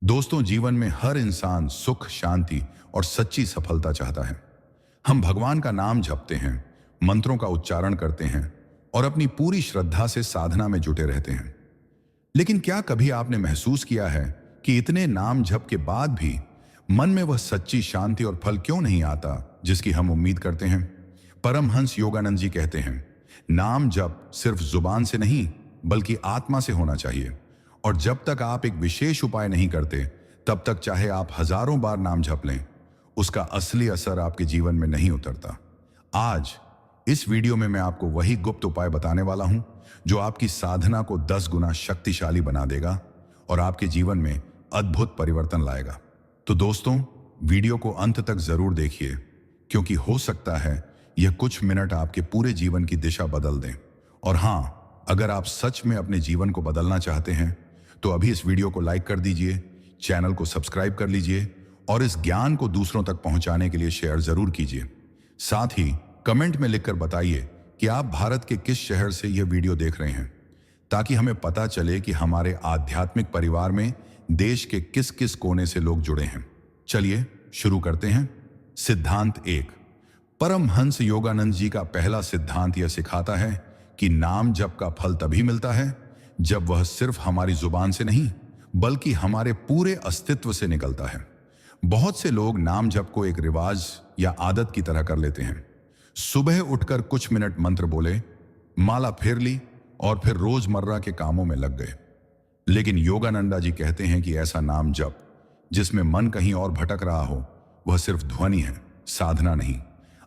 दोस्तों, जीवन में हर इंसान सुख, शांति और सच्ची सफलता चाहता है। हम भगवान का नाम जपते हैं, मंत्रों का उच्चारण करते हैं और अपनी पूरी श्रद्धा से साधना में जुटे रहते हैं। लेकिन क्या कभी आपने महसूस किया है कि इतने नाम जप के बाद भी मन में वह सच्ची शांति और फल क्यों नहीं आता जिसकी हम उम्मीद करते हैं? परमहंस योगानंद जी कहते हैं, नाम जप सिर्फ जुबान से नहीं बल्कि आत्मा से होना चाहिए। और जब तक आप एक विशेष उपाय नहीं करते, तब तक चाहे आप हजारों बार नाम जप लें, उसका असली असर आपके जीवन में नहीं उतरता। आज इस वीडियो में मैं आपको वही गुप्त उपाय बताने वाला हूं जो आपकी साधना को 10 गुना शक्तिशाली बना देगा और आपके जीवन में अद्भुत परिवर्तन लाएगा। तो दोस्तों, वीडियो को अंत तक जरूर देखिए, क्योंकि हो सकता है यह कुछ मिनट आपके पूरे जीवन की दिशा बदल दें। और हां, अगर आप सच में अपने जीवन को बदलना चाहते हैं तो अभी इस वीडियो को लाइक कर दीजिए, चैनल को सब्सक्राइब कर लीजिए और इस ज्ञान को दूसरों तक पहुंचाने के लिए शेयर जरूर कीजिए। साथ ही कमेंट में लिखकर बताइए कि आप भारत के किस शहर से यह वीडियो देख रहे हैं, ताकि हमें पता चले कि हमारे आध्यात्मिक परिवार में देश के किस किस कोने से लोग जुड़े हैं। चलिए शुरू करते हैं। सिद्धांत 1। परमहंस योगानंद जी का पहला सिद्धांत यह सिखाता है कि नाम जप का फल तभी मिलता है जब वह सिर्फ हमारी जुबान से नहीं बल्कि हमारे पूरे अस्तित्व से निकलता है। बहुत से लोग नाम जप को एक रिवाज या आदत की तरह कर लेते हैं। सुबह उठकर कुछ मिनट मंत्र बोले, माला फेर ली और फिर रोजमर्रा के कामों में लग गए। लेकिन योगानंदा जी कहते हैं कि ऐसा नाम जप जिसमें मन कहीं और भटक रहा हो, वह सिर्फ ध्वनि है, साधना नहीं।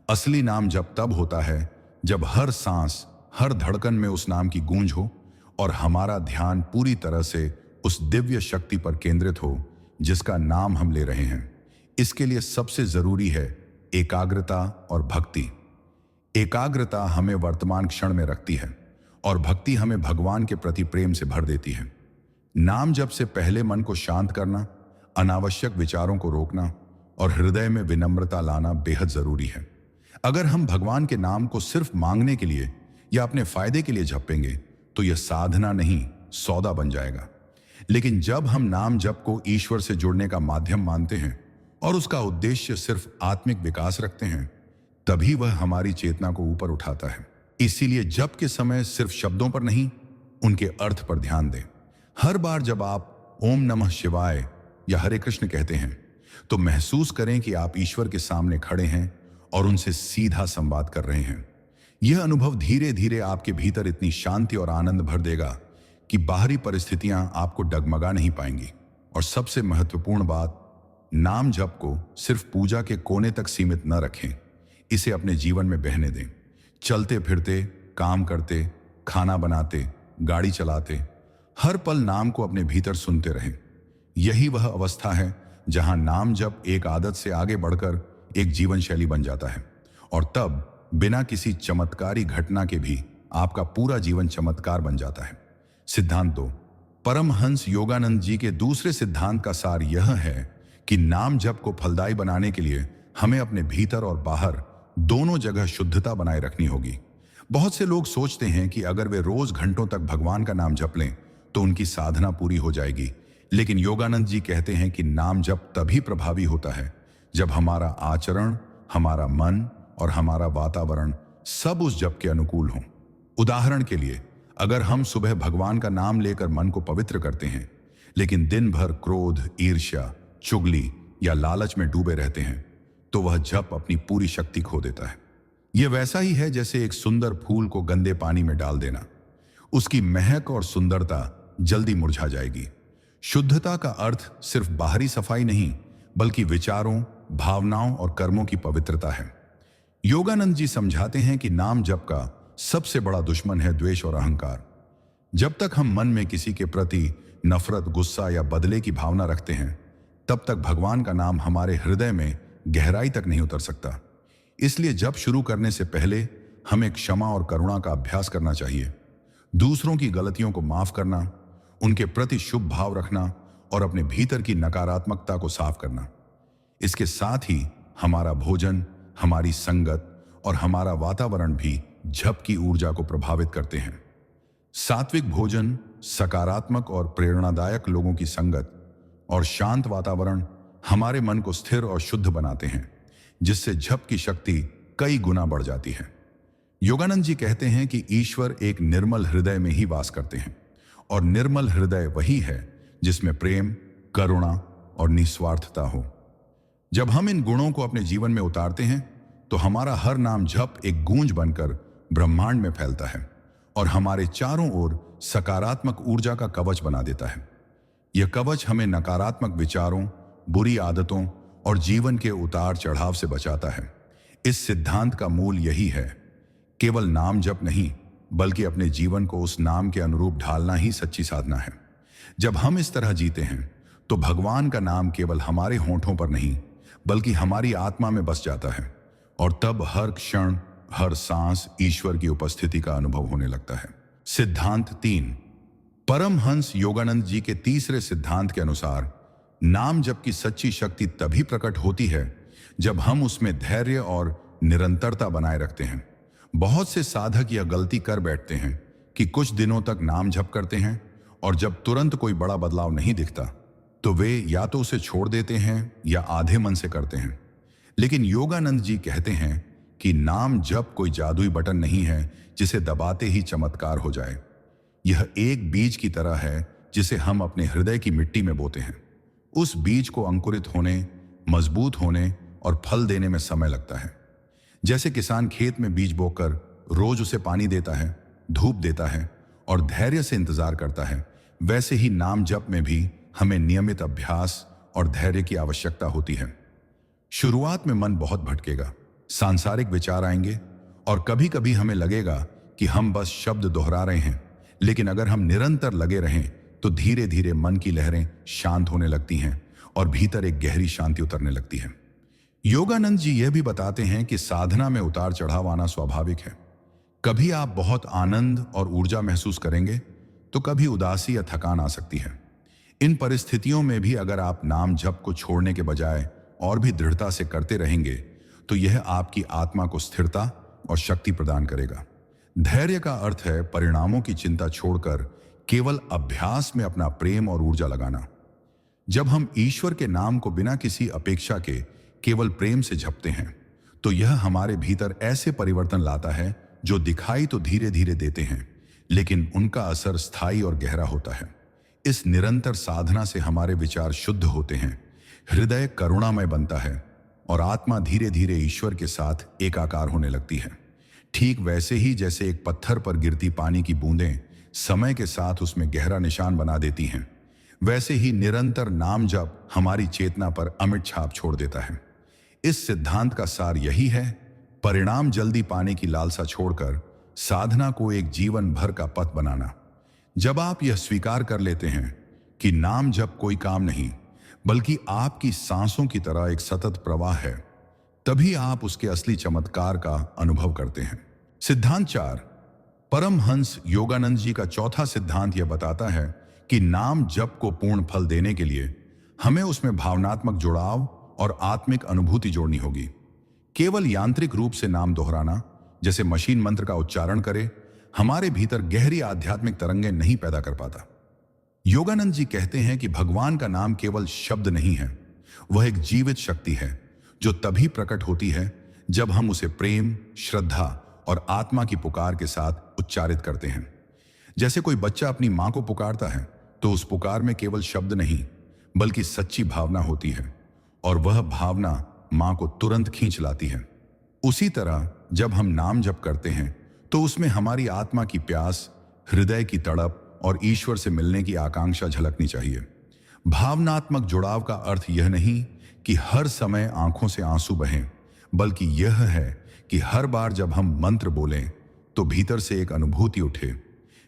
असली नाम जप तब होता है जब हर सांस, हर धड़कन में उस नाम की गूंज हो और हमारा ध्यान पूरी तरह से उस दिव्य शक्ति पर केंद्रित हो जिसका नाम हम ले रहे हैं। इसके लिए सबसे जरूरी है एकाग्रता और भक्ति। एकाग्रता हमें वर्तमान क्षण में रखती है और भक्ति हमें भगवान के प्रति प्रेम से भर देती है। नाम जप से पहले मन को शांत करना, अनावश्यक विचारों को रोकना और हृदय में विनम्रता लाना बेहद जरूरी है। अगर हम भगवान के नाम को सिर्फ मांगने के लिए या अपने फायदे के लिए जपेंगे तो यह साधना नहीं, सौदा बन जाएगा। लेकिन जब हम नाम जप को ईश्वर से जुड़ने का माध्यम मानते हैं और उसका उद्देश्य सिर्फ आत्मिक विकास रखते हैं, तभी वह हमारी चेतना को ऊपर उठाता है। इसीलिए जप के समय सिर्फ शब्दों पर नहीं, उनके अर्थ पर ध्यान दें। हर बार जब आप ओम नमः शिवाय या हरे कृष्ण कहते हैं तो महसूस करें कि आप ईश्वर के सामने खड़े हैं और उनसे सीधा संवाद कर रहे हैं। यह अनुभव धीरे धीरे आपके भीतर इतनी शांति और आनंद भर देगा कि बाहरी परिस्थितियां आपको डगमगा नहीं पाएंगी। और सबसे महत्वपूर्ण बात, नाम जप को सिर्फ पूजा के कोने तक सीमित न रखें, इसे अपने जीवन में बहने दें। चलते फिरते, काम करते, खाना बनाते, गाड़ी चलाते, हर पल नाम को अपने भीतर सुनते रहें। यही वह अवस्था है जहां नाम जप एक आदत से आगे बढ़कर एक जीवन शैली बन जाता है। और तब बिना किसी चमत्कारी घटना के भी आपका पूरा जीवन चमत्कार बन जाता है। सिद्धांत 2। परमहंस योगानंद जी के दूसरे सिद्धांत का सार यह है कि नाम जप को फलदायी बनाने के लिए हमें अपने भीतर और बाहर दोनों जगह शुद्धता बनाए रखनी होगी। बहुत से लोग सोचते हैं कि अगर वे रोज घंटों तक भगवान का नाम जप लें तो उनकी साधना पूरी हो जाएगी। लेकिन योगानंद जी कहते हैं कि नाम जप तभी प्रभावी होता है जब हमारा आचरण, हमारा मन और हमारा वातावरण सब उस जप के अनुकूल हों। उदाहरण के लिए, अगर हम सुबह भगवान का नाम लेकर मन को पवित्र करते हैं लेकिन दिन भर क्रोध, ईर्ष्या, चुगली या लालच में डूबे रहते हैं, तो वह जप अपनी पूरी शक्ति खो देता है। यह वैसा ही है जैसे एक सुंदर फूल को गंदे पानी में डाल देना। उसकी महक और सुंदरता जल्दी मुरझा जाएगी। शुद्धता का अर्थ सिर्फ बाहरी सफाई नहीं बल्कि विचारों, भावनाओं और कर्मों की पवित्रता है। योगानंद जी समझाते हैं कि नाम जप का सबसे बड़ा दुश्मन है द्वेष और अहंकार। जब तक हम मन में किसी के प्रति नफरत, गुस्सा या बदले की भावना रखते हैं, तब तक भगवान का नाम हमारे हृदय में गहराई तक नहीं उतर सकता। इसलिए जप शुरू करने से पहले हमें क्षमा और करुणा का अभ्यास करना चाहिए। दूसरों की गलतियों को माफ करना, उनके प्रति शुभ भाव रखना और अपने भीतर की नकारात्मकता को साफ करना। इसके साथ ही हमारा भोजन, हमारी संगत और हमारा वातावरण भी जप की ऊर्जा को प्रभावित करते हैं। सात्विक भोजन, सकारात्मक और प्रेरणादायक लोगों की संगत और शांत वातावरण हमारे मन को स्थिर और शुद्ध बनाते हैं, जिससे जप की शक्ति कई गुना बढ़ जाती है। योगानंद जी कहते हैं कि ईश्वर एक निर्मल हृदय में ही वास करते हैं, और निर्मल हृदय वही है जिसमें प्रेम, करुणा और निस्वार्थता हो। जब हम इन गुणों को अपने जीवन में उतारते हैं तो हमारा हर नाम जप एक गूंज बनकर ब्रह्मांड में फैलता है और हमारे चारों ओर सकारात्मक ऊर्जा का कवच बना देता है। यह कवच हमें नकारात्मक विचारों, बुरी आदतों और जीवन के उतार चढ़ाव से बचाता है। इस सिद्धांत का मूल यही है, केवल नाम जप नहीं बल्कि अपने जीवन को उस नाम के अनुरूप ढालना ही सच्ची साधना है। जब हम इस तरह जीते हैं तो भगवान का नाम केवल हमारे होंठों पर नहीं बल्कि हमारी आत्मा में बस जाता है, और तब हर क्षण, हर सांस ईश्वर की उपस्थिति का अनुभव होने लगता है। सिद्धांत 3। परमहंस योगानंद जी के तीसरे सिद्धांत के अनुसार नाम जप की सच्ची शक्ति तभी प्रकट होती है जब हम उसमें धैर्य और निरंतरता बनाए रखते हैं। बहुत से साधक यह गलती कर बैठते हैं कि कुछ दिनों तक नाम जप करते हैं और जब तुरंत कोई बड़ा बदलाव नहीं दिखता तो वे या तो उसे छोड़ देते हैं या आधे मन से करते हैं। लेकिन योगानंद जी कहते हैं कि नाम जप कोई जादुई बटन नहीं है जिसे दबाते ही चमत्कार हो जाए। यह एक बीज की तरह है जिसे हम अपने हृदय की मिट्टी में बोते हैं। उस बीज को अंकुरित होने, मजबूत होने और फल देने में समय लगता है। जैसे किसान खेत में बीज बोकर रोज उसे पानी देता है, धूप देता है और धैर्य से इंतजार करता है, वैसे ही नाम जप में भी हमें नियमित अभ्यास और धैर्य की आवश्यकता होती है। शुरुआत में मन बहुत भटकेगा, सांसारिक विचार आएंगे और कभी कभी हमें लगेगा कि हम बस शब्द दोहरा रहे हैं, लेकिन अगर हम निरंतर लगे रहें तो धीरे धीरे मन की लहरें शांत होने लगती हैं और भीतर एक गहरी शांति उतरने लगती है। योगानंद जी यह भी बताते हैं कि साधना में उतार चढ़ाव आना स्वाभाविक है। कभी आप बहुत आनंद और ऊर्जा महसूस करेंगे तो कभी उदासी या थकान आ सकती है। इन परिस्थितियों में भी अगर आप नाम जप को छोड़ने के बजाय और भी दृढ़ता से करते रहेंगे तो यह आपकी आत्मा को स्थिरता और शक्ति प्रदान करेगा। धैर्य का अर्थ है परिणामों की चिंता छोड़कर केवल अभ्यास में अपना प्रेम और ऊर्जा लगाना। जब हम ईश्वर के नाम को बिना किसी अपेक्षा के केवल प्रेम से जपते हैं तो यह हमारे भीतर ऐसे परिवर्तन लाता है जो दिखाई तो धीरे धीरे देते हैं, लेकिन उनका असर स्थायी और गहरा होता है। इस निरंतर साधना से हमारे विचार शुद्ध होते हैं, हृदय करुणामय बनता है और आत्मा धीरे धीरे ईश्वर के साथ एकाकार होने लगती है। ठीक वैसे ही जैसे एक पत्थर पर गिरती पानी की बूंदें समय के साथ उसमें गहरा निशान बना देती हैं, वैसे ही निरंतर नाम जप हमारी चेतना पर अमिट छाप छोड़ देता है। इस सिद्धांत का सार यही है, परिणाम जल्दी पाने की लालसा छोड़कर साधना को एक जीवन भर का पथ बनाना। जब आप यह स्वीकार कर लेते हैं कि नाम जप कोई काम नहीं बल्कि आपकी सांसों की तरह एक सतत प्रवाह है, तभी आप उसके असली चमत्कार का अनुभव करते हैं। सिद्धांत 4। परमहंस योगानंद जी का चौथा सिद्धांत यह बताता है कि नाम जप को पूर्ण फल देने के लिए हमें उसमें भावनात्मक जुड़ाव और आत्मिक अनुभूति जोड़नी होगी। केवल यांत्रिक रूप से नाम दोहराना, जैसे मशीन मंत्र का उच्चारण करे, हमारे भीतर गहरी आध्यात्मिक तरंगें नहीं पैदा कर पाता। योगानंद जी कहते हैं कि भगवान का नाम केवल शब्द नहीं है, वह एक जीवित शक्ति है जो तभी प्रकट होती है जब हम उसे प्रेम, श्रद्धा और आत्मा की पुकार के साथ उच्चारित करते हैं। जैसे कोई बच्चा अपनी मां को पुकारता है तो उस पुकार में केवल शब्द नहीं बल्कि सच्ची भावना होती है और वह भावना मां को तुरंत खींच लाती है। उसी तरह जब हम नाम जप करते हैं तो उसमें हमारी आत्मा की प्यास, हृदय की तड़प और ईश्वर से मिलने की आकांक्षा झलकनी चाहिए। भावनात्मक जुड़ाव का अर्थ यह नहीं कि हर समय आंखों से आंसू बहें, बल्कि यह है कि हर बार जब हम मंत्र बोलें तो भीतर से एक अनुभूति उठे,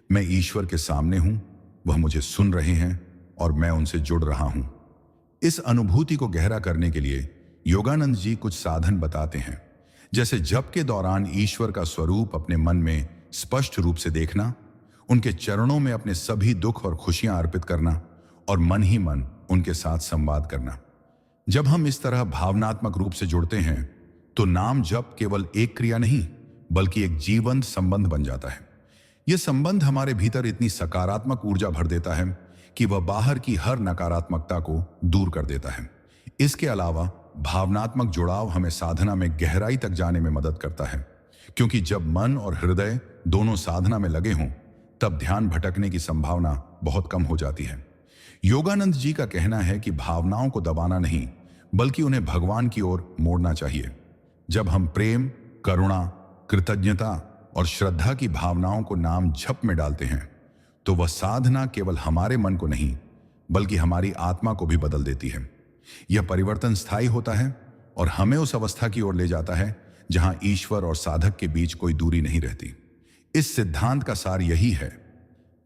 मैं ईश्वर के सामने हूं, वह मुझे सुन रहे हैं और मैं उनसे जुड़ रहा हूं। इस अनुभूति को गहरा करने के लिए योगानंद जी कुछ साधन बताते हैं, जैसे जप के दौरान ईश्वर का स्वरूप अपने मन में स्पष्ट रूप से देखना, उनके चरणों में अपने सभी दुख और खुशियां अर्पित करना और मन ही मन उनके साथ संवाद करना। जब हम इस तरह भावनात्मक रूप से जुड़ते हैं तो नाम जप केवल एक क्रिया नहीं बल्कि एक जीवंत संबंध बन जाता है। यह संबंध हमारे भीतर इतनी सकारात्मक ऊर्जा भर देता है कि वह बाहर की हर नकारात्मकता को दूर कर देता है। इसके अलावा भावनात्मक जुड़ाव हमें साधना में गहराई तक जाने में मदद करता है, क्योंकि जब मन और हृदय दोनों साधना में लगे हों तब ध्यान भटकने की संभावना बहुत कम हो जाती है। योगानंद जी का कहना है कि भावनाओं को दबाना नहीं, बल्कि उन्हें भगवान की ओर मोड़ना चाहिए। जब हम प्रेम, करुणा, कृतज्ञता और श्रद्धा की भावनाओं को नाम जप में डालते हैं तो वह साधना केवल हमारे मन को नहीं बल्कि हमारी आत्मा को भी बदल देती है। यह परिवर्तन स्थायी होता है और हमें उस अवस्था की ओर ले जाता है जहां ईश्वर और साधक के बीच कोई दूरी नहीं रहती। इस सिद्धांत का सार यही है,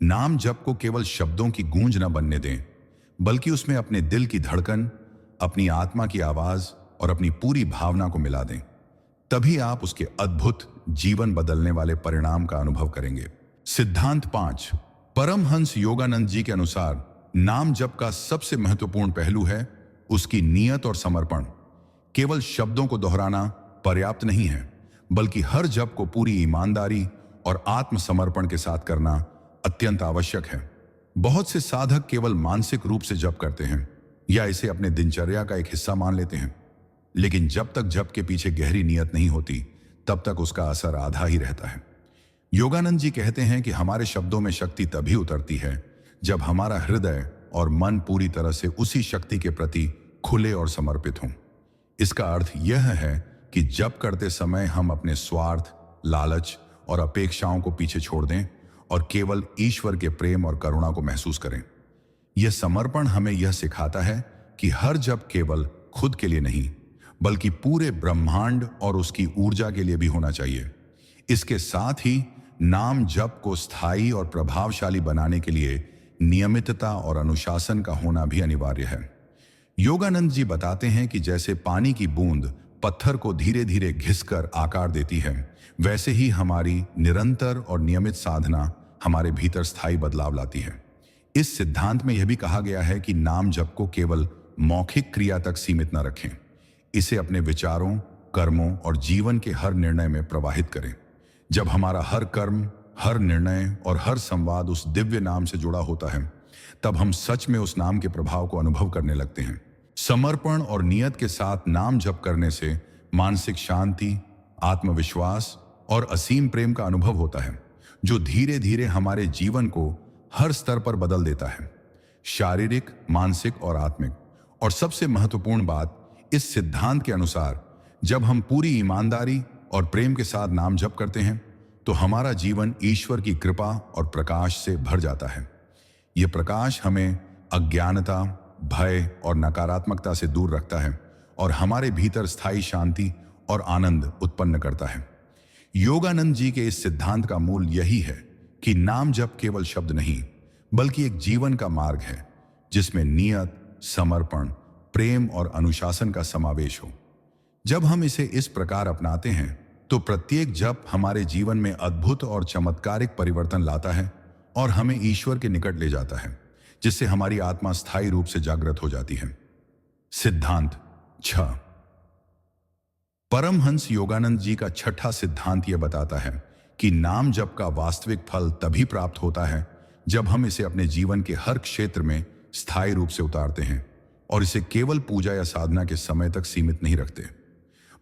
नाम जप को केवल शब्दों की गूंज न बनने दें, बल्कि उसमें अपने दिल की धड़कन, अपनी आत्मा की आवाज और अपनी पूरी भावना को मिला दें। तभी आप उसके अद्भुत जीवन बदलने वाले परिणाम का अनुभव करेंगे। सिद्धांत 5। परमहंस योगानंद जी के अनुसार नाम जप का सबसे महत्वपूर्ण पहलू है उसकी नियत और समर्पण। केवल शब्दों को दोहराना पर्याप्त नहीं है, बल्कि हर जप को पूरी ईमानदारी और आत्मसमर्पण के साथ करना अत्यंत आवश्यक है। बहुत से साधक केवल मानसिक रूप से जप करते हैं या इसे अपने दिनचर्या का एक हिस्सा मान लेते हैं, लेकिन जब तक जप के पीछे गहरी नियत नहीं होती तब तक उसका असर आधा ही रहता है। योगानंद जी कहते हैं कि हमारे शब्दों में शक्ति तभी उतरती है जब हमारा हृदय और मन पूरी तरह से उसी शक्ति के प्रति खुले और समर्पित हों। इसका अर्थ यह है कि जप करते समय हम अपने स्वार्थ, लालच और अपेक्षाओं को पीछे छोड़ दें और केवल ईश्वर के प्रेम और करुणा को महसूस करें। यह समर्पण हमें यह सिखाता है कि हर जप केवल खुद के लिए नहीं बल्कि पूरे ब्रह्मांड और उसकी ऊर्जा के लिए भी होना चाहिए। इसके साथ ही नाम जप को स्थायी और प्रभावशाली बनाने के लिए नियमितता और अनुशासन का होना भी अनिवार्य है। योगानंद जी बताते हैं कि जैसे पानी की बूंद पत्थर को धीरे धीरे घिसकर आकार देती है, वैसे ही हमारी निरंतर और नियमित साधना हमारे भीतर स्थायी बदलाव लाती है। इस सिद्धांत में यह भी कहा गया है कि नाम जप को केवल मौखिक क्रिया तक सीमित न रखें, इसे अपने विचारों, कर्मों और जीवन के हर निर्णय में प्रवाहित करें। जब हमारा हर कर्म, हर निर्णय और हर संवाद उस दिव्य नाम से जुड़ा होता है, तब हम सच में उस नाम के प्रभाव को अनुभव करने लगते हैं। समर्पण और नियत के साथ नाम जप करने से मानसिक शांति, आत्मविश्वास और असीम प्रेम का अनुभव होता है, जो धीरे धीरे हमारे जीवन को हर स्तर पर बदल देता है, शारीरिक, मानसिक और आत्मिक। और सबसे महत्वपूर्ण बात, इस सिद्धांत के अनुसार जब हम पूरी ईमानदारी और प्रेम के साथ नाम जप करते हैं तो हमारा जीवन ईश्वर की कृपा और प्रकाश से भर जाता है। यह प्रकाश हमें अज्ञानता, भय और नकारात्मकता से दूर रखता है और हमारे भीतर स्थायी शांति और आनंद उत्पन्न करता है। योगानंद जी के इस सिद्धांत का मूल यही है कि नाम जप केवल शब्द नहीं बल्कि एक जीवन का मार्ग है जिसमें नियत, समर्पण, प्रेम और अनुशासन का समावेश हो। जब हम इसे इस प्रकार अपनाते हैं तो प्रत्येक जप हमारे जीवन में अद्भुत और चमत्कारिक परिवर्तन लाता है और हमें ईश्वर के निकट ले जाता है, जिससे हमारी आत्मा स्थायी रूप से जागृत हो जाती है। सिद्धांत 6। परमहंस योगानंद जी का छठा सिद्धांत यह बताता है कि नाम जप का वास्तविक फल तभी प्राप्त होता है जब हम इसे अपने जीवन के हर क्षेत्र में स्थायी रूप से उतारते हैं और इसे केवल पूजा या साधना के समय तक सीमित नहीं रखते।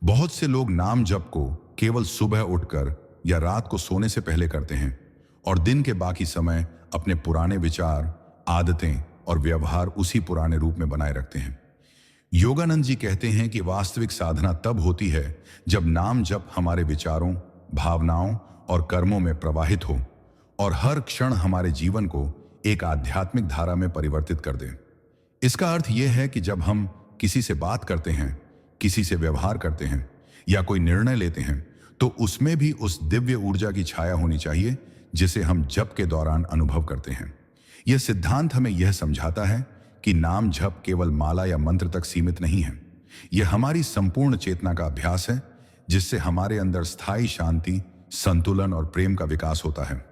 बहुत से लोग नाम जप को केवल सुबह उठकर या रात को सोने से पहले करते हैं और दिन के बाकी समय अपने पुराने विचार, आदतें और व्यवहार उसी पुराने रूप में बनाए रखते हैं। योगानंद जी कहते हैं कि वास्तविक साधना तब होती है जब नाम जप हमारे विचारों, भावनाओं और कर्मों में प्रवाहित हो और हर क्षण हमारे जीवन को एक आध्यात्मिक धारा में परिवर्तित कर दे। इसका अर्थ यह है कि जब हम किसी से बात करते हैं, किसी से व्यवहार करते हैं या कोई निर्णय लेते हैं तो उसमें भी उस दिव्य ऊर्जा की छाया होनी चाहिए जिसे हम जप के दौरान अनुभव करते हैं। यह सिद्धांत हमें यह समझाता है कि नाम जप केवल माला या मंत्र तक सीमित नहीं है। यह हमारी संपूर्ण चेतना का अभ्यास है जिससे हमारे अंदर स्थायी शांति, संतुलन और प्रेम का विकास होता है।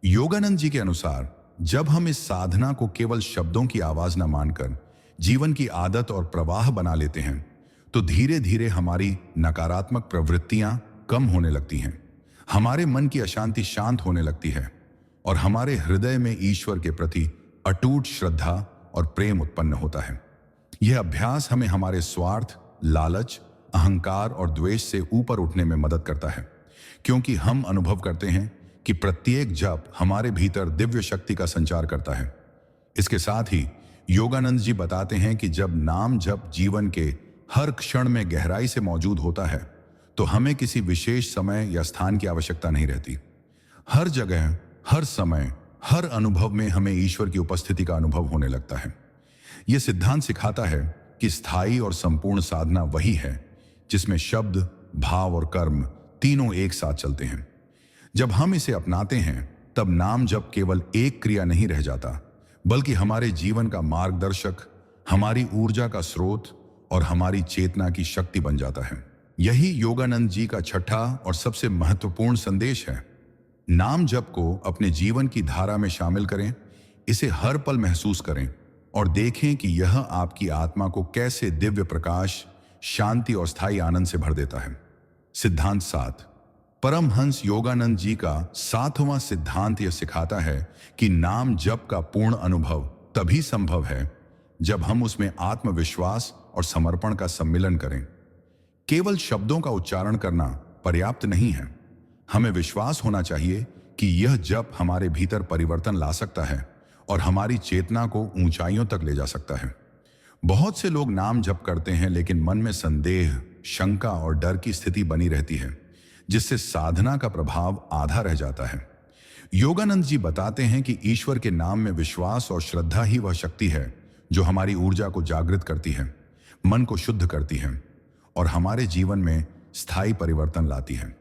योगानंद जी के अनुसार जब हम इस साधना को केवल शब्दों की आवाज न मानकर जीवन की आदत और प्रवाह बना लेते हैं तो धीरे धीरे हमारी नकारात्मक प्रवृत्तियां कम होने लगती हैं, हमारे मन की अशांति शांत होने लगती है और हमारे हृदय में ईश्वर के प्रति अटूट श्रद्धा और प्रेम उत्पन्न होता है। यह अभ्यास हमें हमारे स्वार्थ, लालच, अहंकार और द्वेष से ऊपर उठने में मदद करता है, क्योंकि हम अनुभव करते हैं कि प्रत्येक जप हमारे भीतर दिव्य शक्ति का संचार करता है। इसके साथ ही योगानंद जी बताते हैं कि जब नाम जप जीवन के हर क्षण में गहराई से मौजूद होता है तो हमें किसी विशेष समय या स्थान की आवश्यकता नहीं रहती। हर जगह, हर समय, हर अनुभव में हमें ईश्वर की उपस्थिति का अनुभव होने लगता है। यह सिद्धांत सिखाता है कि स्थायी और संपूर्ण साधना वही है जिसमें शब्द, भाव और कर्म तीनों एक साथ चलते हैं। जब हम इसे अपनाते हैं तब नाम जप केवल एक क्रिया नहीं रह जाता, बल्कि हमारे जीवन का मार्गदर्शक, हमारी ऊर्जा का स्रोत और हमारी चेतना की शक्ति बन जाता है। यही योगानंद जी का छठा और सबसे महत्वपूर्ण संदेश है। नाम जप को अपने जीवन की धारा में शामिल करें, इसे हर पल महसूस करें और देखें कि यह आपकी आत्मा को कैसे दिव्य प्रकाश, शांति और स्थायी आनंद से भर देता है। सिद्धांत 7। परमहंस योगानंद जी का 7वां सिद्धांत यह सिखाता है कि नाम जप का पूर्ण अनुभव तभी संभव है जब हम उसमें आत्मविश्वास और समर्पण का सम्मिलन करें। केवल शब्दों का उच्चारण करना पर्याप्त नहीं है। हमें विश्वास होना चाहिए कि यह जप हमारे भीतर परिवर्तन ला सकता है और हमारी चेतना को ऊंचाइयों तक ले जा सकता है। बहुत से लोग नाम जप करते हैं लेकिन मन में संदेह, शंका और डर की स्थिति बनी रहती है, जिससे साधना का प्रभाव आधा रह जाता है। योगानंद जी बताते हैं कि ईश्वर के नाम में विश्वास और श्रद्धा ही वह शक्ति है जो हमारी ऊर्जा को जागृत करती है, मन को शुद्ध करती है और हमारे जीवन में स्थायी परिवर्तन लाती है।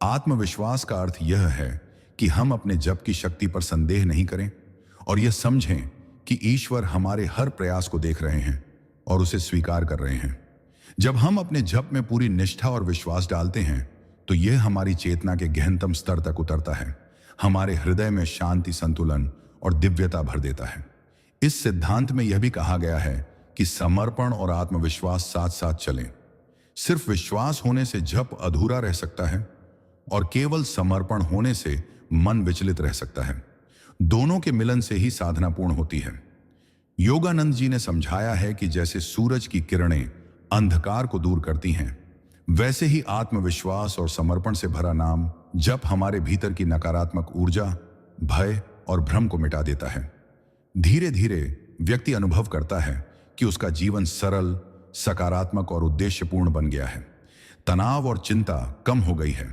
आत्मविश्वास का अर्थ यह है कि हम अपने जप की शक्ति पर संदेह नहीं करें और यह समझें कि ईश्वर हमारे हर प्रयास को देख रहे हैं और उसे स्वीकार कर रहे हैं। जब हम अपने जप में पूरी निष्ठा और विश्वास डालते हैं तो यह हमारी चेतना के गहनतम स्तर तक उतरता है, हमारे हृदय में शांति, संतुलन और दिव्यता भर देता है। इस सिद्धांत में यह भी कहा गया है कि समर्पण और आत्मविश्वास साथ साथ चलें। सिर्फ विश्वास होने से जप अधूरा रह सकता है और केवल समर्पण होने से मन विचलित रह सकता है। दोनों के मिलन से ही साधना पूर्ण होती है। योगानंद जी ने समझाया है कि जैसे सूरज की किरणें अंधकार को दूर करती हैं, वैसे ही आत्मविश्वास और समर्पण से भरा नाम जप हमारे भीतर की नकारात्मक ऊर्जा, भय और भ्रम को मिटा देता है। धीरे धीरे व्यक्ति अनुभव करता है कि उसका जीवन सरल, सकारात्मक और उद्देश्यपूर्ण बन गया है। तनाव और चिंता कम हो गई है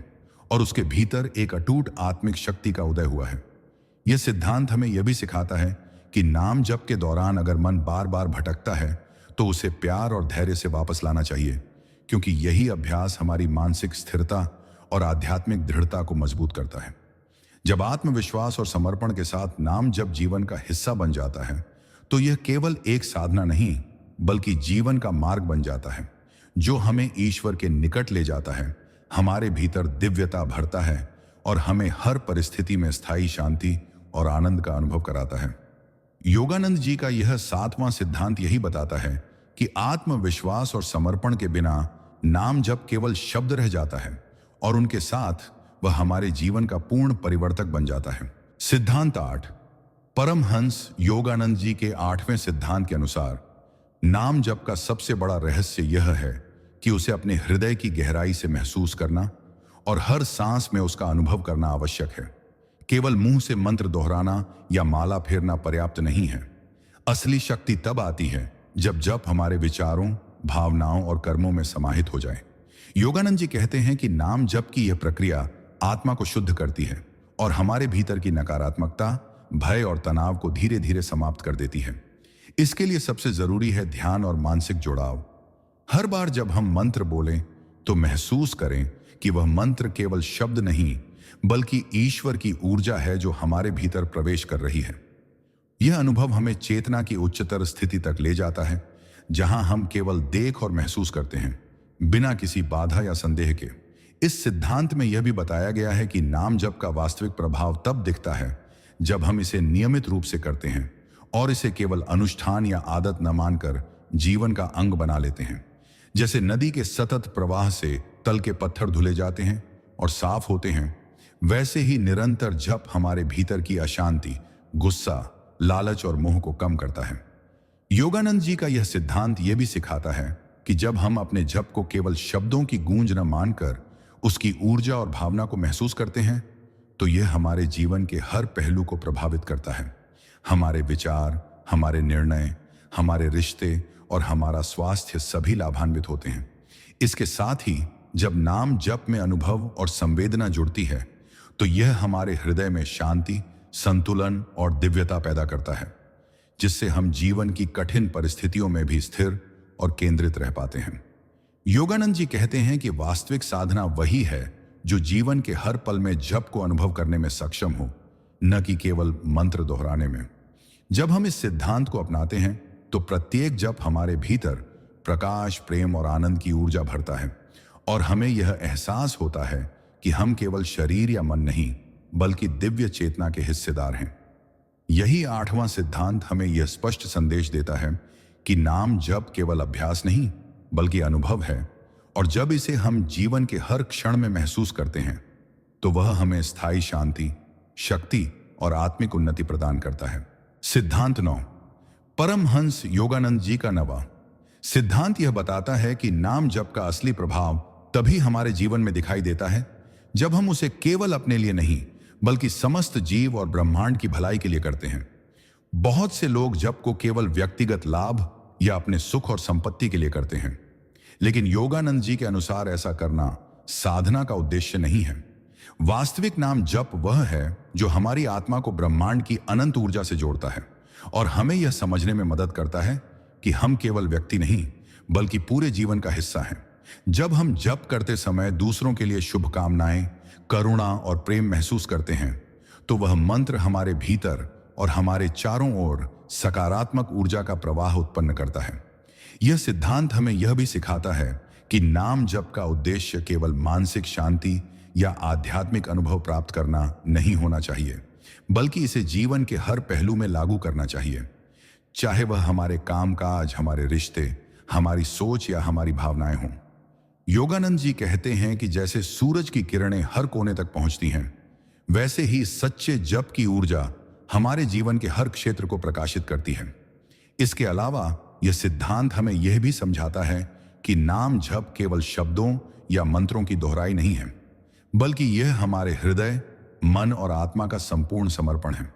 और उसके भीतर एक अटूट आत्मिक शक्ति का उदय हुआ है। यह सिद्धांत हमें यह भी सिखाता है कि नाम जप के दौरान अगर मन बार बार भटकता है तो उसे प्यार और धैर्य से वापस लाना चाहिए, क्योंकि यही अभ्यास हमारी मानसिक स्थिरता और आध्यात्मिक दृढ़ता को मजबूत करता है। जब आत्मविश्वास और समर्पण के साथ नाम जप जीवन का हिस्सा बन जाता है तो यह केवल एक साधना नहीं बल्कि जीवन का मार्ग बन जाता है, जो हमें ईश्वर के निकट ले जाता है, हमारे भीतर दिव्यता भरता है और हमें हर परिस्थिति में स्थायी शांति और आनंद का अनुभव कराता है। योगानंद जी का यह 7वां सिद्धांत यही बताता है कि आत्मविश्वास और समर्पण के बिना नाम जप केवल शब्द रह जाता है और उनके साथ वह हमारे जीवन का पूर्ण परिवर्तक बन जाता है। सिद्धांत 8। परमहंस योगानंद जी के 8वें सिद्धांत के अनुसार नाम जप का सबसे बड़ा रहस्य यह है कि उसे अपने हृदय की गहराई से महसूस करना और हर सांस में उसका अनुभव करना आवश्यक है। केवल मुंह से मंत्र दोहराना या माला फेरना पर्याप्त नहीं है। असली शक्ति तब आती है जब जप हमारे विचारों, भावनाओं और कर्मों में समाहित हो जाए। योगानंद जी कहते हैं कि नाम जप की यह प्रक्रिया आत्मा को शुद्ध करती है और हमारे भीतर की नकारात्मकता, भय और तनाव को धीरे धीरे समाप्त कर देती है। इसके लिए सबसे जरूरी है ध्यान और मानसिक जुड़ाव। हर बार जब हम मंत्र बोलें तो महसूस करें कि वह मंत्र केवल शब्द नहीं बल्कि ईश्वर की ऊर्जा है जो हमारे भीतर प्रवेश कर रही है। यह अनुभव हमें चेतना की उच्चतर स्थिति तक ले जाता है, जहां हम केवल देख और महसूस करते हैं, बिना किसी बाधा या संदेह के। इस सिद्धांत में यह भी बताया गया है कि नाम जप का वास्तविक प्रभाव तब दिखता है जब हम इसे नियमित रूप से करते हैं और इसे केवल अनुष्ठान या आदत न मानकर जीवन का अंग बना लेते हैं। जैसे नदी के सतत प्रवाह से तल के पत्थर धुले जाते हैं और साफ होते हैं, वैसे ही निरंतर जप हमारे भीतर की अशांति, गुस्सा, लालच और मोह को कम करता है। योगानंद जी का यह सिद्धांत यह भी सिखाता है कि जब हम अपने जप को केवल शब्दों की गूंज न मानकर उसकी ऊर्जा और भावना को महसूस करते हैं, तो यह हमारे जीवन के हर पहलू को प्रभावित करता है। हमारे विचार, हमारे निर्णय, हमारे रिश्ते और हमारा स्वास्थ्य सभी लाभान्वित होते हैं। इसके साथ ही जब नाम जप में अनुभव और संवेदना जुड़ती है, तो यह हमारे हृदय में शांति, संतुलन और दिव्यता पैदा करता है, जिससे हम जीवन की कठिन परिस्थितियों में भी स्थिर और केंद्रित रह पाते हैं। योगानंद जी कहते हैं कि वास्तविक साधना वही है जो जीवन के हर पल में जप को अनुभव करने में सक्षम हो, न कि केवल मंत्र दोहराने में। जब हम इस सिद्धांत को अपनाते हैं तो प्रत्येक जप हमारे भीतर प्रकाश, प्रेम और आनंद की ऊर्जा भरता है और हमें यह एहसास होता है कि हम केवल शरीर या मन नहीं, बल्कि दिव्य चेतना के हिस्सेदार हैं। यही 8वां सिद्धांत हमें यह स्पष्ट संदेश देता है कि नाम जप केवल अभ्यास नहीं, बल्कि अनुभव है, और जब इसे हम जीवन के हर क्षण में महसूस करते हैं तो वह हमें स्थायी शांति, शक्ति और आत्मिक उन्नति प्रदान करता है। सिद्धांत 9, परमहंस योगानंद जी का 9वां सिद्धांत यह बताता है कि नाम जप का असली प्रभाव तभी हमारे जीवन में दिखाई देता है जब हम उसे केवल अपने लिए नहीं, बल्कि समस्त जीव और ब्रह्मांड की भलाई के लिए करते हैं। बहुत से लोग जप को केवल व्यक्तिगत लाभ या अपने सुख और संपत्ति के लिए करते हैं, लेकिन योगानंद जी के अनुसार ऐसा करना साधना का उद्देश्य नहीं है। वास्तविक नाम जप वह है जो हमारी आत्मा को ब्रह्मांड की अनंत ऊर्जा से जोड़ता है और हमें यह समझने में मदद करता है कि हम केवल व्यक्ति नहीं, बल्कि पूरे जीवन का हिस्सा हैं। जब हम जप करते समय दूसरों के लिए शुभकामनाएं, करुणा और प्रेम महसूस करते हैं, तो वह मंत्र हमारे भीतर और हमारे चारों ओर सकारात्मक ऊर्जा का प्रवाह उत्पन्न करता है। यह सिद्धांत हमें यह भी सिखाता है कि नाम जप का उद्देश्य केवल मानसिक शांति या आध्यात्मिक अनुभव प्राप्त करना नहीं होना चाहिए, बल्कि इसे जीवन के हर पहलू में लागू करना चाहिए, चाहे वह हमारे कामकाज, हमारे रिश्ते, हमारी सोच या हमारी भावनाएं हों। योगानंद जी कहते हैं कि जैसे सूरज की किरणें हर कोने तक पहुंचती हैं, वैसे ही सच्चे जप की ऊर्जा हमारे जीवन के हर क्षेत्र को प्रकाशित करती है। इसके अलावा यह सिद्धांत हमें यह भी समझाता है कि नाम जप केवल शब्दों या मंत्रों की दोहराई नहीं है, बल्कि यह हमारे हृदय, मन और आत्मा का संपूर्ण समर्पण है।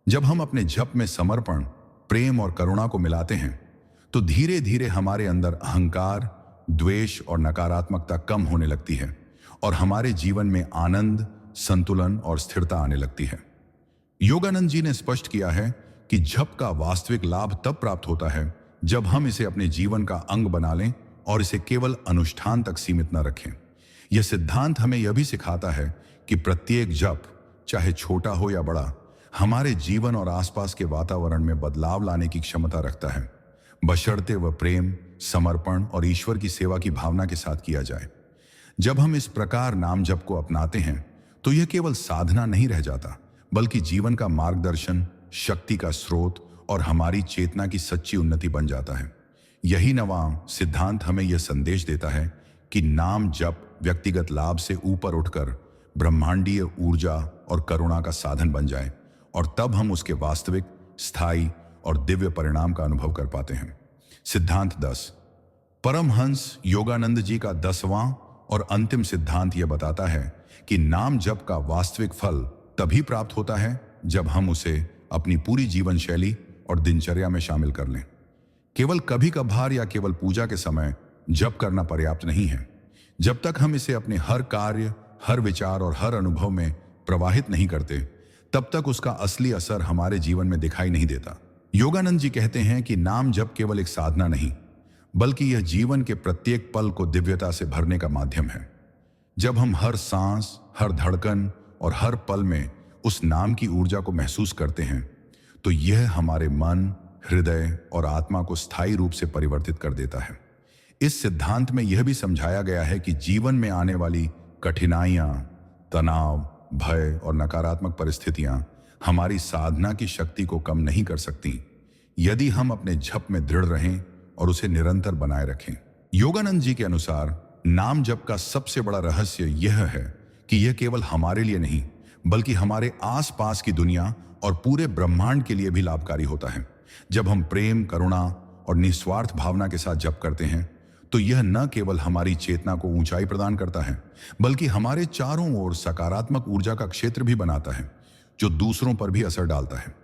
जब हम अपने जप में समर्पण, प्रेम और करुणा को मिलाते हैं, तो धीरे धीरे हमारे अंदर अहंकार, द्वेष और नकारात्मकता कम होने लगती है और हमारे जीवन में आनंद, संतुलन और स्थिरता आने लगती है। योगानंद जी ने स्पष्ट किया है कि जप का वास्तविक लाभ तब प्राप्त होता है जब हम इसे अपने जीवन का अंग बना लें और इसे केवल अनुष्ठान तक सीमित न रखें। यह सिद्धांत हमें यह भी सिखाता है कि प्रत्येक जप, चाहे छोटा हो या बड़ा, हमारे जीवन और आसपास के वातावरण में बदलाव लाने की क्षमता रखता है, बशर्ते वह प्रेम, समर्पण और ईश्वर की सेवा की भावना के साथ किया जाए। जब हम इस प्रकार नाम जप को अपनाते हैं तो यह केवल साधना नहीं रह जाता, बल्कि जीवन का मार्गदर्शन, शक्ति का स्रोत और हमारी चेतना की सच्ची उन्नति बन जाता है। यही 9वां सिद्धांत हमें यह संदेश देता है कि नाम जप व्यक्तिगत लाभ से ऊपर उठकर ब्रह्मांडीय ऊर्जा और करुणा का साधन बन जाए, और तब हम उसके वास्तविक, स्थायी और दिव्य परिणाम का अनुभव कर पाते हैं। सिद्धांत 10, परमहंस योगानंद जी का 10वां और अंतिम सिद्धांत यह बताता है कि नाम जप का वास्तविक फल तभी प्राप्त होता है जब हम उसे अपनी पूरी जीवन शैली और दिनचर्या में शामिल कर लें। केवल कभी कभार या केवल पूजा के समय जप करना पर्याप्त नहीं है। जब तक हम इसे अपने हर कार्य, हर विचार और हर अनुभव में प्रवाहित नहीं करते, तब तक उसका असली असर हमारे जीवन में दिखाई नहीं देता। योगानंद जी कहते हैं कि नाम जप केवल एक साधना नहीं, बल्कि यह जीवन के प्रत्येक पल को दिव्यता से भरने का माध्यम है। जब हम हर सांस, हर धड़कन और हर पल में उस नाम की ऊर्जा को महसूस करते हैं, तो यह हमारे मन, हृदय और आत्मा को स्थायी रूप से परिवर्तित कर देता है। इस सिद्धांत में यह भी समझाया गया है कि जीवन में आने वाली कठिनाइयां, तनाव, भय और नकारात्मक परिस्थितियां हमारी साधना की शक्ति को कम नहीं कर सकती, यदि हम अपने जप में दृढ़ रहें और उसे निरंतर बनाए रखें। योगानंद जी के अनुसार नाम जप का सबसे बड़ा रहस्य यह है कि यह केवल हमारे लिए नहीं, बल्कि हमारे आसपास की दुनिया और पूरे ब्रह्मांड के लिए भी लाभकारी होता है। जब हम प्रेम, करुणा और निस्वार्थ भावना के साथ जप करते हैं तो यह न केवल हमारी चेतना को ऊंचाई प्रदान करता है बल्कि हमारे चारों ओर सकारात्मक ऊर्जा का क्षेत्र भी बनाता है जो दूसरों पर भी असर डालता है।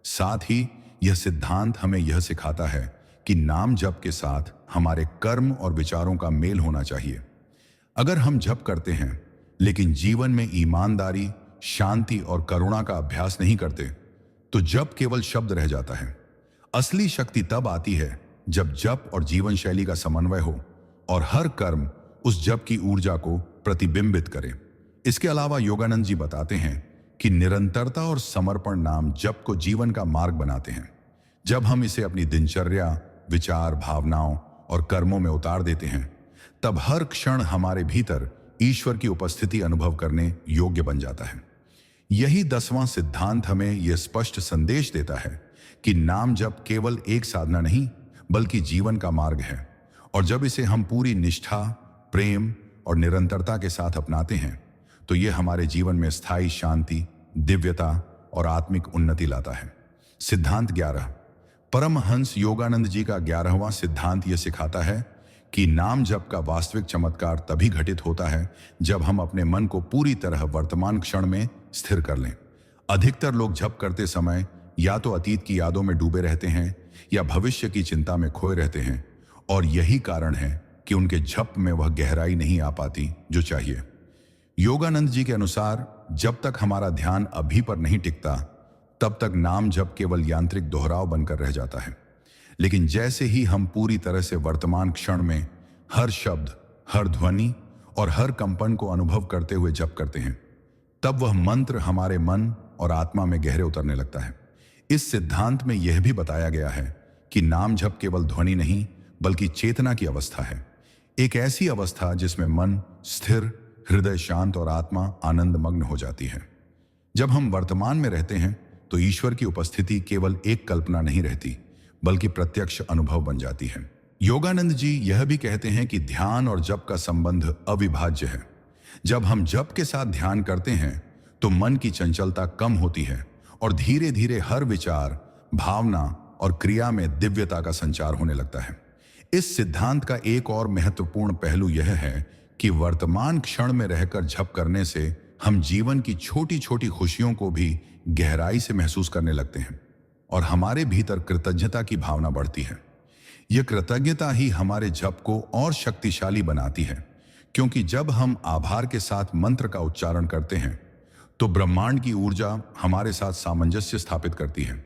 साथ ही यह सिद्धांत हमें यह सिखाता है कि नाम जप के साथ हमारे कर्म और विचारों का मेल होना चाहिए। अगर हम जप करते हैं लेकिन जीवन में ईमानदारी, शांति और करुणा का अभ्यास नहीं करते तो जप केवल शब्द रह जाता है। असली शक्ति तब आती है जब जप और जीवन शैली का समन्वय हो और हर कर्म उस जप की ऊर्जा को प्रतिबिंबित करे। इसके अलावा योगानंद जी बताते हैं कि निरंतरता और समर्पण नाम जप को जीवन का मार्ग बनाते हैं। जब हम इसे अपनी दिनचर्या, विचार, भावनाओं और कर्मों में उतार देते हैं तब हर क्षण हमारे भीतर ईश्वर की उपस्थिति अनुभव करने योग्य बन जाता है। यही 10वां सिद्धांत हमें यह स्पष्ट संदेश देता है कि नाम जप केवल एक साधना नहीं बल्कि जीवन का मार्ग है और जब इसे हम पूरी निष्ठा, प्रेम और निरंतरता के साथ अपनाते हैं तो यह हमारे जीवन में स्थायी शांति, दिव्यता और आत्मिक उन्नति लाता है। सिद्धांत 11। परमहंस योगानंद जी का 11वां सिद्धांत यह सिखाता है कि नाम जप का वास्तविक चमत्कार तभी घटित होता है जब हम अपने मन को पूरी तरह वर्तमान क्षण में स्थिर कर लें। अधिकतर लोग जप करते समय या तो अतीत की यादों में डूबे रहते हैं या भविष्य की चिंता में खोए रहते हैं और यही कारण है कि उनके जप में वह गहराई नहीं आ पाती जो चाहिए। योगानंद जी के अनुसार जब तक हमारा ध्यान अभी पर नहीं टिकता तब तक नाम जप केवल यांत्रिक दोहराव बनकर रह जाता है। लेकिन जैसे ही हम पूरी तरह से वर्तमान क्षण में हर शब्द, हर ध्वनि और हर कंपन को अनुभव करते हुए जप करते हैं तब वह मंत्र हमारे मन और आत्मा में गहरे उतरने लगता है। इस सिद्धांत में यह भी बताया गया है कि नाम जप केवल ध्वनि नहीं बल्कि चेतना की अवस्था है। एक ऐसी अवस्था जिसमें मन स्थिर, हृदय शांत और आत्मा आनंदमग्न हो जाती है। जब हम वर्तमान में रहते हैं तो ईश्वर की उपस्थिति केवल एक कल्पना नहीं रहती बल्कि प्रत्यक्ष अनुभव बन जाती है। योगानंद जी यह भी कहते हैं कि ध्यान और जप का संबंध अविभाज्य है। जब हम जप के साथ ध्यान करते हैं तो मन की चंचलता कम होती है और धीरे धीरे हर विचार, भावना और क्रिया में दिव्यता का संचार होने लगता है। इस सिद्धांत का एक और महत्वपूर्ण पहलू यह है कि वर्तमान क्षण में रहकर जप करने से हम जीवन की छोटी छोटी खुशियों को भी गहराई से महसूस करने लगते हैं और हमारे भीतर कृतज्ञता की भावना बढ़ती है। यह कृतज्ञता ही हमारे जप को और शक्तिशाली बनाती है क्योंकि जब हम आभार के साथ मंत्र का उच्चारण करते हैं तो ब्रह्मांड की ऊर्जा हमारे साथ सामंजस्य स्थापित करती है।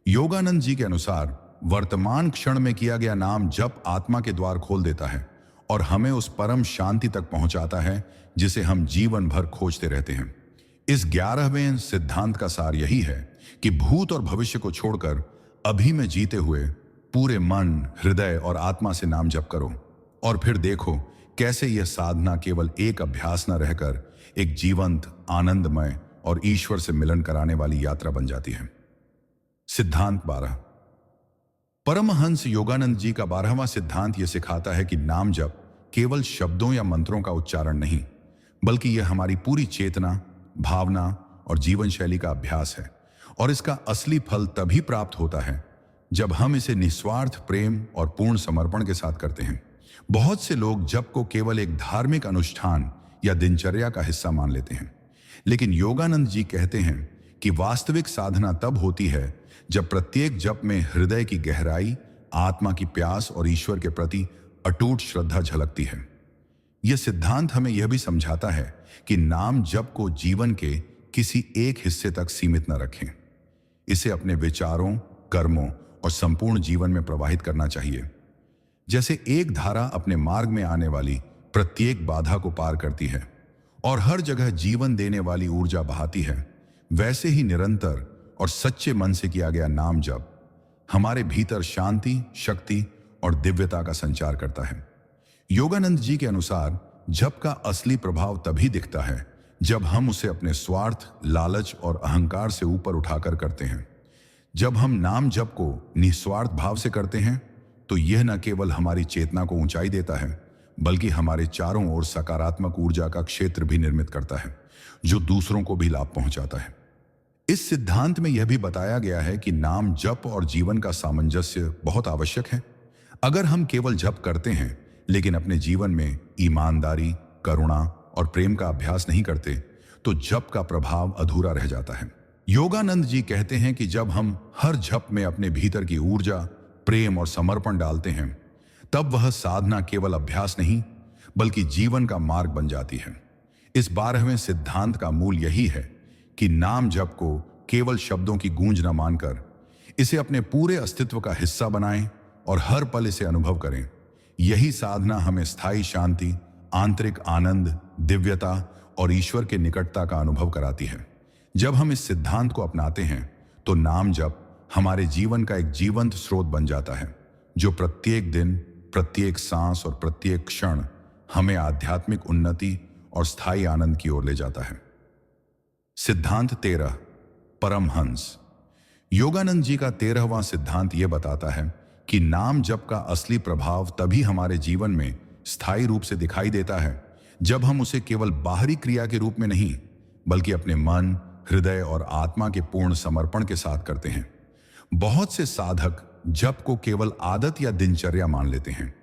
योगानंद जी के अनुसार वर्तमान क्षण में किया गया नाम जप आत्मा के द्वार खोल देता है और हमें उस परम शांति तक पहुंचाता है जिसे हम जीवन भर खोजते रहते हैं। इस 11वें सिद्धांत का सार यही है कि भूत और भविष्य को छोड़कर अभी में जीते हुए पूरे मन, हृदय और आत्मा से नाम जप करो और फिर देखो कैसे यह साधना केवल एक अभ्यास न रहकर एक जीवंत, आनंदमय और ईश्वर से मिलन कराने वाली यात्रा बन जाती है। सिद्धांत 12। परमहंस योगानंद जी का 12वां सिद्धांत यह सिखाता है कि नाम जप केवल शब्दों या मंत्रों का उच्चारण नहीं बल्कि यह हमारी पूरी चेतना, भावना और जीवन शैली का अभ्यास है और इसका असली फल तभी प्राप्त होता है जब हम इसे निस्वार्थ प्रेम और पूर्ण समर्पण के साथ करते हैं। बहुत से लोग जप को केवल एक धार्मिक अनुष्ठान या दिनचर्या का हिस्सा मान लेते हैं, लेकिन योगानंद जी कहते हैं कि वास्तविक साधना तब होती है जब प्रत्येक जप में हृदय की गहराई, आत्मा की प्यास और ईश्वर के प्रति अटूट श्रद्धा झलकती है। यह सिद्धांत हमें यह भी समझाता है कि नाम जप को जीवन के किसी एक हिस्से तक सीमित न रखें। इसे अपने विचारों, कर्मों और संपूर्ण जीवन में प्रवाहित करना चाहिए। जैसे एक धारा अपने मार्ग में आने वाली प्रत्येक बाधा को पार करती है और हर जगह जीवन देने वाली ऊर्जा बहाती है, वैसे ही निरंतर और सच्चे मन से किया गया नाम जप हमारे भीतर शांति, शक्ति और दिव्यता का संचार करता है। योगानंद जी के अनुसार जप का असली प्रभाव तभी दिखता है जब हम उसे अपने स्वार्थ, लालच और अहंकार से ऊपर उठाकर करते हैं। जब हम नाम जप को निस्वार्थ भाव से करते हैं तो यह न केवल हमारी चेतना को ऊंचाई देता है बल्कि हमारे चारों ओर सकारात्मक ऊर्जा का क्षेत्र भी निर्मित करता है जो दूसरों को भी लाभ पहुंचाता है। इस सिद्धांत में यह भी बताया गया है कि नाम जप और जीवन का सामंजस्य बहुत आवश्यक है। अगर हम केवल जप करते हैं लेकिन अपने जीवन में ईमानदारी, करुणा और प्रेम का अभ्यास नहीं करते, तो जप का प्रभाव अधूरा रह जाता है। योगानंद जी कहते हैं कि जब हम हर जप में अपने भीतर की ऊर्जा, प्रेम और समर्पण डालते हैं, तब वह साधना केवल अभ्यास नहीं बल्कि जीवन का मार्ग बन जाती है। इस 12वें सिद्धांत का मूल यही है कि नाम जप को केवल शब्दों की गूंज न मानकर इसे अपने पूरे अस्तित्व का हिस्सा बनाएं और हर पल इसे अनुभव करें। यही साधना हमें स्थायी शांति, आंतरिक आनंद, दिव्यता और ईश्वर के निकटता का अनुभव कराती है। जब हम इस सिद्धांत को अपनाते हैं तो नाम जप हमारे जीवन का एक जीवंत स्रोत बन जाता है, जो प्रत्येक दिन, प्रत्येक सांस और प्रत्येक क्षण हमें आध्यात्मिक उन्नति और स्थायी आनंद की ओर ले जाता है। सिद्धांत 13, परमहंस। योगानंद जी का 13वां सिद्धांत यह बताता है कि नाम जप का असली प्रभाव तभी हमारे जीवन में स्थायी रूप से दिखाई देता है जब हम उसे केवल बाहरी क्रिया के रूप में नहीं बल्कि अपने मन, हृदय और आत्मा के पूर्ण समर्पण के साथ करते हैं। बहुत से साधक जप को केवल आदत या दिनचर्या मान लेते हैं,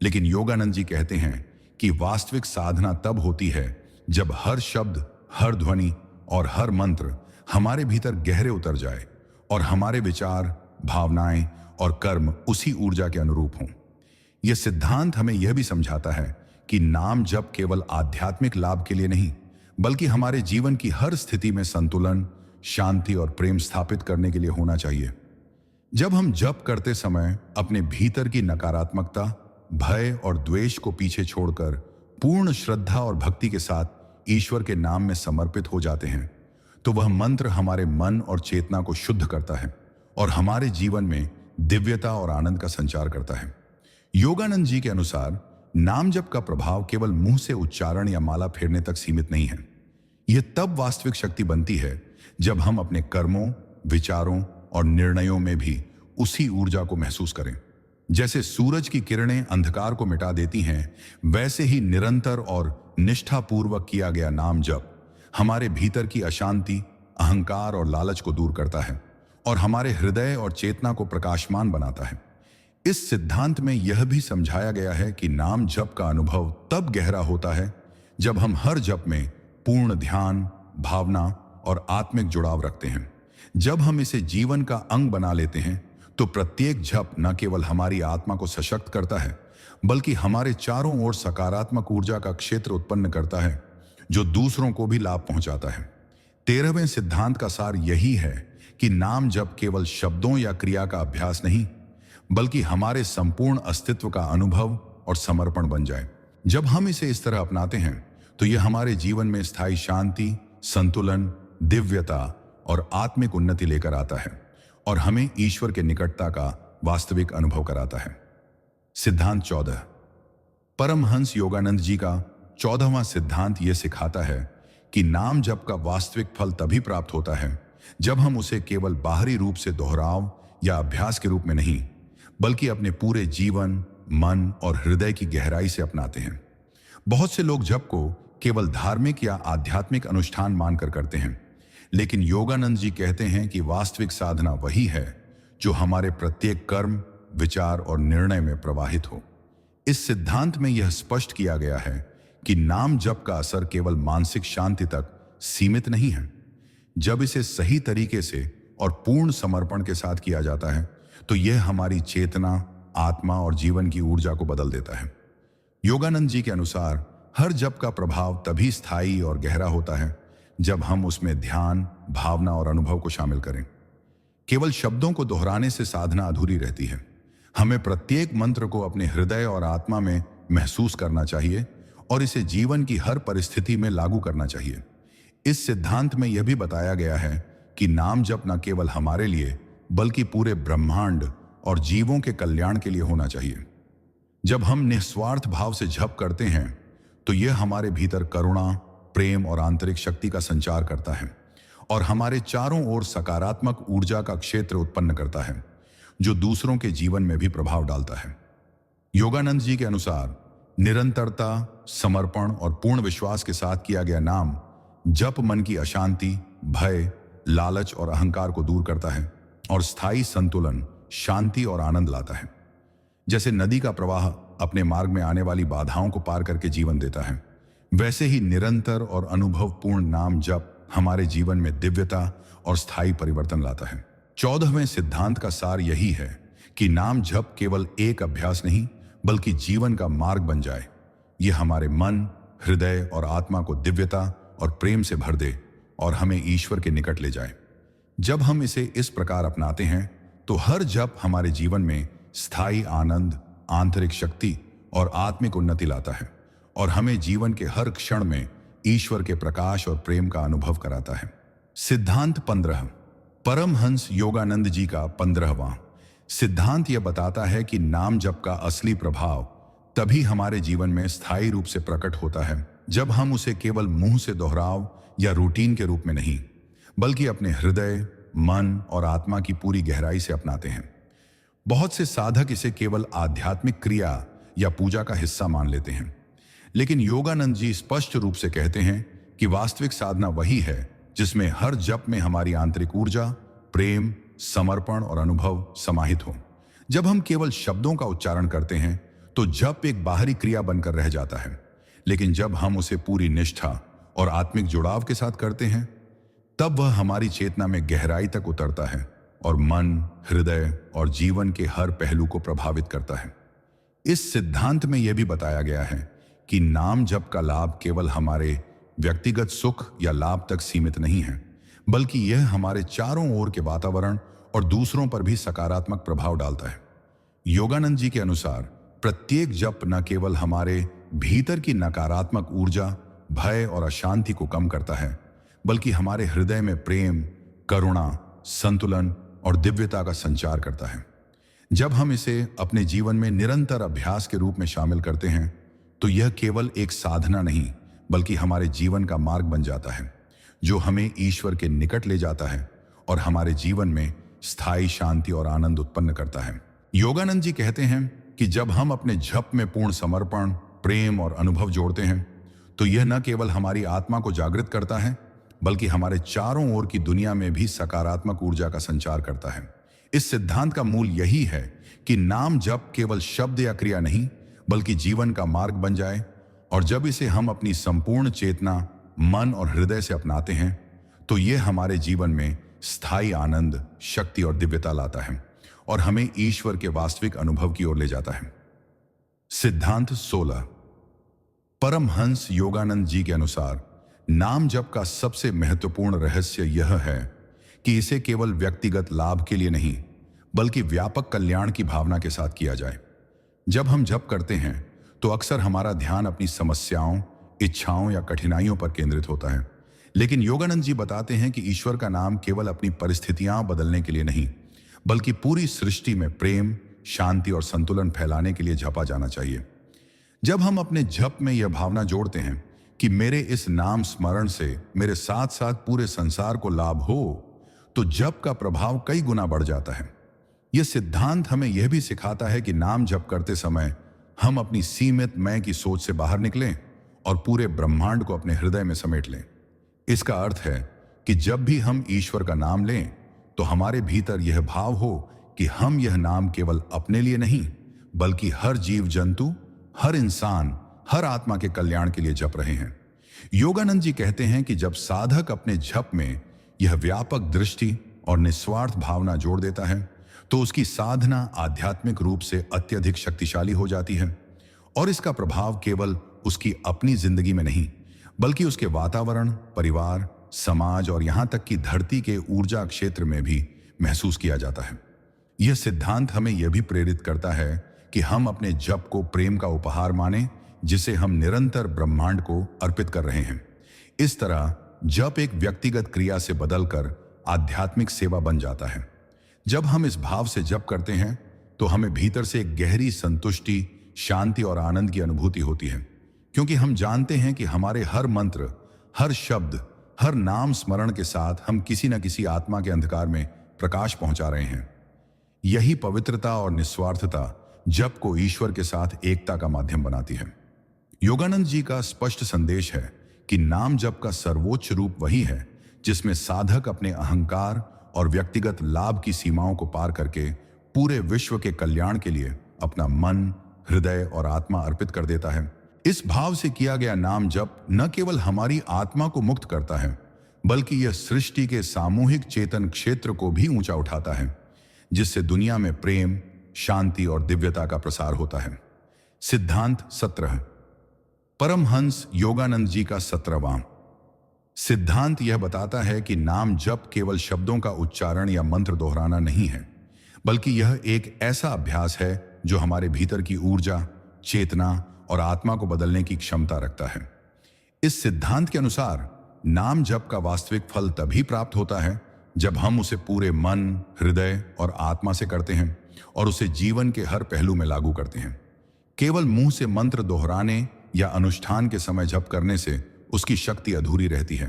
लेकिन योगानंद जी कहते हैं कि वास्तविक साधना तब होती है जब हर शब्द, हर ध्वनि और हर मंत्र हमारे भीतर गहरे उतर जाए और हमारे विचार, भावनाएं और कर्म उसी ऊर्जा के अनुरूप हों। यह सिद्धांत हमें यह भी समझाता है कि नाम जप केवल आध्यात्मिक लाभ के लिए नहीं बल्कि हमारे जीवन की हर स्थिति में संतुलन, शांति और प्रेम स्थापित करने के लिए होना चाहिए। जब हम जप करते समय अपने भीतर की नकारात्मकता, भय और द्वेष को पीछे छोड़कर पूर्ण श्रद्धा और भक्ति के साथ ईश्वर के नाम में समर्पित हो जाते हैं, तो वह मंत्र हमारे मन और चेतना को शुद्ध करता है और हमारे जीवन में दिव्यता और आनंद का संचार करता है। योगानंद जी के अनुसार नाम जप का प्रभाव केवल मुंह से उच्चारण या माला फेरने तक सीमित नहीं है। यह तब वास्तविक शक्ति बनती है जब हम अपने कर्मों, विचारों और निर्णयों में भी उसी ऊर्जा को महसूस करें। जैसे सूरज की किरणें अंधकार को मिटा देती हैं, वैसे ही निरंतर और निष्ठापूर्वक किया गया नाम जप हमारे भीतर की अशांति, अहंकार और लालच को दूर करता है और हमारे हृदय और चेतना को प्रकाशमान बनाता है। इस सिद्धांत में यह भी समझाया गया है कि नाम जप का अनुभव तब गहरा होता है जब हम हर जप में पूर्ण ध्यान, भावना और आत्मिक जुड़ाव रखते हैं। जब हम इसे जीवन का अंग बना लेते हैं तो प्रत्येक जप न केवल हमारी आत्मा को सशक्त करता है बल्कि हमारे चारों ओर सकारात्मक ऊर्जा का क्षेत्र उत्पन्न करता है, जो दूसरों को भी लाभ पहुंचाता है। 13वें सिद्धांत का सार यही है कि नाम जप केवल शब्दों या क्रिया का अभ्यास नहीं बल्कि हमारे संपूर्ण अस्तित्व का अनुभव और समर्पण बन जाए। जब हम इसे इस तरह अपनाते हैं तो यह हमारे जीवन में स्थायी शांति, संतुलन, दिव्यता और आत्मिक उन्नति लेकर आता है और हमें ईश्वर के निकटता का वास्तविक अनुभव कराता है। सिद्धांत 14, परमहंस योगानंद जी का 14वां सिद्धांत यह सिखाता है कि नाम जप का वास्तविक फल तभी प्राप्त होता है जब हम उसे केवल बाहरी रूप से दोहराव या अभ्यास के रूप में नहीं बल्कि अपने पूरे जीवन, मन और हृदय की गहराई से अपनाते हैं। बहुत से लोग जप को केवल धार्मिक या आध्यात्मिक अनुष्ठान मानकर करते हैं, लेकिन योगानंद जी कहते हैं कि वास्तविक साधना वही है जो हमारे प्रत्येक कर्म, विचार और निर्णय में प्रवाहित हो। इस सिद्धांत में यह स्पष्ट किया गया है कि नाम जप का असर केवल मानसिक शांति तक सीमित नहीं है। जब इसे सही तरीके से और पूर्ण समर्पण के साथ किया जाता है तो यह हमारी चेतना, आत्मा और जीवन की ऊर्जा को बदल देता है। योगानंद जी के अनुसार हर जप का प्रभाव तभी स्थायी और गहरा होता है जब हम उसमें ध्यान, भावना और अनुभव को शामिल करें। केवल शब्दों को दोहराने से साधना अधूरी रहती है। हमें प्रत्येक मंत्र को अपने हृदय और आत्मा में महसूस करना चाहिए और इसे जीवन की हर परिस्थिति में लागू करना चाहिए। इस सिद्धांत में यह भी बताया गया है कि नाम जप न केवल हमारे लिए बल्कि पूरे ब्रह्मांड और जीवों के कल्याण के लिए होना चाहिए। जब हम निस्वार्थ भाव से जप करते हैं तो यह हमारे भीतर करुणा, प्रेम और आंतरिक शक्ति का संचार करता है और हमारे चारों ओर सकारात्मक ऊर्जा का क्षेत्र उत्पन्न करता है, जो दूसरों के जीवन में भी प्रभाव डालता है। योगानंद जी के अनुसार निरंतरता, समर्पण और पूर्ण विश्वास के साथ किया गया नाम जप मन की अशांति, भय लालच और अहंकार को दूर करता है और स्थायी संतुलन, शांति और आनंद लाता है। जैसे नदी का प्रवाह अपने मार्ग में आने वाली बाधाओं को पार करके जीवन देता है, वैसे ही निरंतर और अनुभवपूर्ण नाम जप हमारे जीवन में दिव्यता और स्थायी परिवर्तन लाता है। 14वें सिद्धांत का सार यही है कि नाम जप केवल एक अभ्यास नहीं बल्कि जीवन का मार्ग बन जाए। यह हमारे मन, हृदय और आत्मा को दिव्यता और प्रेम से भर दे और हमें ईश्वर के निकट ले जाए। जब हम इसे इस प्रकार अपनाते हैं तो हर जप हमारे जीवन में स्थायी आनंद, आंतरिक शक्ति और आत्मिक उन्नति लाता है और हमें जीवन के हर क्षण में ईश्वर के प्रकाश और प्रेम का अनुभव कराता है। सिद्धांत 15, परमहंस योगानंद जी का 15वां सिद्धांत यह बताता है कि नाम जप का असली प्रभाव तभी हमारे जीवन में स्थायी रूप से प्रकट होता है जब हम उसे केवल मुंह से दोहराव या रूटीन के रूप में नहीं बल्कि अपने हृदय, मन और आत्मा की पूरी गहराई से अपनाते हैं। बहुत से साधक इसे केवल आध्यात्मिक क्रिया या पूजा का हिस्सा मान लेते हैं, लेकिन योगानंद जी स्पष्ट रूप से कहते हैं कि वास्तविक साधना वही है जिसमें हर जप में हमारी आंतरिक ऊर्जा, प्रेम, समर्पण और अनुभव समाहित हो। जब हम केवल शब्दों का उच्चारण करते हैं तो जप एक बाहरी क्रिया बनकर रह जाता है, लेकिन जब हम उसे पूरी निष्ठा और आत्मिक जुड़ाव के साथ करते हैं तब वह हमारी चेतना में गहराई तक उतरता है और मन, हृदय और जीवन के हर पहलू को प्रभावित करता है। इस सिद्धांत में यह भी बताया गया है कि नाम जप का लाभ केवल हमारे व्यक्तिगत सुख या लाभ तक सीमित नहीं है, बल्कि यह हमारे चारों ओर के वातावरण और दूसरों पर भी सकारात्मक प्रभाव डालता है। योगानंद जी के अनुसार प्रत्येक जप न केवल हमारे भीतर की नकारात्मक ऊर्जा, भय और अशांति को कम करता है, बल्कि हमारे हृदय में प्रेम, करुणा, संतुलन और दिव्यता का संचार करता है। जब हम इसे अपने जीवन में निरंतर अभ्यास के रूप में शामिल करते हैं तो यह केवल एक साधना नहीं बल्कि हमारे जीवन का मार्ग बन जाता है जो हमें ईश्वर के निकट ले जाता है और हमारे जीवन में स्थायी शांति और आनंद उत्पन्न करता है। योगानंद जी कहते हैं कि जब हम अपने जप में पूर्ण समर्पण, प्रेम और अनुभव जोड़ते हैं तो यह न केवल हमारी आत्मा को जागृत करता है बल्कि हमारे चारों ओर की दुनिया में भी सकारात्मक ऊर्जा का संचार करता है। इस सिद्धांत का मूल यही है कि नाम जप केवल शब्द या क्रिया नहीं बल्कि जीवन का मार्ग बन जाए, और जब इसे हम अपनी संपूर्ण चेतना, मन और हृदय से अपनाते हैं तो यह हमारे जीवन में स्थायी आनंद, शक्ति और दिव्यता लाता है और हमें ईश्वर के वास्तविक अनुभव की ओर ले जाता है। सिद्धांत 16, परमहंस योगानंद जी के अनुसार नाम जप का सबसे महत्वपूर्ण रहस्य यह है कि इसे केवल व्यक्तिगत लाभ के लिए नहीं बल्कि व्यापक कल्याण की भावना के साथ किया जाए। जब हम जप करते हैं तो अक्सर हमारा ध्यान अपनी समस्याओं, इच्छाओं या कठिनाइयों पर केंद्रित होता है, लेकिन योगानंद जी बताते हैं कि ईश्वर का नाम केवल अपनी परिस्थितियां बदलने के लिए नहीं बल्कि पूरी सृष्टि में प्रेम, शांति और संतुलन फैलाने के लिए जपा जाना चाहिए। जब हम अपने जप में यह भावना जोड़ते हैं कि मेरे इस नाम स्मरण से मेरे साथ साथ पूरे संसार को लाभ हो, तो जप का प्रभाव कई गुना बढ़ जाता है। यह सिद्धांत हमें यह भी सिखाता है कि नाम जप करते समय हम अपनी सीमित मैं की सोच से बाहर निकलें और पूरे ब्रह्मांड को अपने हृदय में समेट लें। इसका अर्थ है कि जब भी हम ईश्वर का नाम लें तो हमारे भीतर यह भाव हो कि हम यह नाम केवल अपने लिए नहीं बल्कि हर जीव जंतु, हर इंसान, हर आत्मा के कल्याण के लिए जप रहे हैं। योगानंद जी कहते हैं कि जब साधक अपने जप में यह व्यापक दृष्टि और निस्वार्थ भावना जोड़ देता है तो उसकी साधना आध्यात्मिक रूप से अत्यधिक शक्तिशाली हो जाती है और इसका प्रभाव केवल उसकी अपनी जिंदगी में नहीं बल्कि उसके वातावरण, परिवार, समाज और यहां तक कि धरती के ऊर्जा क्षेत्र में भी महसूस किया जाता है। यह सिद्धांत हमें यह भी प्रेरित करता है कि हम अपने जप को प्रेम का उपहार माने जिसे हम निरंतर ब्रह्मांड को अर्पित कर रहे हैं। इस तरह जप एक व्यक्तिगत क्रिया से बदलकर आध्यात्मिक सेवा बन जाता है। जब हम इस भाव से जप करते हैं तो हमें भीतर से एक गहरी संतुष्टि, शांति और आनंद की अनुभूति होती है, क्योंकि हम जानते हैं कि हमारे हर मंत्र, हर शब्द, हर नाम स्मरण के साथ हम किसी न किसी आत्मा के अंधकार में प्रकाश पहुंचा रहे हैं। यही पवित्रता और निस्वार्थता जप को ईश्वर के साथ एकता का माध्यम बनाती है। योगानंद जी का स्पष्ट संदेश है कि नाम जप का सर्वोच्च रूप वही है जिसमें साधक अपने अहंकार और व्यक्तिगत लाभ की सीमाओं को पार करके पूरे विश्व के कल्याण के लिए अपना मन, हृदय और आत्मा अर्पित कर देता है। इस भाव से किया गया नाम जप न केवल हमारी आत्मा को मुक्त करता है, बल्कि यह सृष्टि के सामूहिक चेतन क्षेत्र को भी ऊंचा उठाता है, जिससे दुनिया में प्रेम, शांति और दिव्यता का प्रसार होता है। सिद्धांत 17। परमहंस योगानंद जी का 17वां सिद्धांत यह बताता है कि नाम जप केवल शब्दों का उच्चारण या मंत्र दोहराना नहीं है, बल्कि यह एक ऐसा अभ्यास है जो हमारे भीतर की ऊर्जा, चेतना और आत्मा को बदलने की क्षमता रखता है। इस सिद्धांत के अनुसार नाम जप का वास्तविक फल तभी प्राप्त होता है जब हम उसे पूरे मन, हृदय और आत्मा से करते हैं और उसे जीवन के हर पहलू में लागू करते हैं। केवल मुंह से मंत्र दोहराने या अनुष्ठान के समय जप करने से उसकी शक्ति अधूरी रहती है,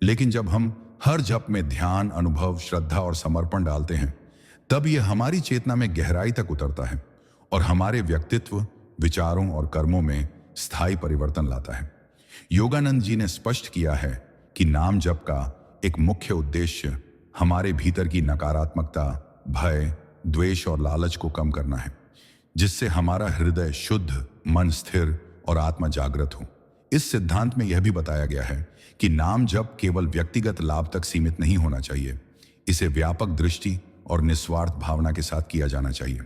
लेकिन जब हम हर जप में ध्यान, अनुभव, श्रद्धा और समर्पण डालते हैं, तब यह हमारी चेतना में गहराई तक उतरता है और हमारे व्यक्तित्व, विचारों और कर्मों में स्थायी परिवर्तन लाता है। योगानंद जी ने स्पष्ट किया है कि नाम जप का एक मुख्य उद्देश्य हमारे भीतर की नकारात्मकता, भय, द्वेष और लालच को कम करना है, जिससे हमारा हृदय शुद्ध, मन स्थिर और आत्मा जागृत हो। इस सिद्धांत में यह भी बताया गया है कि नाम जप केवल व्यक्तिगत लाभ तक सीमित नहीं होना चाहिए, इसे व्यापक दृष्टि और निस्वार्थ भावना के साथ किया जाना चाहिए।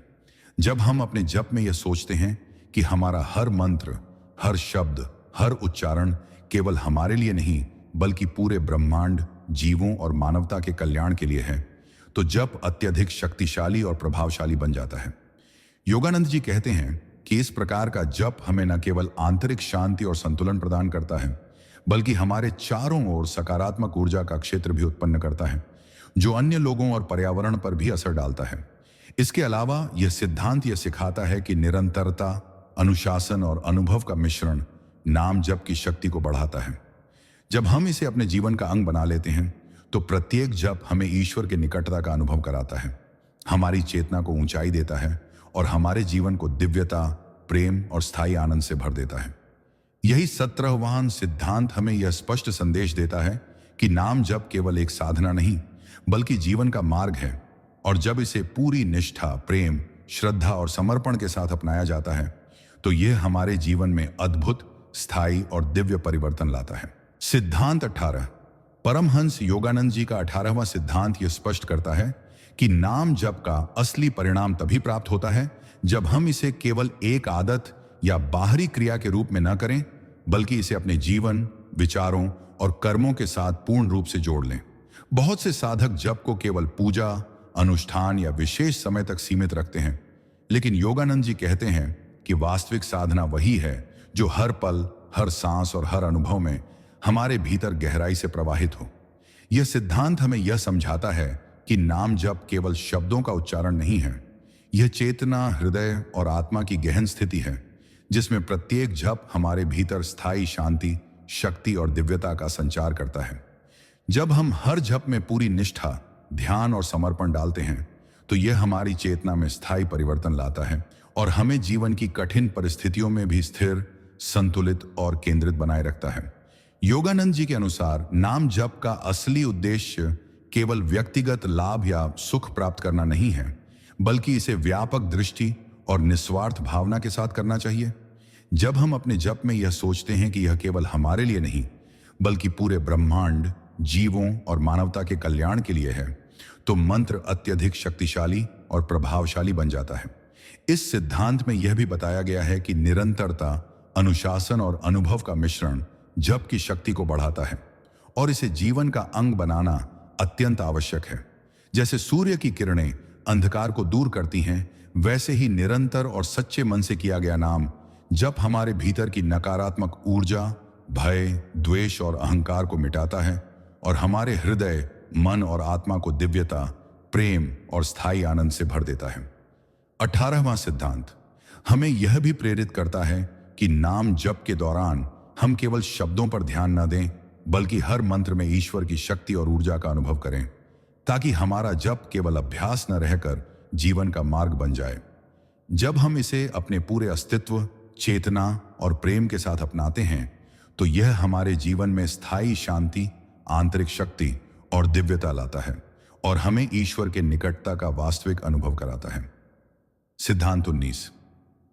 जब हम अपने जप में यह सोचते हैं कि हमारा हर मंत्र, हर शब्द, हर उच्चारण केवल हमारे लिए नहीं बल्कि पूरे ब्रह्मांड, जीवों और मानवता के कल्याण के लिए है, तो जप अत्यधिक शक्तिशाली और प्रभावशाली बन जाता है। योगानंद जी कहते हैं कि इस प्रकार का जप हमें न केवल आंतरिक शांति और संतुलन प्रदान करता है, बल्कि हमारे चारों ओर सकारात्मक ऊर्जा का क्षेत्र भी उत्पन्न करता है, जो अन्य लोगों और पर्यावरण पर भी असर डालता है। इसके अलावा यह सिद्धांत यह सिखाता है कि निरंतरता, अनुशासन और अनुभव का मिश्रण नाम जप की शक्ति को बढ़ाता है। जब हम इसे अपने जीवन का अंग बना लेते हैं, तो प्रत्येक जप हमें ईश्वर के निकटता का अनुभव कराता है, हमारी चेतना को ऊंचाई देता है और हमारे जीवन को दिव्यता, प्रेम और स्थायी आनंद से भर देता है। यही 17वां सिद्धांत हमें यह स्पष्ट संदेश देता है कि नाम जप केवल एक साधना नहीं बल्कि जीवन का मार्ग है, और जब इसे पूरी निष्ठा, प्रेम, श्रद्धा और समर्पण के साथ अपनाया जाता है, तो यह हमारे जीवन में अद्भुत, स्थायी और दिव्य परिवर्तन लाता है। सिद्धांत 18। परमहंस योगानंद जी का 18वां सिद्धांत यह स्पष्ट करता है कि नाम जप का असली परिणाम तभी प्राप्त होता है जब हम इसे केवल एक आदत या बाहरी क्रिया के रूप में न करें, बल्कि इसे अपने जीवन, विचारों और कर्मों के साथ पूर्ण रूप से जोड़ लें। बहुत से साधक जप को केवल पूजा, अनुष्ठान या विशेष समय तक सीमित रखते हैं, लेकिन योगानंद जी कहते हैं कि वास्तविक साधना वही है जो हर पल, हर सांस और हर अनुभव में हमारे भीतर गहराई से प्रवाहित हो। यह सिद्धांत हमें यह समझाता है कि नाम जप केवल शब्दों का उच्चारण नहीं है, यह चेतना, हृदय और आत्मा की गहन स्थिति है, जिसमें प्रत्येक जप हमारे भीतर स्थायी शांति, शक्ति और दिव्यता का संचार करता है। जब हम हर जप में पूरी निष्ठा, ध्यान और समर्पण डालते हैं, तो यह हमारी चेतना में स्थायी परिवर्तन लाता है और हमें जीवन की कठिन परिस्थितियों में भी स्थिर, संतुलित और केंद्रित बनाए रखता है। योगानंद जी के अनुसार नाम जप का असली उद्देश्य केवल व्यक्तिगत लाभ या सुख प्राप्त करना नहीं है, बल्कि इसे व्यापक दृष्टि और निस्वार्थ भावना के साथ करना चाहिए। जब हम अपने जप में यह सोचते हैं कि यह केवल हमारे लिए नहीं बल्कि पूरे ब्रह्मांड, जीवों और मानवता के कल्याण के लिए है, तो मंत्र अत्यधिक शक्तिशाली और प्रभावशाली बन जाता है। इस सिद्धांत में यह भी बताया गया है कि निरंतरता, अनुशासन और अनुभव का मिश्रण जप की शक्ति को बढ़ाता है और इसे जीवन का अंग बनाना अत्यंत आवश्यक है। जैसे सूर्य की किरणें अंधकार को दूर करती हैं, वैसे ही निरंतर और सच्चे मन से किया गया नाम जप हमारे भीतर की नकारात्मक ऊर्जा, भय, द्वेष और अहंकार को मिटाता है और हमारे हृदय, मन और आत्मा को दिव्यता, प्रेम और स्थायी आनंद से भर देता है। 18वां सिद्धांत हमें यह भी प्रेरित करता है कि नाम जप के दौरान हम केवल शब्दों पर ध्यान न दें, बल्कि हर मंत्र में ईश्वर की शक्ति और ऊर्जा का अनुभव करें, ताकि हमारा जप केवल अभ्यास न रहकर जीवन का मार्ग बन जाए। जब हम इसे अपने पूरे अस्तित्व, चेतना और प्रेम के साथ अपनाते हैं, तो यह हमारे जीवन में स्थायी शांति, आंतरिक शक्ति और दिव्यता लाता है और हमें ईश्वर के निकटता का वास्तविक अनुभव कराता है। सिद्धांत 19।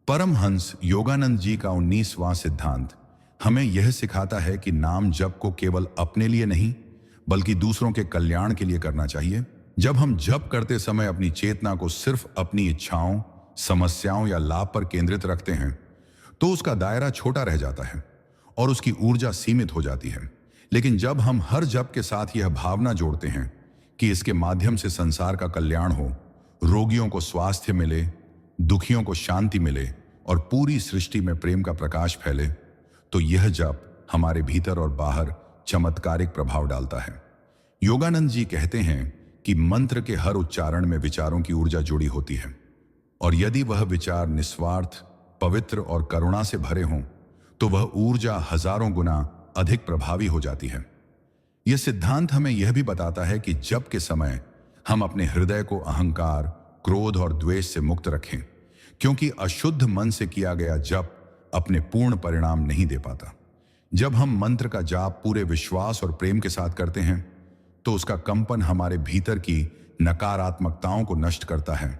परमहंस योगानंद जी का 19वां सिद्धांत हमें यह सिखाता है कि नाम जप को केवल अपने लिए नहीं बल्कि दूसरों के कल्याण के लिए करना चाहिए। जब हम जप करते समय अपनी चेतना को सिर्फ अपनी इच्छाओं, समस्याओं या लाभ पर केंद्रित रखते हैं तो उसका दायरा छोटा रह जाता है और उसकी ऊर्जा सीमित हो जाती है। लेकिन जब हम हर जप के साथ यह भावना जोड़ते हैं कि इसके माध्यम से संसार का कल्याण हो, रोगियों को स्वास्थ्य मिले, दुखियों को शांति मिले और पूरी सृष्टि में प्रेम का प्रकाश फैले, तो यह जप हमारे भीतर और बाहर चमत्कारिक प्रभाव डालता है। योगानंद जी कहते हैं कि मंत्र के हर उच्चारण में विचारों की ऊर्जा जुड़ी होती है और यदि वह विचार निस्वार्थ, पवित्र और करुणा से भरे हों तो वह ऊर्जा हजारों गुना अधिक प्रभावी हो जाती है। यह सिद्धांत हमें यह भी बताता है कि जप के समय हम अपने हृदय को अहंकार, क्रोध और द्वेष से मुक्त रखें, क्योंकि अशुद्ध मन से किया गया जप अपने पूर्ण परिणाम नहीं दे पाता। जब हम मंत्र का जाप पूरे विश्वास और प्रेम के साथ करते हैं तो उसका कंपन हमारे भीतर की नकारात्मकताओं को नष्ट करता है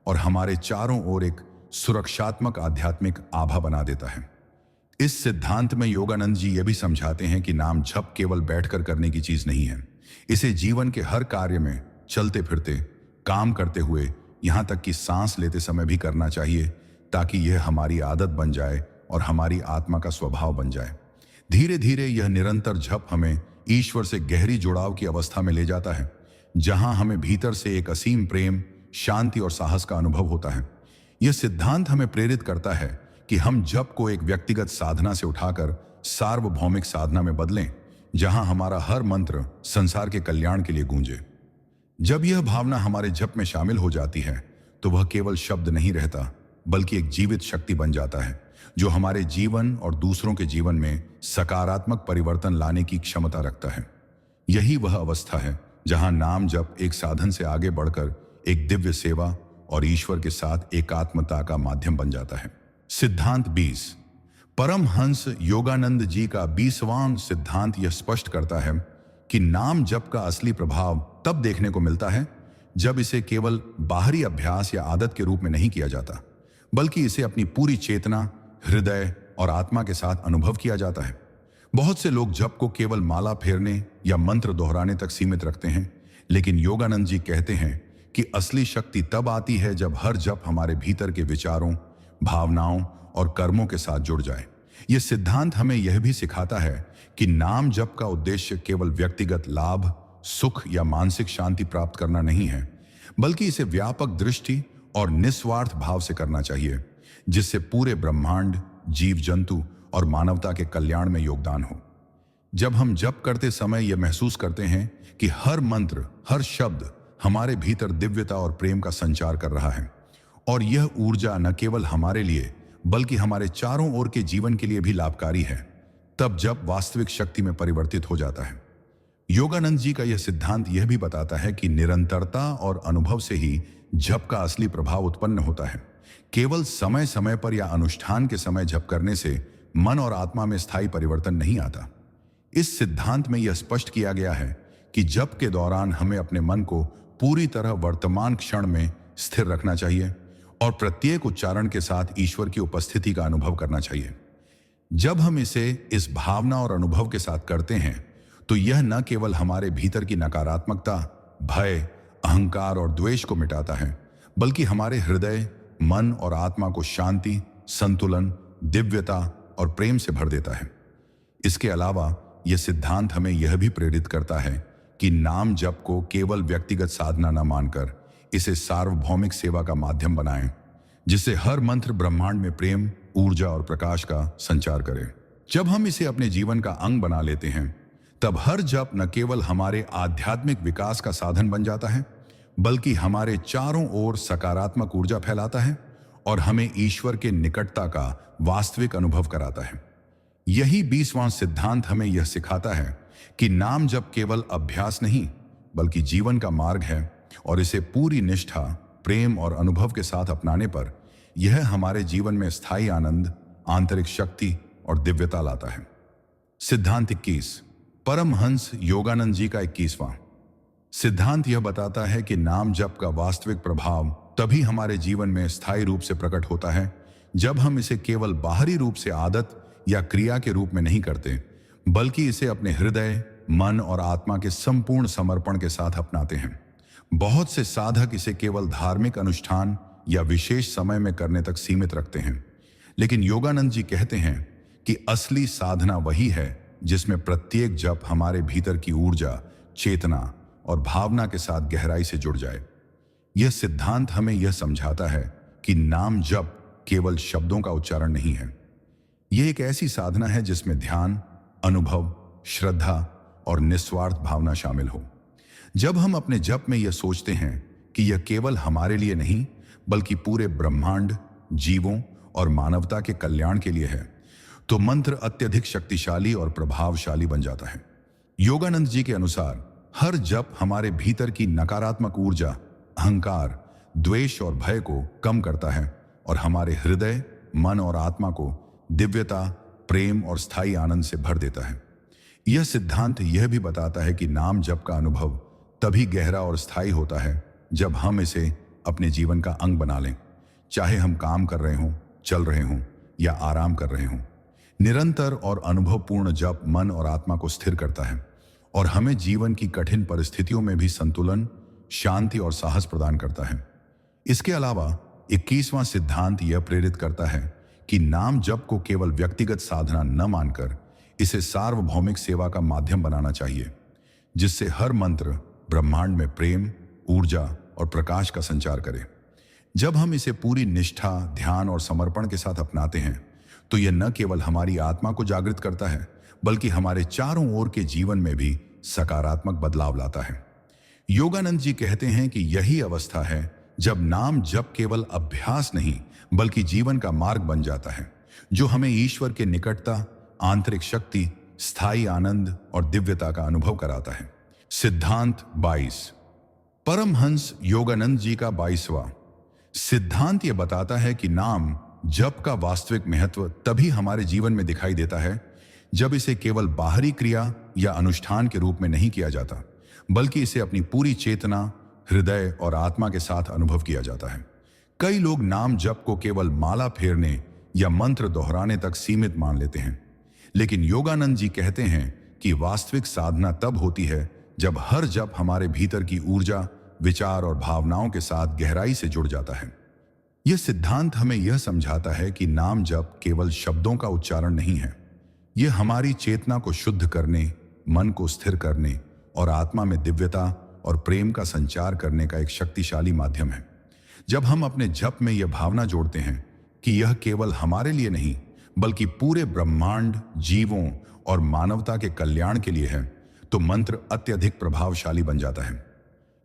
और हमारे चारों ओर एक सुरक्षात्मक आध्यात्मिक आभा बना देता है। इस सिद्धांत में योगानंद जी यह भी समझाते हैं कि नाम जप केवल बैठकर करने की चीज नहीं है। इसे जीवन के हर कार्य में, चलते फिरते, काम करते हुए, यहां तक कि सांस लेते समय भी करना चाहिए, ताकि यह हमारी आदत बन जाए और हमारी आत्मा का स्वभाव बन जाए। धीरे धीरे यह निरंतर जप हमें ईश्वर से गहरी जुड़ाव की अवस्था में ले जाता है, जहां हमें भीतर से एक असीम प्रेम, शांति और साहस का अनुभव होता है। यह सिद्धांत हमें प्रेरित करता है कि हम जप को एक व्यक्तिगत साधना से उठाकर सार्वभौमिक साधना में बदलें, जहां हमारा हर मंत्र संसार के कल्याण के लिए गूंजे। जब यह भावना हमारे जप में शामिल हो जाती है तो वह केवल शब्द नहीं रहता बल्कि एक जीवित शक्ति बन जाता है, जो हमारे जीवन और दूसरों के जीवन में सकारात्मक परिवर्तन लाने की क्षमता रखता है। यही वह अवस्था है जहां नाम जप एक साधन से आगे बढ़कर एक दिव्य सेवा और ईश्वर के साथ एकात्मता का माध्यम बन जाता है। सिद्धांत 20। परमहंस योगानंद जी का 20वां सिद्धांत यह स्पष्ट करता है कि नाम जप का असली प्रभाव तब देखने को मिलता है जब इसे केवल बाहरी अभ्यास या आदत के रूप में नहीं किया जाता, बल्कि इसे अपनी पूरी चेतना, हृदय और आत्मा के साथ अनुभव किया जाता है। बहुत से लोग जप को केवल माला फेरने या मंत्र दोहराने तक सीमित रखते हैं, लेकिन योगानंद जी कहते हैं कि असली शक्ति तब आती है जब हर जप हमारे भीतर के विचारों, भावनाओं और कर्मों के साथ जुड़ जाए। यह सिद्धांत हमें यह भी सिखाता है कि नाम जप का उद्देश्य केवल व्यक्तिगत लाभ, सुख या मानसिक शांति प्राप्त करना नहीं है, बल्कि इसे व्यापक दृष्टि और निस्वार्थ भाव से करना चाहिए, जिससे पूरे ब्रह्मांड, जीव जंतु और मानवता के कल्याण में योगदान हो। जब हम जप करते समय यह महसूस करते हैं कि हर मंत्र, हर शब्द हमारे भीतर दिव्यता और प्रेम का संचार कर रहा है और यह ऊर्जा न केवल हमारे लिए बल्कि हमारे चारों ओर के जीवन के लिए भी लाभकारी है, तब जप वास्तविक शक्ति में परिवर्तित हो जाता है। योगानंद जी का यह सिद्धांत यह भी बताता है कि निरंतरता और अनुभव से ही जप का असली प्रभाव उत्पन्न होता है। केवल समय समय पर या अनुष्ठान के समय जप करने से मन और आत्मा में स्थायी परिवर्तन नहीं आता। इस सिद्धांत में यह स्पष्ट किया गया है कि जप के दौरान हमें अपने मन को पूरी तरह वर्तमान क्षण में स्थिर रखना चाहिए और प्रत्येक उच्चारण के साथ ईश्वर की उपस्थिति का अनुभव करना चाहिए। जब हम इसे इस भावना और अनुभव के साथ करते हैं तो यह न केवल हमारे भीतर की नकारात्मकता, भय, अहंकार और द्वेष को मिटाता है, बल्कि हमारे हृदय, मन और आत्मा को शांति, संतुलन, दिव्यता और प्रेम से भर देता है। इसके अलावा यह सिद्धांत हमें यह भी प्रेरित करता है कि नाम जप को केवल व्यक्तिगत साधना न मानकर इसे सार्वभौमिक सेवा का माध्यम बनाएं, जिससे हर मंत्र ब्रह्मांड में प्रेम, ऊर्जा और प्रकाश का संचार करे। जब हम इसे अपने जीवन का अंग बना लेते हैं तब हर जप न केवल हमारे आध्यात्मिक विकास का साधन बन जाता है, बल्कि हमारे चारों ओर सकारात्मक ऊर्जा फैलाता है और हमें ईश्वर के निकटता का वास्तविक अनुभव कराता है। यही 20वां सिद्धांत हमें यह सिखाता है कि नाम जप केवल अभ्यास नहीं बल्कि जीवन का मार्ग है और इसे पूरी निष्ठा, प्रेम और अनुभव के साथ अपनाने पर यह हमारे जीवन में स्थायी आनंद, आंतरिक शक्ति और दिव्यता लाता है। सिद्धांत 21। परमहंस योगानंद जी का 21वां। सिद्धांत यह बताता है कि नाम जप का वास्तविक प्रभाव तभी हमारे जीवन में स्थायी रूप से प्रकट होता है जब हम इसे केवल बाहरी रूप से आदत या क्रिया के रूप में नहीं करते, बल्कि इसे अपने हृदय, मन और आत्मा के संपूर्ण समर्पण के साथ अपनाते हैं। बहुत से साधक इसे केवल धार्मिक अनुष्ठान या विशेष समय में करने तक सीमित रखते हैं, लेकिन योगानंद जी कहते हैं कि असली साधना वही है जिसमें प्रत्येक जप हमारे भीतर की ऊर्जा, चेतना और भावना के साथ गहराई से जुड़ जाए। यह सिद्धांत हमें यह समझाता है कि नाम जप केवल शब्दों का उच्चारण नहीं है। यह एक ऐसी साधना है जिसमें ध्यान, अनुभव, श्रद्धा और निस्वार्थ भावना शामिल हो। जब हम अपने जप में यह सोचते हैं कि यह केवल हमारे लिए नहीं बल्कि पूरे ब्रह्मांड, जीवों और मानवता के कल्याण के लिए है, तो मंत्र अत्यधिक शक्तिशाली और प्रभावशाली बन जाता है। योगानंद जी के अनुसार हर जप हमारे भीतर की नकारात्मक ऊर्जा, अहंकार, द्वेष और भय को कम करता है और हमारे हृदय, मन और आत्मा को दिव्यता, प्रेम और स्थायी आनंद से भर देता है। यह सिद्धांत यह भी बताता है कि नाम जप का अनुभव तभी गहरा और स्थायी होता है जब हम इसे अपने जीवन का अंग बना लें। चाहे हम काम कर रहे हों, चल रहे हों या आराम कर रहे हों, निरंतर और अनुभवपूर्ण जप मन और आत्मा को स्थिर करता है और हमें जीवन की कठिन परिस्थितियों में भी संतुलन, शांति और साहस प्रदान करता है। इसके अलावा 21वां सिद्धांत यह प्रेरित करता है कि नाम जप को केवल व्यक्तिगत साधना न मानकर इसे सार्वभौमिक सेवा का माध्यम बनाना चाहिए, जिससे हर मंत्र ब्रह्मांड में प्रेम, ऊर्जा और प्रकाश का संचार करे। जब हम इसे पूरी निष्ठा, ध्यान और समर्पण के साथ अपनाते हैं, तो यह न केवल हमारी आत्मा को जागृत करता है, बल्कि हमारे चारों ओर के जीवन में भी सकारात्मक बदलाव लाता है। योगानंद जी कहते हैं कि यही अवस्था है जब नाम जप केवल अभ्यास नहीं बल्कि जीवन का मार्ग बन जाता है, जो हमें ईश्वर के निकटता, आंतरिक शक्ति, स्थायी आनंद और दिव्यता का अनुभव कराता है। सिद्धांत 22। परमहंस योगानंद जी का 22वां सिद्धांत यह बताता है कि नाम जप का वास्तविक महत्व तभी हमारे जीवन में दिखाई देता है जब इसे केवल बाहरी क्रिया या अनुष्ठान के रूप में नहीं किया जाता, बल्कि इसे अपनी पूरी चेतना, हृदय और आत्मा के साथ अनुभव किया जाता है। कई लोग नाम जप को केवल माला फेरने या मंत्र दोहराने तक सीमित मान लेते हैं, लेकिन योगानंद जी कहते हैं कि वास्तविक साधना तब होती है जब हर जप हमारे भीतर की ऊर्जा, विचार और भावनाओं के साथ गहराई से जुड़ जाता है। यह सिद्धांत हमें यह समझाता है कि नाम जप केवल शब्दों का उच्चारण नहीं है, यह हमारी चेतना को शुद्ध करने, मन को स्थिर करने और आत्मा में दिव्यता और प्रेम का संचार करने का एक शक्तिशाली माध्यम है। जब हम अपने जप में यह भावना जोड़ते हैं कि यह केवल हमारे लिए नहीं बल्कि पूरे ब्रह्मांड, जीवों और मानवता के कल्याण के लिए है, तो मंत्र अत्यधिक प्रभावशाली बन जाता है।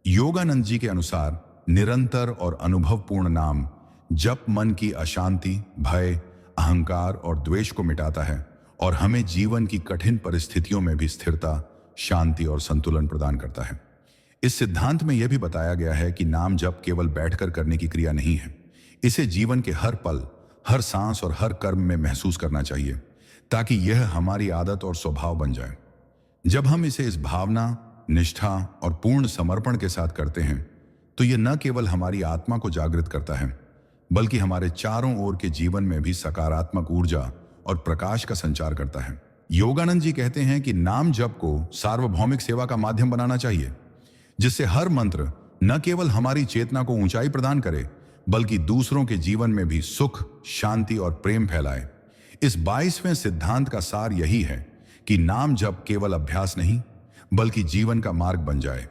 योगानंद जी के अनुसार निरंतर और अनुभवपूर्ण नाम जप मन की अशांति, भय, अहंकार और द्वेष को मिटाता है और हमें जीवन की कठिन परिस्थितियों में भी स्थिरता, शांति और संतुलन प्रदान करता है। इस सिद्धांत में यह भी बताया गया है कि नाम जप केवल बैठकर करने की क्रिया नहीं है, इसे जीवन के हर पल, हर सांस और हर कर्म में महसूस करना चाहिए, ताकि यह हमारी आदत और स्वभाव बन जाए। जब हम इसे इस भावना, निष्ठा और पूर्ण समर्पण के साथ करते हैं, तो यह न केवल हमारी आत्मा को जागृत करता है, बल्कि हमारे चारों ओर के जीवन में भी सकारात्मक ऊर्जा और प्रकाश का संचार करता है। योगानंद जी कहते हैं कि नाम जप को सार्वभौमिक सेवा का माध्यम बनाना चाहिए, जिससे हर मंत्र न केवल हमारी चेतना को ऊंचाई प्रदान करे, बल्कि दूसरों के जीवन में भी सुख, शांति और प्रेम फैलाए। इस 22वें सिद्धांत का सार यही है कि नाम जप केवल अभ्यास नहीं बल्कि जीवन का मार्ग बन जाए।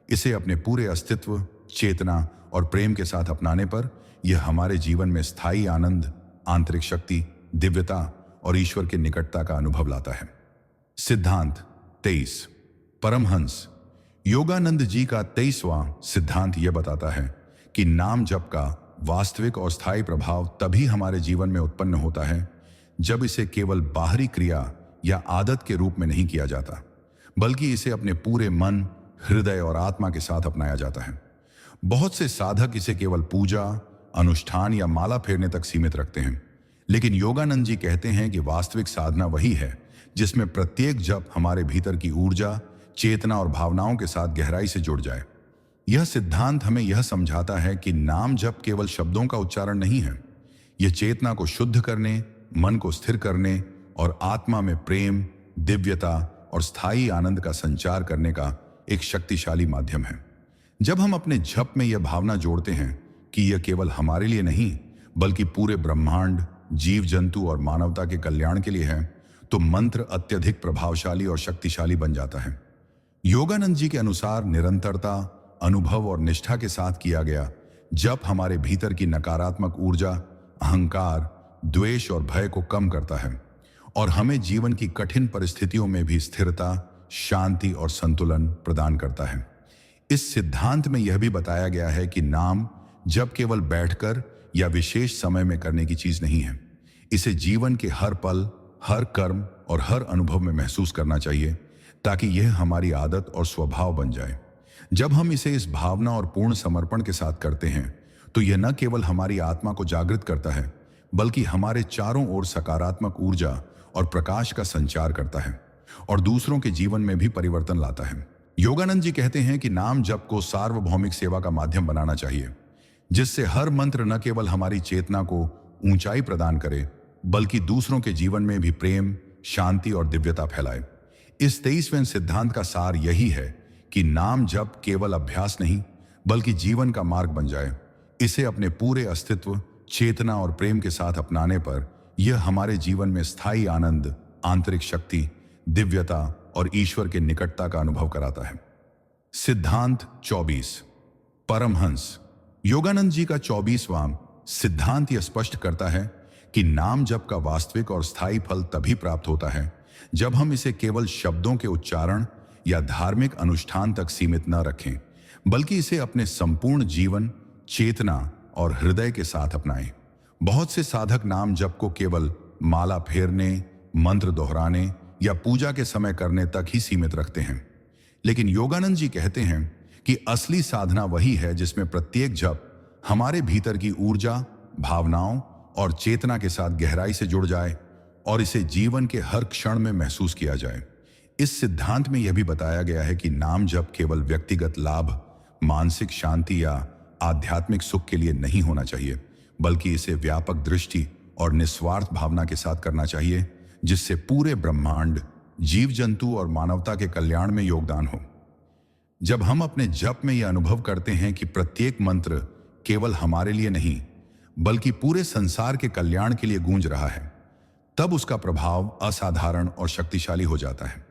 इसे अपने पूरे अस्तित्व, चेतना और प्रेम के साथ अपनाने पर यह हमारे जीवन में स्थायी आनंद, आंतरिक शक्ति, दिव्यता और ईश्वर के निकटता का अनुभव लाता है। सिद्धांत 23। परमहंस योगानंद जी का 23वां सिद्धांत यह बताता है कि नाम जप का वास्तविक और स्थायी प्रभाव तभी हमारे जीवन में उत्पन्न होता है जब इसे केवल बाहरी क्रिया या आदत के रूप में नहीं किया जाता, बल्कि इसे अपने पूरे मन, हृदय और आत्मा के साथ अपनाया जाता है। बहुत से साधक इसे केवल पूजा, अनुष्ठान या माला फेरने तक सीमित रखते हैं, लेकिन योगानंद जी कहते हैं कि वास्तविक साधना वही है जिसमें प्रत्येक जप हमारे भीतर की ऊर्जा, चेतना और भावनाओं के साथ गहराई से जुड़ जाए। यह सिद्धांत हमें यह समझाता है कि नाम जप केवल शब्दों का उच्चारण नहीं है। यह चेतना को शुद्ध करने, मन को स्थिर करने और आत्मा में प्रेम, दिव्यता और स्थायी आनंद का संचार करने का एक शक्तिशाली माध्यम है। जब हम अपने जप में यह भावना जोड़ते हैं कि यह केवल हमारे लिए नहीं बल्कि पूरे ब्रह्मांड, जीव जंतु और मानवता के कल्याण के लिए है, तो मंत्र अत्यधिक प्रभावशाली और शक्तिशाली बन जाता है। योगानंद जी के अनुसार निरंतरता, अनुभव और निष्ठा के साथ किया गया जप हमारे भीतर की नकारात्मक ऊर्जा, अहंकार, द्वेष और भय को कम करता है और हमें जीवन की कठिन परिस्थितियों में भी स्थिरता, शांति और संतुलन प्रदान करता है। इस सिद्धांत में यह भी बताया गया है कि नाम जप केवल बैठकर या विशेष समय में करने की चीज नहीं है। इसे जीवन के हर पल, हर कर्म और हर अनुभव में महसूस करना चाहिए ताकि यह हमारी आदत और स्वभाव बन जाए। जब हम इसे इस भावना और पूर्ण समर्पण के साथ करते हैं तो यह न केवल हमारी आत्मा को जागृत करता है बल्कि हमारे चारों ओर सकारात्मक ऊर्जा और प्रकाश का संचार करता है और दूसरों के जीवन में भी परिवर्तन लाता है। योगानंद जी कहते हैं कि नाम जप को सार्वभौमिक सेवा का माध्यम बनाना चाहिए, जिससे हर मंत्र न केवल हमारी चेतना को ऊंचाई प्रदान करे बल्कि दूसरों के जीवन में भी प्रेम, शांति और दिव्यता फैलाए। इस 23वें सिद्धांत का सार यही है कि नाम जप केवल अभ्यास नहीं बल्कि जीवन का मार्ग बन जाए। इसे अपने पूरे अस्तित्व, चेतना और प्रेम के साथ अपनाने पर यह हमारे जीवन में स्थायी आनंद, आंतरिक शक्ति, दिव्यता और ईश्वर के निकटता का अनुभव कराता है। सिद्धांत 24, परमहंस। योगानंद जी का 24वां सिद्धांत यह स्पष्ट करता है कि नाम जप का वास्तविक और स्थायी फल तभी प्राप्त होता है जब हम इसे केवल शब्दों के उच्चारण या धार्मिक अनुष्ठान तक सीमित न रखें बल्कि इसे अपने संपूर्ण जीवन, चेतना और हृदय के साथ अपनाएं। बहुत से साधक नाम जप को केवल माला फेरने, मंत्र दोहराने या पूजा के समय करने तक ही सीमित रखते हैं, लेकिन योगानंद जी कहते हैं कि असली साधना वही है जिसमें प्रत्येक जप हमारे भीतर की ऊर्जा, भावनाओं और चेतना के साथ गहराई से जुड़ जाए और इसे जीवन के हर क्षण में महसूस किया जाए। इस सिद्धांत में यह भी बताया गया है कि नाम जप केवल व्यक्तिगत लाभ, मानसिक शांति या आध्यात्मिक सुख के लिए नहीं होना चाहिए बल्कि इसे व्यापक दृष्टि और निस्वार्थ भावना के साथ करना चाहिए, जिससे पूरे ब्रह्मांड, जीव जंतु और मानवता के कल्याण में योगदान हो। जब हम अपने जप में यह अनुभव करते हैं कि प्रत्येक मंत्र केवल हमारे लिए नहीं बल्कि पूरे संसार के कल्याण के लिए गूंज रहा है, तब उसका प्रभाव असाधारण और शक्तिशाली हो जाता है।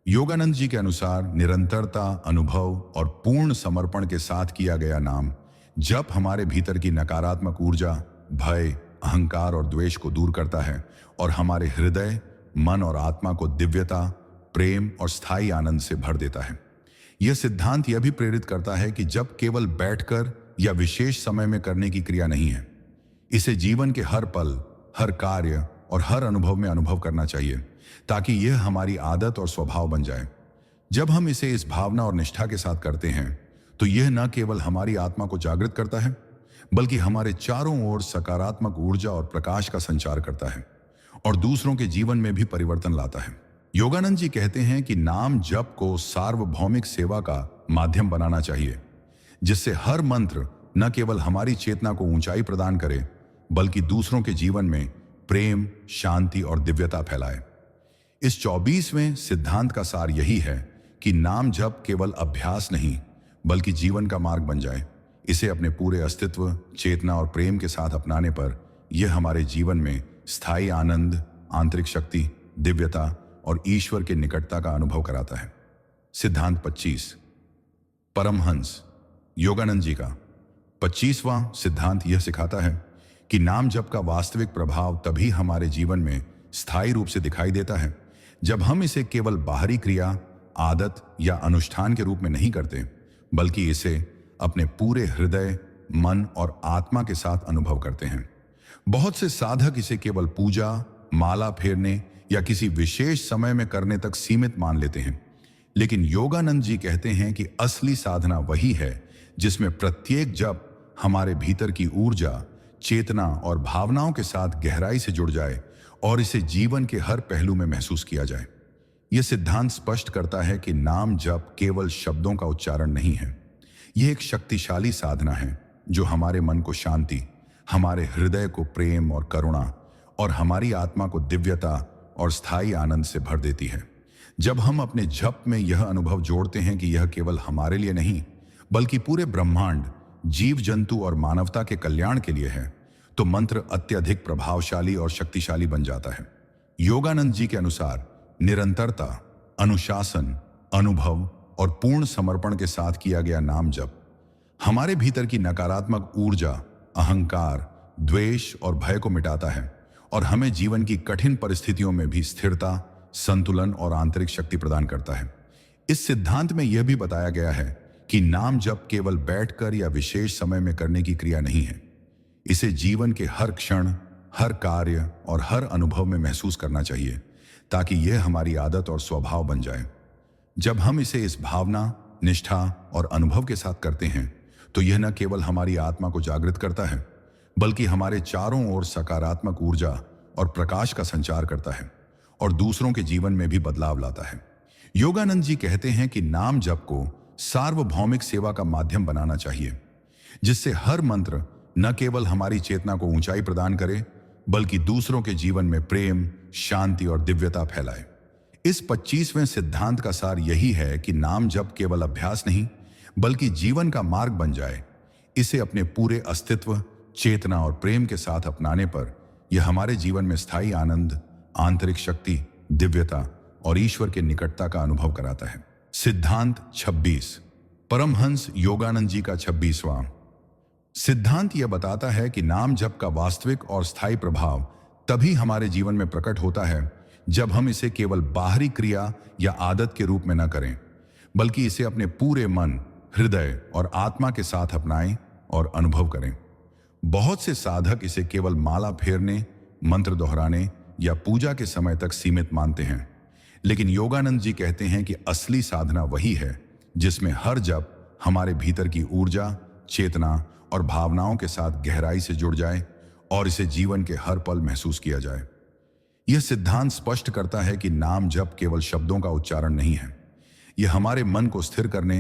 योगानंद जी के अनुसार निरंतरता, अनुभव और पूर्ण समर्पण के साथ किया गया नाम जप हमारे भीतर की नकारात्मक ऊर्जा, भय, अहंकार और द्वेष को दूर करता है और हमारे हृदय, मन और आत्मा को दिव्यता, प्रेम और स्थायी आनंद से भर देता है। यह सिद्धांत यह भी प्रेरित करता है कि जप केवल बैठकर या विशेष समय में करने की क्रिया नहीं है। इसे जीवन के हर पल, हर कार्य और हर अनुभव में अनुभव करना चाहिए ताकि यह हमारी आदत और स्वभाव बन जाए। जब हम इसे इस भावना और निष्ठा के साथ करते हैं तो यह न केवल हमारी आत्मा को जागृत करता है बल्कि हमारे चारों ओर सकारात्मक ऊर्जा और प्रकाश का संचार करता है और दूसरों के जीवन में भी परिवर्तन लाता है। योगानंद जी कहते हैं कि नाम जप को सार्वभौमिक सेवा का माध्यम बनाना चाहिए, जिससे हर मंत्र न केवल हमारी चेतना को ऊंचाई प्रदान करे बल्कि दूसरों के जीवन में प्रेम, शांति और दिव्यता फैलाए। इस 24वें सिद्धांत का सार यही है कि नाम जप केवल अभ्यास नहीं बल्कि जीवन का मार्ग बन जाए। इसे अपने पूरे अस्तित्व, चेतना और प्रेम के साथ अपनाने पर यह हमारे जीवन में स्थायी आनंद, आंतरिक शक्ति, दिव्यता और ईश्वर के निकटता का अनुभव कराता है। सिद्धांत 25, परमहंस। योगानंद जी का 25वां सिद्धांत यह सिखाता है कि नाम जप का वास्तविक प्रभाव तभी हमारे जीवन में स्थायी रूप से दिखाई देता है जब हम इसे केवल बाहरी क्रिया, आदत या अनुष्ठान के रूप में नहीं करते बल्कि इसे अपने पूरे हृदय, मन और आत्मा के साथ अनुभव करते हैं। बहुत से साधक इसे केवल पूजा, माला फेरने या किसी विशेष समय में करने तक सीमित मान लेते हैं, लेकिन योगानंद जी कहते हैं कि असली साधना वही है जिसमें प्रत्येक जप हमारे भीतर की ऊर्जा, चेतना और भावनाओं के साथ गहराई से जुड़ जाए और इसे जीवन के हर पहलू में महसूस किया जाए। यह सिद्धांत स्पष्ट करता है कि नाम जप केवल शब्दों का उच्चारण नहीं है। यह एक शक्तिशाली साधना है जो हमारे मन को शांति, हमारे हृदय को प्रेम और करुणा और हमारी आत्मा को दिव्यता और स्थायी आनंद से भर देती है। जब हम अपने जप में यह अनुभव जोड़ते हैं कि यह केवल हमारे लिए नहीं बल्कि पूरे ब्रह्मांड, जीव जंतु और मानवता के कल्याण के लिए है, तो मंत्र अत्यधिक प्रभावशाली और शक्तिशाली बन जाता है। योगानंद जी के अनुसार निरंतरता, अनुशासन, अनुभव और पूर्ण समर्पण के साथ किया गया नाम जप हमारे भीतर की नकारात्मक ऊर्जा, अहंकार, द्वेष और भय को मिटाता है और हमें जीवन की कठिन परिस्थितियों में भी स्थिरता, संतुलन और आंतरिक शक्ति प्रदान करता है। इस सिद्धांत में यह भी बताया गया है कि नाम जप केवल बैठकर या विशेष समय में करने की क्रिया नहीं है। इसे जीवन के हर क्षण, हर कार्य और हर अनुभव में महसूस करना चाहिए ताकि यह हमारी आदत और स्वभाव बन जाए। जब हम इसे इस भावना, निष्ठा और अनुभव के साथ करते हैं तो यह न केवल हमारी आत्मा को जागृत करता है बल्कि हमारे चारों ओर सकारात्मक ऊर्जा और प्रकाश का संचार करता है और दूसरों के जीवन में भी बदलाव लाता है। योगानंद जी कहते हैं कि नाम जप को सार्वभौमिक सेवा का माध्यम बनाना चाहिए, जिससे हर मंत्र न केवल हमारी चेतना को ऊंचाई प्रदान करे बल्कि दूसरों के जीवन में प्रेम, शांति और दिव्यता फैलाए। इस 25वें सिद्धांत का सार यही है कि नाम जप केवल अभ्यास नहीं बल्कि जीवन का मार्ग बन जाए। इसे अपने पूरे अस्तित्व, चेतना और प्रेम के साथ अपनाने पर यह हमारे जीवन में स्थायी आनंद, आंतरिक शक्ति, दिव्यता और ईश्वर के निकटता का अनुभव कराता है। सिद्धांत 26, परमहंस योगानंद जी का 26वां सिद्धांत यह बताता है कि नाम जप का वास्तविक और स्थायी प्रभाव तभी हमारे जीवन में प्रकट होता है जब हम इसे केवल बाहरी क्रिया या आदत के रूप में न करें बल्कि इसे अपने पूरे मन, हृदय और आत्मा के साथ अपनाएं और अनुभव करें। बहुत से साधक इसे केवल माला फेरने, मंत्र दोहराने या पूजा के समय तक सीमित मानते हैं, लेकिन योगानंद जी कहते हैं कि असली साधना वही है जिसमें हर जप हमारे भीतर की ऊर्जा, चेतना और भावनाओं के साथ गहराई से जुड़ जाए और इसे जीवन के हर पल महसूस किया जाए। यह सिद्धांत स्पष्ट करता है कि नाम जप केवल शब्दों का उच्चारण नहीं है। यह हमारे मन को स्थिर करने,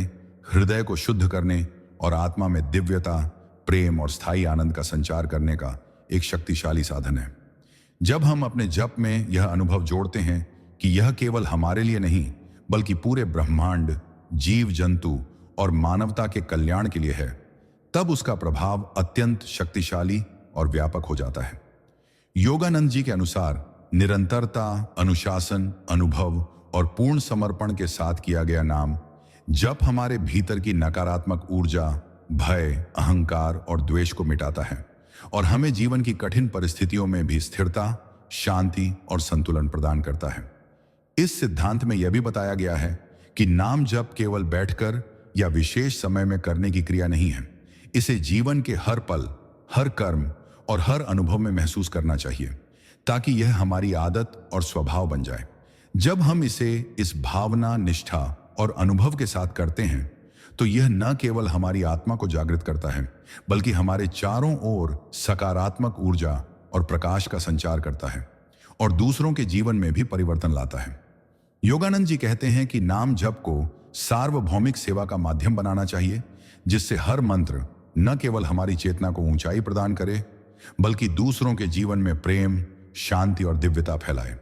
हृदय को शुद्ध करने और आत्मा में दिव्यता, प्रेम और स्थायी आनंद का संचार करने का एक शक्तिशाली साधन है। जब हम अपने जप में यह अनुभव जोड़ते हैं कि यह केवल हमारे लिए नहीं बल्कि पूरे ब्रह्मांड, जीव जंतु और मानवता के कल्याण के लिए है, तब उसका प्रभाव अत्यंत शक्तिशाली और व्यापक हो जाता है। योगानंद जी के अनुसार निरंतरता, अनुशासन, अनुभव और पूर्ण समर्पण के साथ किया गया नाम जप हमारे भीतर की नकारात्मक ऊर्जा, भय, अहंकार और द्वेष को मिटाता है और हमें जीवन की कठिन परिस्थितियों में भी स्थिरता, शांति और संतुलन प्रदान करता है। इस सिद्धांत में यह भी बताया गया है कि नाम जप केवल बैठकर या विशेष समय में करने की क्रिया नहीं है। इसे जीवन के हर पल, हर कर्म और हर अनुभव में महसूस करना चाहिए ताकि यह हमारी आदत और स्वभाव बन जाए। जब हम इसे इस भावना, निष्ठा और अनुभव के साथ करते हैं तो यह न केवल हमारी आत्मा को जागृत करता है बल्कि हमारे चारों ओर सकारात्मक ऊर्जा और प्रकाश का संचार करता है और दूसरों के जीवन में भी परिवर्तन लाता है। योगानंद जी कहते हैं कि नाम जप को सार्वभौमिक सेवा का माध्यम बनाना चाहिए, जिससे हर मंत्र न केवल हमारी चेतना को ऊंचाई प्रदान करे बल्कि दूसरों के जीवन में प्रेम, शांति और दिव्यता फैलाए।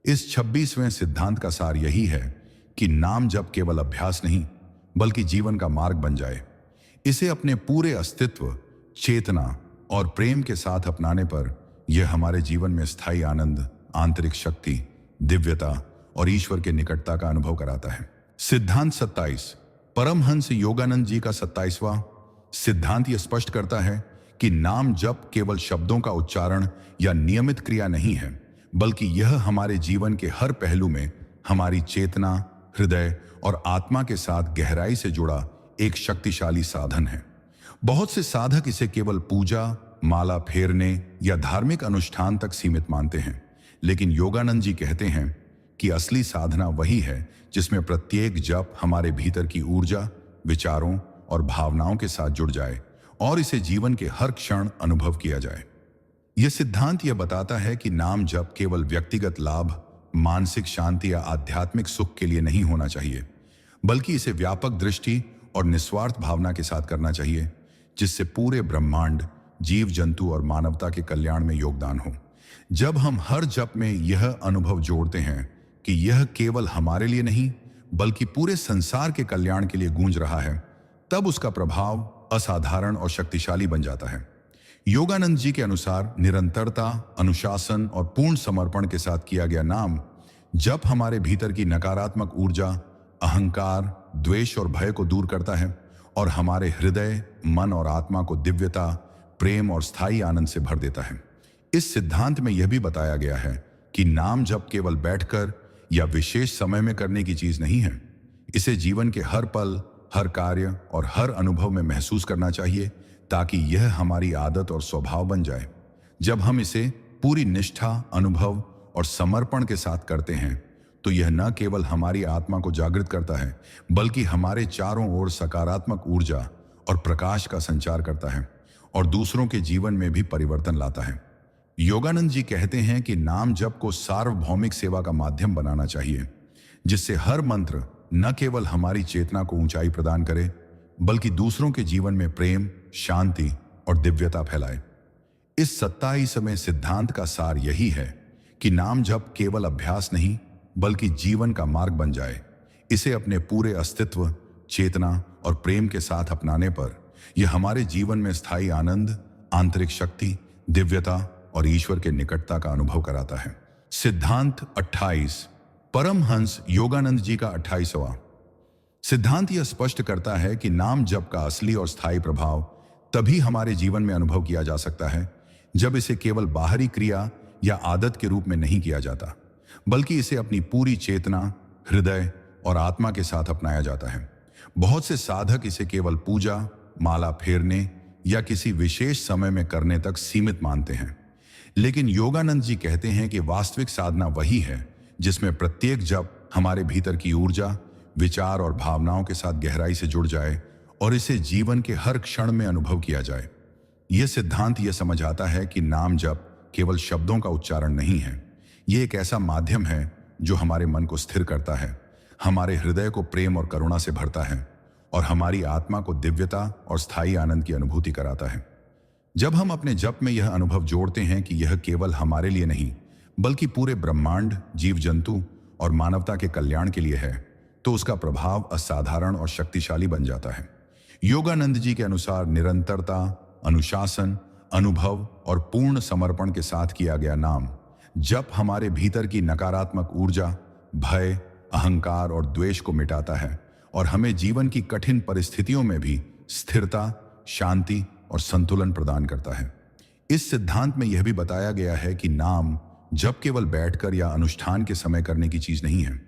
इस 26वें सिद्धांत का सार यही है कि नाम जप केवल अभ्यास नहीं बल्कि जीवन का मार्ग बन जाए। इसे अपने पूरे अस्तित्व, चेतना और प्रेम के साथ अपनाने पर यह हमारे जीवन में स्थायी आनंद, आंतरिक शक्ति, दिव्यता और ईश्वर के निकटता का अनुभव कराता है। सिद्धांत 27, परमहंस योगानंद जी का 27वां सिद्धांत यह स्पष्ट करता है कि नाम जप केवल शब्दों का उच्चारण या नियमित क्रिया नहीं है बल्कि यह हमारे जीवन के हर पहलू में हमारी चेतना, हृदय और आत्मा के साथ गहराई से जुड़ा एक शक्तिशाली साधन है। बहुत से साधक इसे केवल पूजा, माला फेरने या धार्मिक अनुष्ठान तक सीमित मानते हैं, लेकिन योगानंद जी कहते हैं कि असली साधना वही है जिसमें प्रत्येक जप हमारे भीतर की ऊर्जा, विचारों और भावनाओं के साथ जुड़ जाए और इसे जीवन के हर क्षण अनुभव किया जाए। यह सिद्धांत यह बताता है कि नाम जप केवल व्यक्तिगत लाभ मानसिक शांति या आध्यात्मिक सुख के लिए नहीं होना चाहिए, बल्कि इसे व्यापक दृष्टि और निस्वार्थ भावना के साथ करना चाहिए, जिससे पूरे ब्रह्मांड, जीव जंतु और मानवता के कल्याण में योगदान हो। जब हम हर जप में यह अनुभव जोड़ते हैं कि यह केवल हमारे लिए नहीं बल्कि पूरे संसार के कल्याण के लिए गूंज रहा है, तब उसका प्रभाव असाधारण और शक्तिशाली बन जाता है। योगानंद जी के अनुसार निरंतरता, अनुशासन और पूर्ण समर्पण के साथ किया गया नाम जप हमारे भीतर की नकारात्मक ऊर्जा, अहंकार, द्वेष और भय को दूर करता है और हमारे हृदय, मन और आत्मा को दिव्यता, प्रेम और स्थायी आनंद से भर देता है। इस सिद्धांत में यह भी बताया गया है कि नाम जप केवल बैठकर या विशेष समय में करने की चीज नहीं है। इसे जीवन के हर पल, हर कार्य और हर अनुभव में महसूस करना चाहिए, ताकि यह हमारी आदत और स्वभाव बन जाए। जब हम इसे पूरी निष्ठा, अनुभव और समर्पण के साथ करते हैं, तो यह न केवल हमारी आत्मा को जागृत करता है, बल्कि हमारे चारों ओर सकारात्मक ऊर्जा और प्रकाश का संचार करता है और दूसरों के जीवन में भी परिवर्तन लाता है। योगानंद जी कहते हैं कि नाम जप को सार्वभौमिक सेवा का माध्यम बनाना चाहिए, जिससे हर मंत्र न केवल हमारी चेतना को ऊंचाई प्रदान करे, बल्कि दूसरों के जीवन में प्रेम, शांति और दिव्यता फैलाए। इस 27वें सिद्धांत का सार यही है कि नाम जप केवल अभ्यास नहीं बल्कि जीवन का मार्ग बन जाए। इसे अपने पूरे अस्तित्व, चेतना और प्रेम के साथ अपनाने पर यह हमारे जीवन में स्थायी आनंद, आंतरिक शक्ति, दिव्यता और ईश्वर के निकटता का अनुभव कराता है। सिद्धांत 28, परमहंस योगानंद जी का 28वां सिद्धांत यह स्पष्ट करता है कि नाम जप का असली और स्थायी प्रभाव तभी हमारे जीवन में अनुभव किया जा सकता है जब इसे केवल बाहरी क्रिया या आदत के रूप में नहीं किया जाता, बल्कि इसे अपनी पूरी चेतना, हृदय और आत्मा के साथ अपनाया जाता है। बहुत से साधक इसे केवल पूजा, माला फेरने या किसी विशेष समय में करने तक सीमित मानते हैं, लेकिन योगानंद जी कहते हैं कि वास्तविक साधना वही है जिसमें प्रत्येक जप हमारे भीतर की ऊर्जा, विचार और भावनाओं के साथ गहराई से जुड़ जाए और इसे जीवन के हर क्षण में अनुभव किया जाए। यह सिद्धांत यह समझ आता है कि नाम जप केवल शब्दों का उच्चारण नहीं है, यह एक ऐसा माध्यम है जो हमारे मन को स्थिर करता है, हमारे हृदय को प्रेम और करुणा से भरता है और हमारी आत्मा को दिव्यता और स्थायी आनंद की अनुभूति कराता है। जब हम अपने जप में यह अनुभव जोड़ते हैं कि यह केवल हमारे लिए नहीं बल्कि पूरे ब्रह्मांड, जीव जंतु और मानवता के कल्याण के लिए है, तो उसका प्रभाव असाधारण और शक्तिशाली बन जाता है। योगानंद जी के अनुसार निरंतरता, अनुशासन, अनुभव और पूर्ण समर्पण के साथ किया गया नाम जप हमारे भीतर की नकारात्मक ऊर्जा, भय, अहंकार और द्वेष को मिटाता है और हमें जीवन की कठिन परिस्थितियों में भी स्थिरता, शांति और संतुलन प्रदान करता है। इस सिद्धांत में यह भी बताया गया है कि नाम जप केवल बैठकर या अनुष्ठान के समय करने की चीज नहीं है।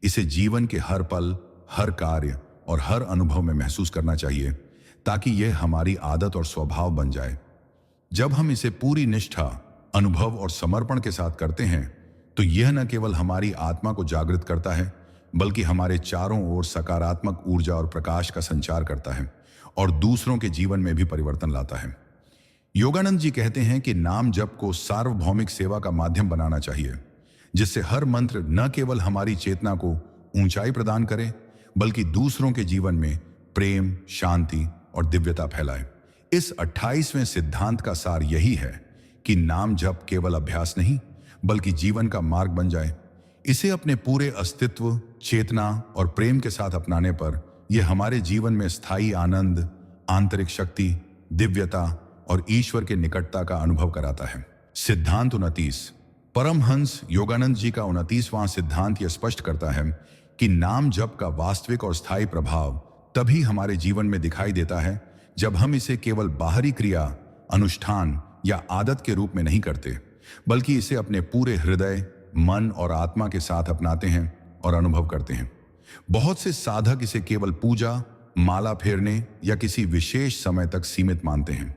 इसे जीवन के हर पल, हर कार्य और हर अनुभव में महसूस करना चाहिए, ताकि यह हमारी आदत और स्वभाव बन जाए। जब हम इसे पूरी निष्ठा, अनुभव और समर्पण के साथ करते हैं, तो यह न केवल हमारी आत्मा को जागृत करता है, बल्कि हमारे चारों ओर सकारात्मक ऊर्जा और प्रकाश का संचार करता है और दूसरों के जीवन में भी परिवर्तन लाता है। योगानंद जी कहते हैं कि नाम जप को सार्वभौमिक सेवा का माध्यम बनाना चाहिए, जिससे हर मंत्र न केवल हमारी चेतना को ऊंचाई प्रदान करे, बल्कि दूसरों के जीवन में प्रेम, शांति और दिव्यता फैलाए। इस 28वें सिद्धांत का सार यही है कि नाम जप केवल अभ्यास नहीं बल्कि जीवन का मार्ग बन जाए। इसे अपने पूरे अस्तित्व, चेतना और प्रेम के साथ अपनाने पर यह हमारे जीवन में स्थायी आनंद, आंतरिक शक्ति, दिव्यता और ईश्वर के निकटता का अनुभव कराता है। सिद्धांत 29, परमहंस योगानंद जी का 29वां सिद्धांत यह स्पष्ट करता है कि नाम जप का वास्तविक और स्थायी प्रभाव तभी हमारे जीवन में दिखाई देता है जब हम इसे केवल बाहरी क्रिया, अनुष्ठान या आदत के रूप में नहीं करते, बल्कि इसे अपने पूरे हृदय, मन और आत्मा के साथ अपनाते हैं और अनुभव करते हैं। बहुत से साधक इसे केवल पूजा, माला फेरने या किसी विशेष समय तक सीमित मानते हैं,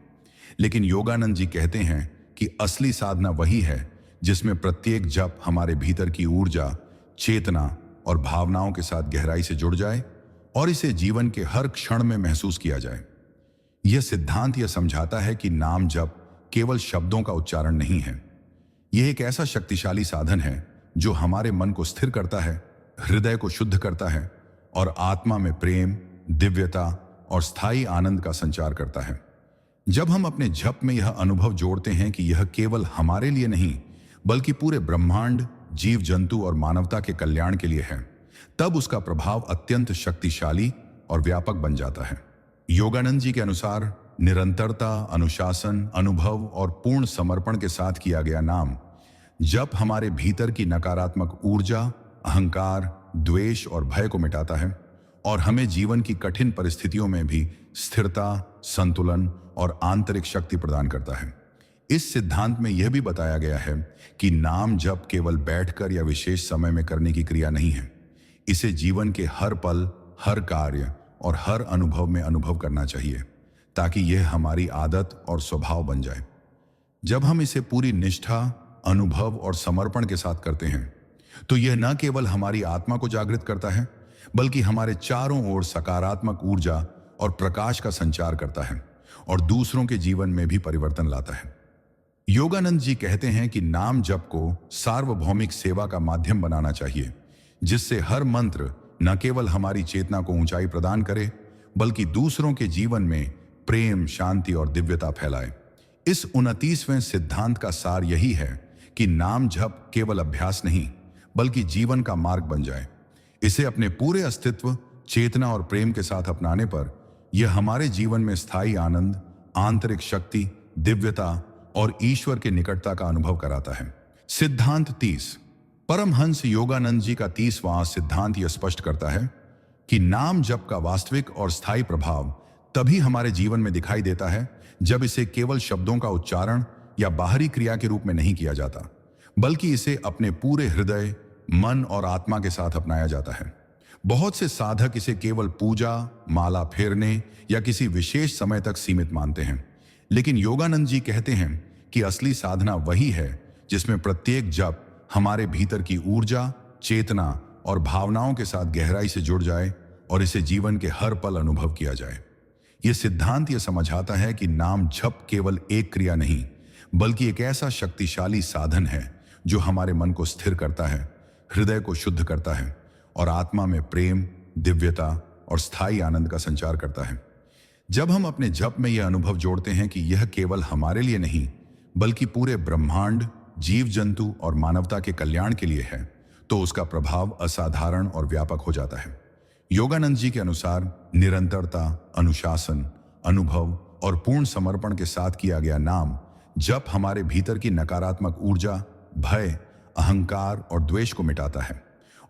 लेकिन योगानंद जी कहते हैं कि असली साधना वही है जिसमें प्रत्येक जप हमारे भीतर की ऊर्जा, चेतना और भावनाओं के साथ गहराई से जुड़ जाए और इसे जीवन के हर क्षण में महसूस किया जाए। यह सिद्धांत यह समझाता है कि नाम जप केवल शब्दों का उच्चारण नहीं है, यह एक ऐसा शक्तिशाली साधन है जो हमारे मन को स्थिर करता है, हृदय को शुद्ध करता है और आत्मा में प्रेम, दिव्यता और स्थायी आनंद का संचार करता है। जब हम अपने जप में यह अनुभव जोड़ते हैं कि यह केवल हमारे लिए नहीं बल्कि पूरे ब्रह्मांड, जीव जंतु और मानवता के कल्याण के लिए है, तब उसका प्रभाव अत्यंत शक्तिशाली और व्यापक बन जाता है। योगानंद जी के अनुसार निरंतरता, अनुशासन, अनुभव और पूर्ण समर्पण के साथ किया गया नाम जप हमारे भीतर की नकारात्मक ऊर्जा, अहंकार, द्वेष और भय को मिटाता है और हमें जीवन की कठिन परिस्थितियों में भी स्थिरता, संतुलन और आंतरिक शक्ति प्रदान करता है। इस सिद्धांत में यह भी बताया गया है कि नाम जप केवल बैठकर या विशेष समय में करने की क्रिया नहीं है। इसे जीवन के हर पल, हर कार्य और हर अनुभव में अनुभव करना चाहिए ताकि यह हमारी आदत और स्वभाव बन जाए। जब हम इसे पूरी निष्ठा, अनुभव और समर्पण के साथ करते हैं तो यह न केवल हमारी आत्मा को जागृत करता है बल्कि हमारे चारों ओर सकारात्मक ऊर्जा और प्रकाश का संचार करता है और दूसरों के जीवन में भी परिवर्तन लाता है। योगानंद जी कहते हैं कि नाम जप को सार्वभौमिक सेवा का माध्यम बनाना चाहिए, जिससे हर मंत्र न केवल हमारी चेतना को ऊंचाई प्रदान करे बल्कि दूसरों के जीवन में प्रेम, शांति और दिव्यता फैलाए। इस 29वें सिद्धांत का सार यही है कि नाम जप केवल अभ्यास नहीं बल्कि जीवन का मार्ग बन जाए। इसे अपने पूरे अस्तित्व, चेतना और प्रेम के साथ अपनाने पर यह हमारे जीवन में स्थायी आनंद, आंतरिक शक्ति, दिव्यता और ईश्वर के निकटता का अनुभव कराता है। सिद्धांत 30। परमहंस योगानंद जी का 30वां सिद्धांत यह स्पष्ट करता है कि नाम जप का वास्तविक और स्थायी प्रभाव तभी हमारे जीवन में दिखाई देता है जब इसे केवल शब्दों का उच्चारण या बाहरी क्रिया के रूप में नहीं किया जाता, बल्कि इसे अपने पूरे हृदय, मन और आत्मा के साथ अपनाया जाता है। बहुत से साधक इसे केवल पूजा, माला फेरने या किसी विशेष समय तक सीमित मानते हैं, लेकिन योगानंद जी कहते हैं कि असली साधना वही है जिसमें प्रत्येक जप हमारे भीतर की ऊर्जा, चेतना और भावनाओं के साथ गहराई से जुड़ जाए और इसे जीवन के हर पल अनुभव किया जाए। यह सिद्धांत यह समझाता है कि नाम जप केवल एक क्रिया नहीं बल्कि एक ऐसा शक्तिशाली साधन है जो हमारे मन को स्थिर करता है, हृदय को शुद्ध करता है और आत्मा में प्रेम, दिव्यता और स्थायी आनंद का संचार करता है। जब हम अपने जप में यह अनुभव जोड़ते हैं कि यह केवल हमारे लिए नहीं बल्कि पूरे ब्रह्मांड, जीव जंतु और मानवता के कल्याण के लिए है, तो उसका प्रभाव असाधारण और व्यापक हो जाता है। योगानंद जी के अनुसार निरंतरता, अनुशासन, अनुभव और पूर्ण समर्पण के साथ किया गया नाम जप हमारे भीतर की नकारात्मक ऊर्जा, भय, अहंकार और द्वेष को मिटाता है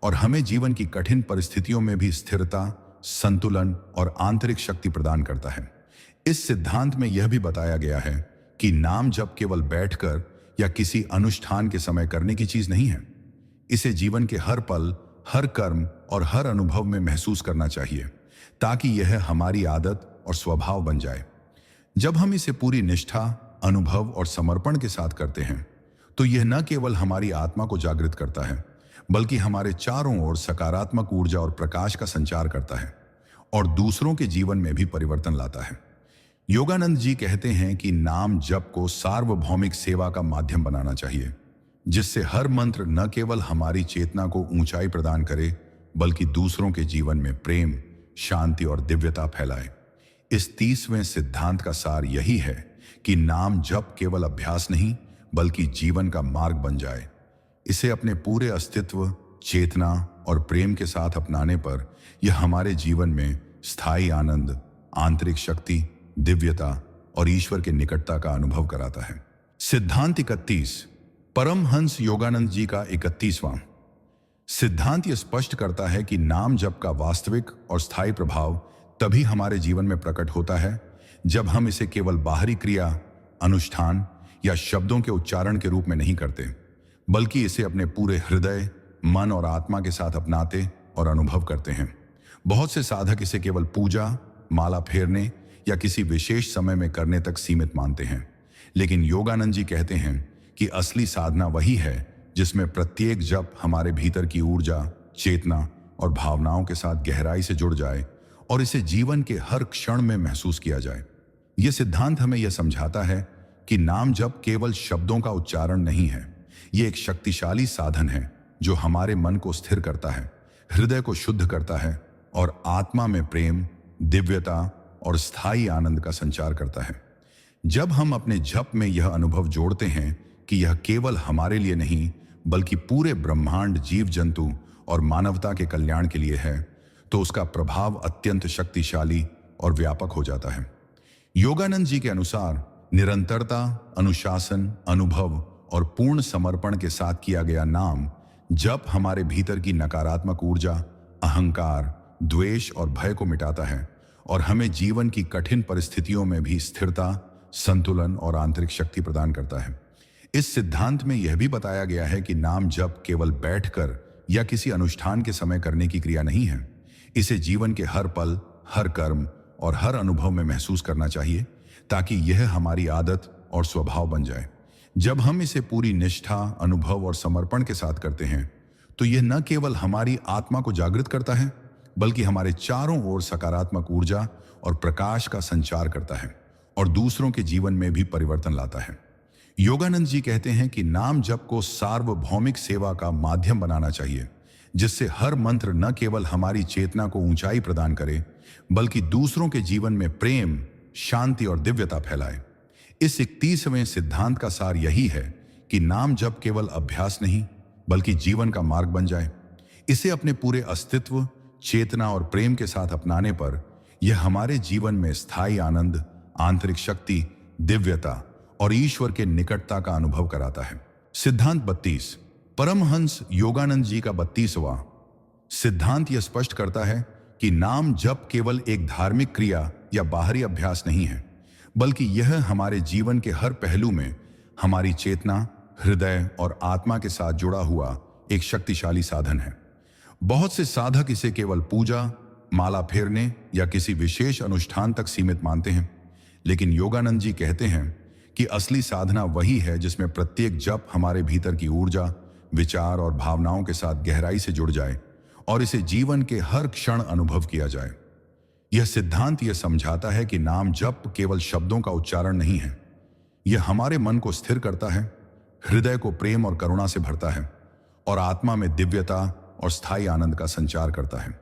और हमें जीवन की कठिन परिस्थितियों में भी स्थिरता, संतुलन और आंतरिक शक्ति प्रदान करता है। इस सिद्धांत में यह भी बताया गया है कि नाम जप केवल बैठकर या किसी अनुष्ठान के समय करने की चीज नहीं है। इसे जीवन के हर पल, हर कर्म और हर अनुभव में महसूस करना चाहिए ताकि यह हमारी आदत और स्वभाव बन जाए। जब हम इसे पूरी निष्ठा, अनुभव और समर्पण के साथ करते हैं तो यह न केवल हमारी आत्मा को जागृत करता है बल्कि हमारे चारों ओर सकारात्मक ऊर्जा और प्रकाश का संचार करता है और दूसरों के जीवन में भी परिवर्तन लाता है। योगानंद जी कहते हैं कि नाम जप को सार्वभौमिक सेवा का माध्यम बनाना चाहिए, जिससे हर मंत्र न केवल हमारी चेतना को ऊंचाई प्रदान करे बल्कि दूसरों के जीवन में प्रेम, शांति और दिव्यता फैलाए। इस 30वें सिद्धांत का सार यही है कि नाम जप केवल अभ्यास नहीं बल्कि जीवन का मार्ग बन जाए। इसे अपने पूरे अस्तित्व, चेतना और प्रेम के साथ अपनाने पर यह हमारे जीवन में स्थायी आनंद, आंतरिक शक्ति, दिव्यता और ईश्वर के निकटता का अनुभव कराता है। सिद्धांत 31। परमहंस योगानंद जी का 31वां सिद्धांत यह स्पष्ट करता है कि नाम जप का वास्तविक और स्थायी प्रभाव तभी हमारे जीवन में प्रकट होता है जब हम इसे केवल बाहरी क्रिया, अनुष्ठान या शब्दों के उच्चारण के रूप में नहीं करते, बल्कि इसे अपने पूरे हृदय, मन और आत्मा के साथ अपनाते और अनुभव करते हैं। बहुत से साधक इसे केवल पूजा, माला फेरने या किसी विशेष समय में करने तक सीमित मानते हैं, लेकिन योगानंद जी कहते हैं कि असली साधना वही है जिसमें प्रत्येक जप हमारे भीतर की ऊर्जा, चेतना और भावनाओं के साथ गहराई से जुड़ जाए और इसे जीवन के हर क्षण में महसूस किया जाए। यह सिद्धांत हमें यह समझाता है कि नाम जप केवल शब्दों का उच्चारण नहीं है, यह एक शक्तिशाली साधन है जो हमारे मन को स्थिर करता है, हृदय को शुद्ध करता है और आत्मा में प्रेम, दिव्यता और स्थायी आनंद का संचार करता है। जब हम अपने जप में यह अनुभव जोड़ते हैं कि यह केवल हमारे लिए नहीं बल्कि पूरे ब्रह्मांड, जीव जंतु और मानवता के कल्याण के लिए है, तो उसका प्रभाव अत्यंत शक्तिशाली और व्यापक हो जाता है। योगानंद जी के अनुसार निरंतरता, अनुशासन, अनुभव और पूर्ण समर्पण के साथ किया गया नाम जप हमारे भीतर की नकारात्मक ऊर्जा, अहंकार, द्वेष और भय को मिटाता है और हमें जीवन की कठिन परिस्थितियों में भी स्थिरता, संतुलन और आंतरिक शक्ति प्रदान करता है। इस सिद्धांत में यह भी बताया गया है कि नाम जप केवल बैठकर या किसी अनुष्ठान के समय करने की क्रिया नहीं है। इसे जीवन के हर पल, हर कर्म और हर अनुभव में महसूस करना चाहिए ताकि यह हमारी आदत और स्वभाव बन जाए। जब हम इसे पूरी निष्ठा, अनुभव और समर्पण के साथ करते हैं तो यह न केवल हमारी आत्मा को जागृत करता है बल्कि हमारे चारों ओर सकारात्मक ऊर्जा और प्रकाश का संचार करता है और दूसरों के जीवन में भी परिवर्तन लाता है। योगानंद जी कहते हैं कि नाम जप को सार्वभौमिक सेवा का माध्यम बनाना चाहिए, जिससे हर मंत्र न केवल हमारी चेतना को ऊंचाई प्रदान करे बल्कि दूसरों के जीवन में प्रेम, शांति और दिव्यता फैलाए। इस 31वें सिद्धांत का सार यही है कि नाम जप केवल अभ्यास नहीं बल्कि जीवन का मार्ग बन जाए। इसे अपने पूरे अस्तित्व, चेतना और प्रेम के साथ अपनाने पर यह हमारे जीवन में स्थायी आनंद, आंतरिक शक्ति, दिव्यता और ईश्वर के निकटता का अनुभव कराता है। सिद्धांत 32। परमहंस योगानंद जी का 32वां सिद्धांत यह स्पष्ट करता है कि नाम जप केवल एक धार्मिक क्रिया या बाहरी अभ्यास नहीं है, बल्कि यह हमारे जीवन के हर पहलू में हमारी चेतना, हृदय और आत्मा के साथ जुड़ा हुआ एक शक्तिशाली साधन है। बहुत से साधक इसे केवल पूजा, माला फेरने या किसी विशेष अनुष्ठान तक सीमित मानते हैं, लेकिन योगानंद जी कहते हैं कि असली साधना वही है जिसमें प्रत्येक जप हमारे भीतर की ऊर्जा, विचार और भावनाओं के साथ गहराई से जुड़ जाए और इसे जीवन के हर क्षण अनुभव किया जाए। यह सिद्धांत यह समझाता है कि नाम जप केवल शब्दों का उच्चारण नहीं है, यह हमारे मन को स्थिर करता है, हृदय को प्रेम और करुणा से भरता है और आत्मा में दिव्यता और स्थायी आनंद का संचार करता है।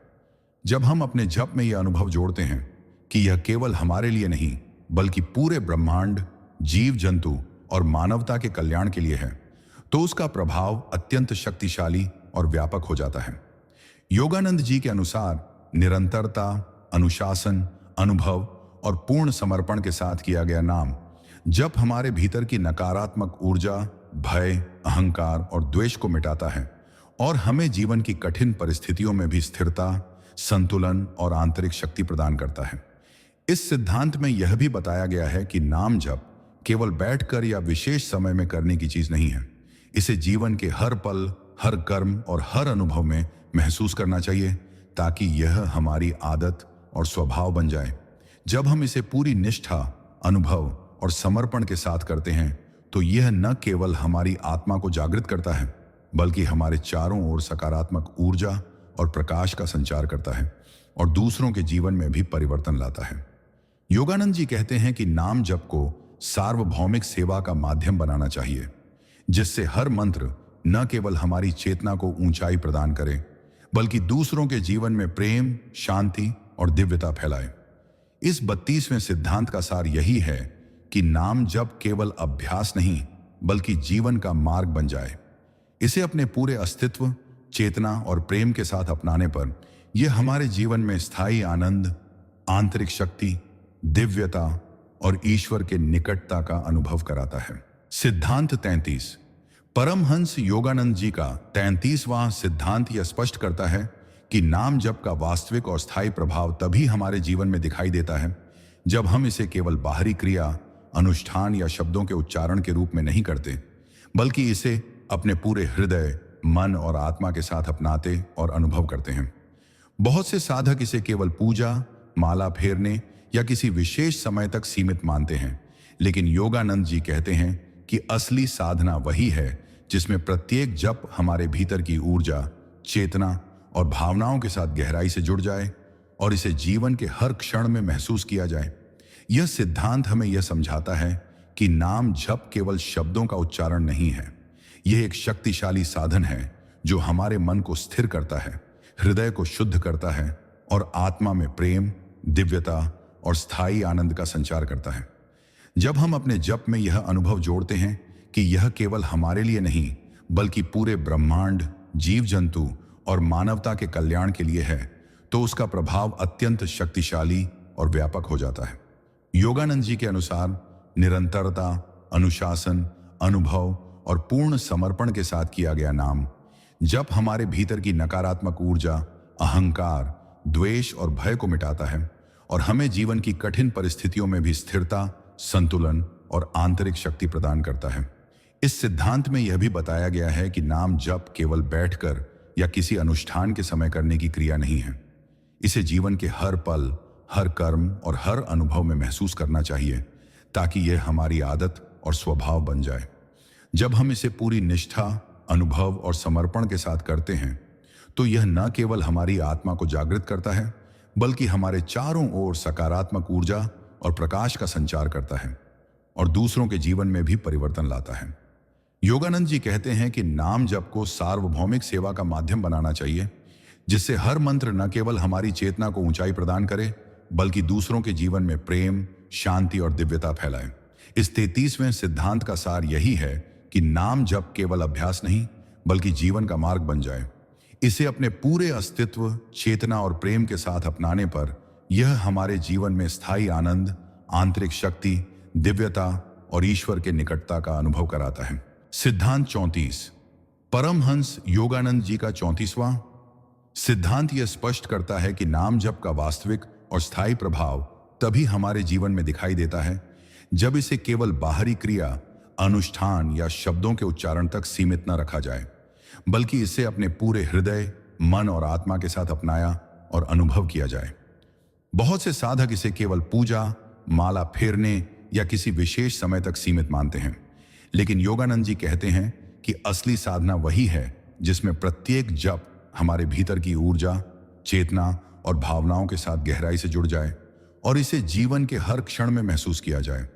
जब हम अपने जप में यह अनुभव जोड़ते हैं कि यह केवल हमारे लिए नहीं बल्कि पूरे ब्रह्मांड, जीव जंतु और मानवता के कल्याण के लिए है, तो उसका प्रभाव अत्यंत शक्तिशाली और व्यापक हो जाता है। योगानंद जी के अनुसार निरंतरता, अनुशासन, अनुभव और पूर्ण समर्पण के साथ किया गया नाम जप हमारे भीतर की नकारात्मक ऊर्जा, भय, अहंकार और द्वेष को मिटाता है और हमें जीवन की कठिन परिस्थितियों में भी स्थिरता, संतुलन और आंतरिक शक्ति प्रदान करता है। इस सिद्धांत में यह भी बताया गया है कि नाम जप केवल बैठकर या विशेष समय में करने की चीज नहीं है। इसे जीवन के हर पल, हर कर्म और हर अनुभव में महसूस करना चाहिए ताकि यह हमारी आदत और स्वभाव बन जाए। जब हम इसे पूरी निष्ठा, अनुभव और समर्पण के साथ करते हैं तो यह न केवल हमारी आत्मा को जागृत करता है बल्कि हमारे चारों ओर सकारात्मक ऊर्जा और प्रकाश का संचार करता है और दूसरों के जीवन में भी परिवर्तन लाता है। योगानंद जी कहते हैं कि नाम जप को सार्वभौमिक सेवा का माध्यम बनाना चाहिए, जिससे हर मंत्र न केवल हमारी चेतना को ऊंचाई प्रदान करे बल्कि दूसरों के जीवन में प्रेम, शांति और दिव्यता फैलाए। इस 32वें सिद्धांत का सार यही है कि नाम जप केवल अभ्यास नहीं बल्कि जीवन का मार्ग बन जाए। इसे अपने पूरे अस्तित्व, चेतना और प्रेम के साथ अपनाने पर यह हमारे जीवन में स्थायी आनंद, आंतरिक शक्ति, दिव्यता और ईश्वर के निकटता का अनुभव कराता है। सिद्धांत 33। परमहंस योगानंद जी का 33वां सिद्धांत यह स्पष्ट करता है कि नाम जप का वास्तविक और स्थायी प्रभाव तभी हमारे जीवन में दिखाई देता है जब हम इसे केवल बाहरी क्रिया, अनुष्ठान या शब्दों के उच्चारण के रूप में नहीं करते, बल्कि इसे अपने पूरे हृदय, मन और आत्मा के साथ अपनाते और अनुभव करते हैं। बहुत से साधक इसे केवल पूजा, माला फेरने या किसी विशेष समय तक सीमित मानते हैं, लेकिन योगानंद जी कहते हैं कि असली साधना वही है जिसमें प्रत्येक जप हमारे भीतर की ऊर्जा, चेतना और भावनाओं के साथ गहराई से जुड़ जाए और इसे जीवन के हर क्षण में महसूस किया जाए। यह सिद्धांत हमें यह समझाता है कि नाम जप केवल शब्दों का उच्चारण नहीं है, यह एक शक्तिशाली साधन है जो हमारे मन को स्थिर करता है, हृदय को शुद्ध करता है और आत्मा में प्रेम, दिव्यता और स्थायी आनंद का संचार करता है। जब हम अपने जप में यह अनुभव जोड़ते हैं कि यह केवल हमारे लिए नहीं बल्कि पूरे ब्रह्मांड, जीव जंतु और मानवता के कल्याण के लिए है, तो उसका प्रभाव अत्यंत शक्तिशाली और व्यापक हो जाता है। योगानंद जी के अनुसार निरंतरता, अनुशासन, अनुभव और पूर्ण समर्पण के साथ किया गया नाम जप हमारे भीतर की नकारात्मक ऊर्जा, अहंकार, द्वेष और भय को मिटाता है और हमें जीवन की कठिन परिस्थितियों में भी स्थिरता, संतुलन और आंतरिक शक्ति प्रदान करता है। इस सिद्धांत में यह भी बताया गया है कि नाम जप केवल बैठकर या किसी अनुष्ठान के समय करने की क्रिया नहीं है। इसे जीवन के हर पल, हर कर्म और हर अनुभव में महसूस करना चाहिए ताकि यह हमारी आदत और स्वभाव बन जाए। जब हम इसे पूरी निष्ठा, अनुभव और समर्पण के साथ करते हैं तो यह न केवल हमारी आत्मा को जागृत करता है बल्कि हमारे चारों ओर सकारात्मक ऊर्जा और प्रकाश का संचार करता है और दूसरों के जीवन में भी परिवर्तन लाता है। योगानंद जी कहते हैं कि नाम जप को सार्वभौमिक सेवा का माध्यम बनाना चाहिए, जिससे हर मंत्र न केवल हमारी चेतना को ऊंचाई प्रदान करे बल्कि दूसरों के जीवन में प्रेम, शांति और दिव्यता फैलाए। इस 33वें सिद्धांत का सार यही है कि नाम जप केवल अभ्यास नहीं बल्कि जीवन का मार्ग बन जाए। इसे अपने पूरे अस्तित्व, चेतना और प्रेम के साथ अपनाने पर यह हमारे जीवन में स्थायी आनंद, आंतरिक शक्ति, दिव्यता और ईश्वर के निकटता का अनुभव कराता है। सिद्धांत 34, परमहंस योगानंद जी का 34वां सिद्धांत यह स्पष्ट करता है कि नाम जप का वास्तविक और स्थायी प्रभाव तभी हमारे जीवन में दिखाई देता है जब इसे केवल बाहरी क्रिया, अनुष्ठान या शब्दों के उच्चारण तक सीमित न रखा जाए, बल्कि इसे अपने पूरे हृदय, मन और आत्मा के साथ अपनाया और अनुभव किया जाए। बहुत से साधक इसे केवल पूजा, माला फेरने या किसी विशेष समय तक सीमित मानते हैं, लेकिन योगानंद जी कहते हैं कि असली साधना वही है जिसमें प्रत्येक जप हमारे भीतर की ऊर्जा, चेतना और भावनाओं के साथ गहराई से जुड़ जाए और इसे जीवन के हर क्षण में महसूस किया जाए।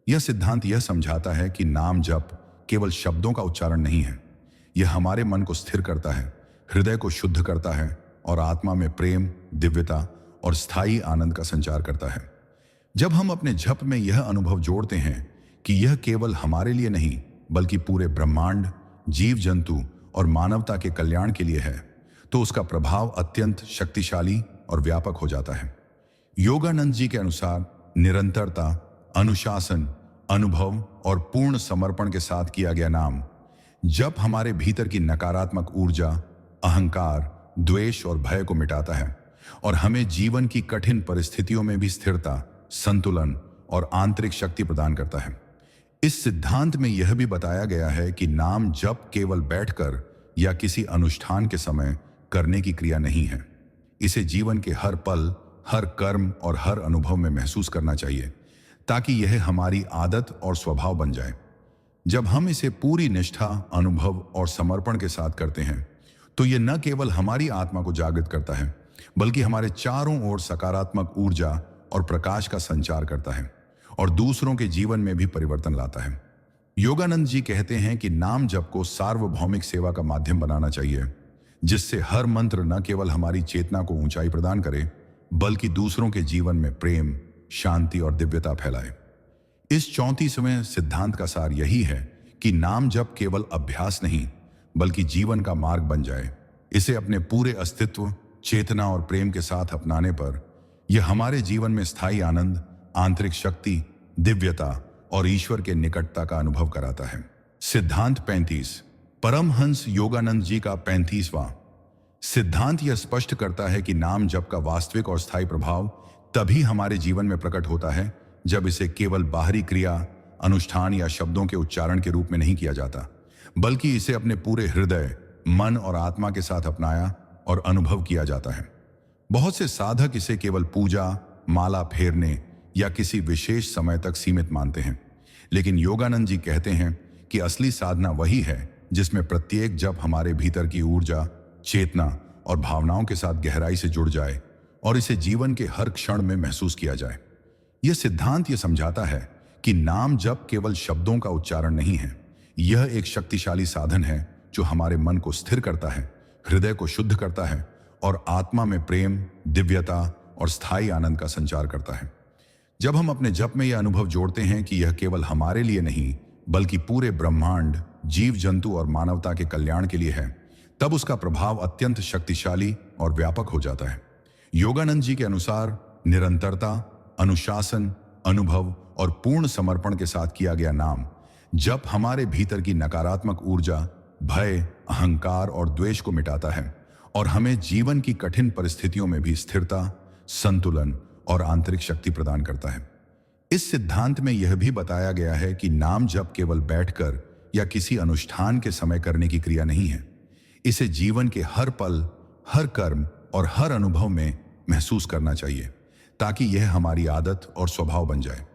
यह सिद्धांत यह समझाता है कि नाम जप केवल शब्दों का उच्चारण नहीं है, यह हमारे मन को स्थिर करता है, हृदय को शुद्ध करता है और आत्मा में प्रेम, दिव्यता और स्थायी आनंद का संचार करता है। जब हम अपने जप में यह अनुभव जोड़ते हैं कि यह केवल हमारे लिए नहीं बल्कि पूरे ब्रह्मांड, जीव जंतु और मानवता के कल्याण के लिए है, तो उसका प्रभाव अत्यंत शक्तिशाली और व्यापक हो जाता है। योगानंद जी के अनुसार निरंतरता, अनुशासन, अनुभव और पूर्ण समर्पण के साथ किया गया नाम जप हमारे भीतर की नकारात्मक ऊर्जा, अहंकार, द्वेष और भय को मिटाता है और हमें जीवन की कठिन परिस्थितियों में भी स्थिरता, संतुलन और आंतरिक शक्ति प्रदान करता है। इस सिद्धांत में यह भी बताया गया है कि नाम जप केवल बैठकर या किसी अनुष्ठान के समय करने की क्रिया नहीं है। इसे जीवन के हर पल, हर कर्म और हर अनुभव में महसूस करना चाहिए ताकि यह हमारी आदत और स्वभाव बन जाए। जब हम इसे पूरी निष्ठा, अनुभव और समर्पण के साथ करते हैं तो यह न केवल हमारी आत्मा को जागृत करता है बल्कि हमारे चारों ओर सकारात्मक ऊर्जा और प्रकाश का संचार करता है और दूसरों के जीवन में भी परिवर्तन लाता है। योगानंद जी कहते हैं कि नाम जप को सार्वभौमिक सेवा का माध्यम बनाना चाहिए, जिससे हर मंत्र न केवल हमारी चेतना को ऊंचाई प्रदान करे बल्कि दूसरों के जीवन में प्रेम, शांति और दिव्यता फैलाए। इस 34वें सिद्धांत का सार यही है कि नाम जप केवल अभ्यास नहीं बल्कि जीवन का मार्ग बन जाए। इसे अपने पूरे अस्तित्व, चेतना और प्रेम के साथ अपनाने पर यह हमारे जीवन में स्थायी आनंद, आंतरिक शक्ति, दिव्यता और ईश्वर के निकटता का अनुभव कराता है। सिद्धांत 35, परमहंस योगानंद जी का 35वां सिद्धांत यह स्पष्ट करता है कि नाम जप का वास्तविक और स्थायी प्रभाव तभी हमारे जीवन में प्रकट होता है जब इसे केवल बाहरी क्रिया, अनुष्ठान या शब्दों के उच्चारण के रूप में नहीं किया जाता, बल्कि इसे अपने पूरे हृदय, मन और आत्मा के साथ अपनाया और अनुभव किया जाता है। बहुत से साधक इसे केवल पूजा, माला फेरने या किसी विशेष समय तक सीमित मानते हैं, लेकिन योगानंद जी कहते हैं कि असली साधना वही है जिसमें प्रत्येक जप हमारे भीतर की ऊर्जा, चेतना और भावनाओं के साथ गहराई से जुड़ जाए और इसे जीवन के हर क्षण में महसूस किया जाए। यह सिद्धांत यह समझाता है कि नाम जप केवल शब्दों का उच्चारण नहीं है, यह एक शक्तिशाली साधन है जो हमारे मन को स्थिर करता है, हृदय को शुद्ध करता है और आत्मा में प्रेम, दिव्यता और स्थायी आनंद का संचार करता है। जब हम अपने जप में यह अनुभव जोड़ते हैं कि यह केवल हमारे लिए नहीं बल्कि पूरे ब्रह्मांड, जीव जंतु और मानवता के कल्याण के लिए है, तब उसका प्रभाव अत्यंत शक्तिशाली और व्यापक हो जाता है। योगानंद जी के अनुसार निरंतरता, अनुशासन, अनुभव और पूर्ण समर्पण के साथ किया गया नाम जप हमारे भीतर की नकारात्मक ऊर्जा, भय, अहंकार और द्वेष को मिटाता है और हमें जीवन की कठिन परिस्थितियों में भी स्थिरता, संतुलन और आंतरिक शक्ति प्रदान करता है। इस सिद्धांत में यह भी बताया गया है कि नाम जप केवल बैठकर या किसी अनुष्ठान के समय करने की क्रिया नहीं है। इसे जीवन के हर पल, हर कर्म और हर अनुभव में महसूस करना चाहिए ताकि यह हमारी आदत और स्वभाव बन जाए।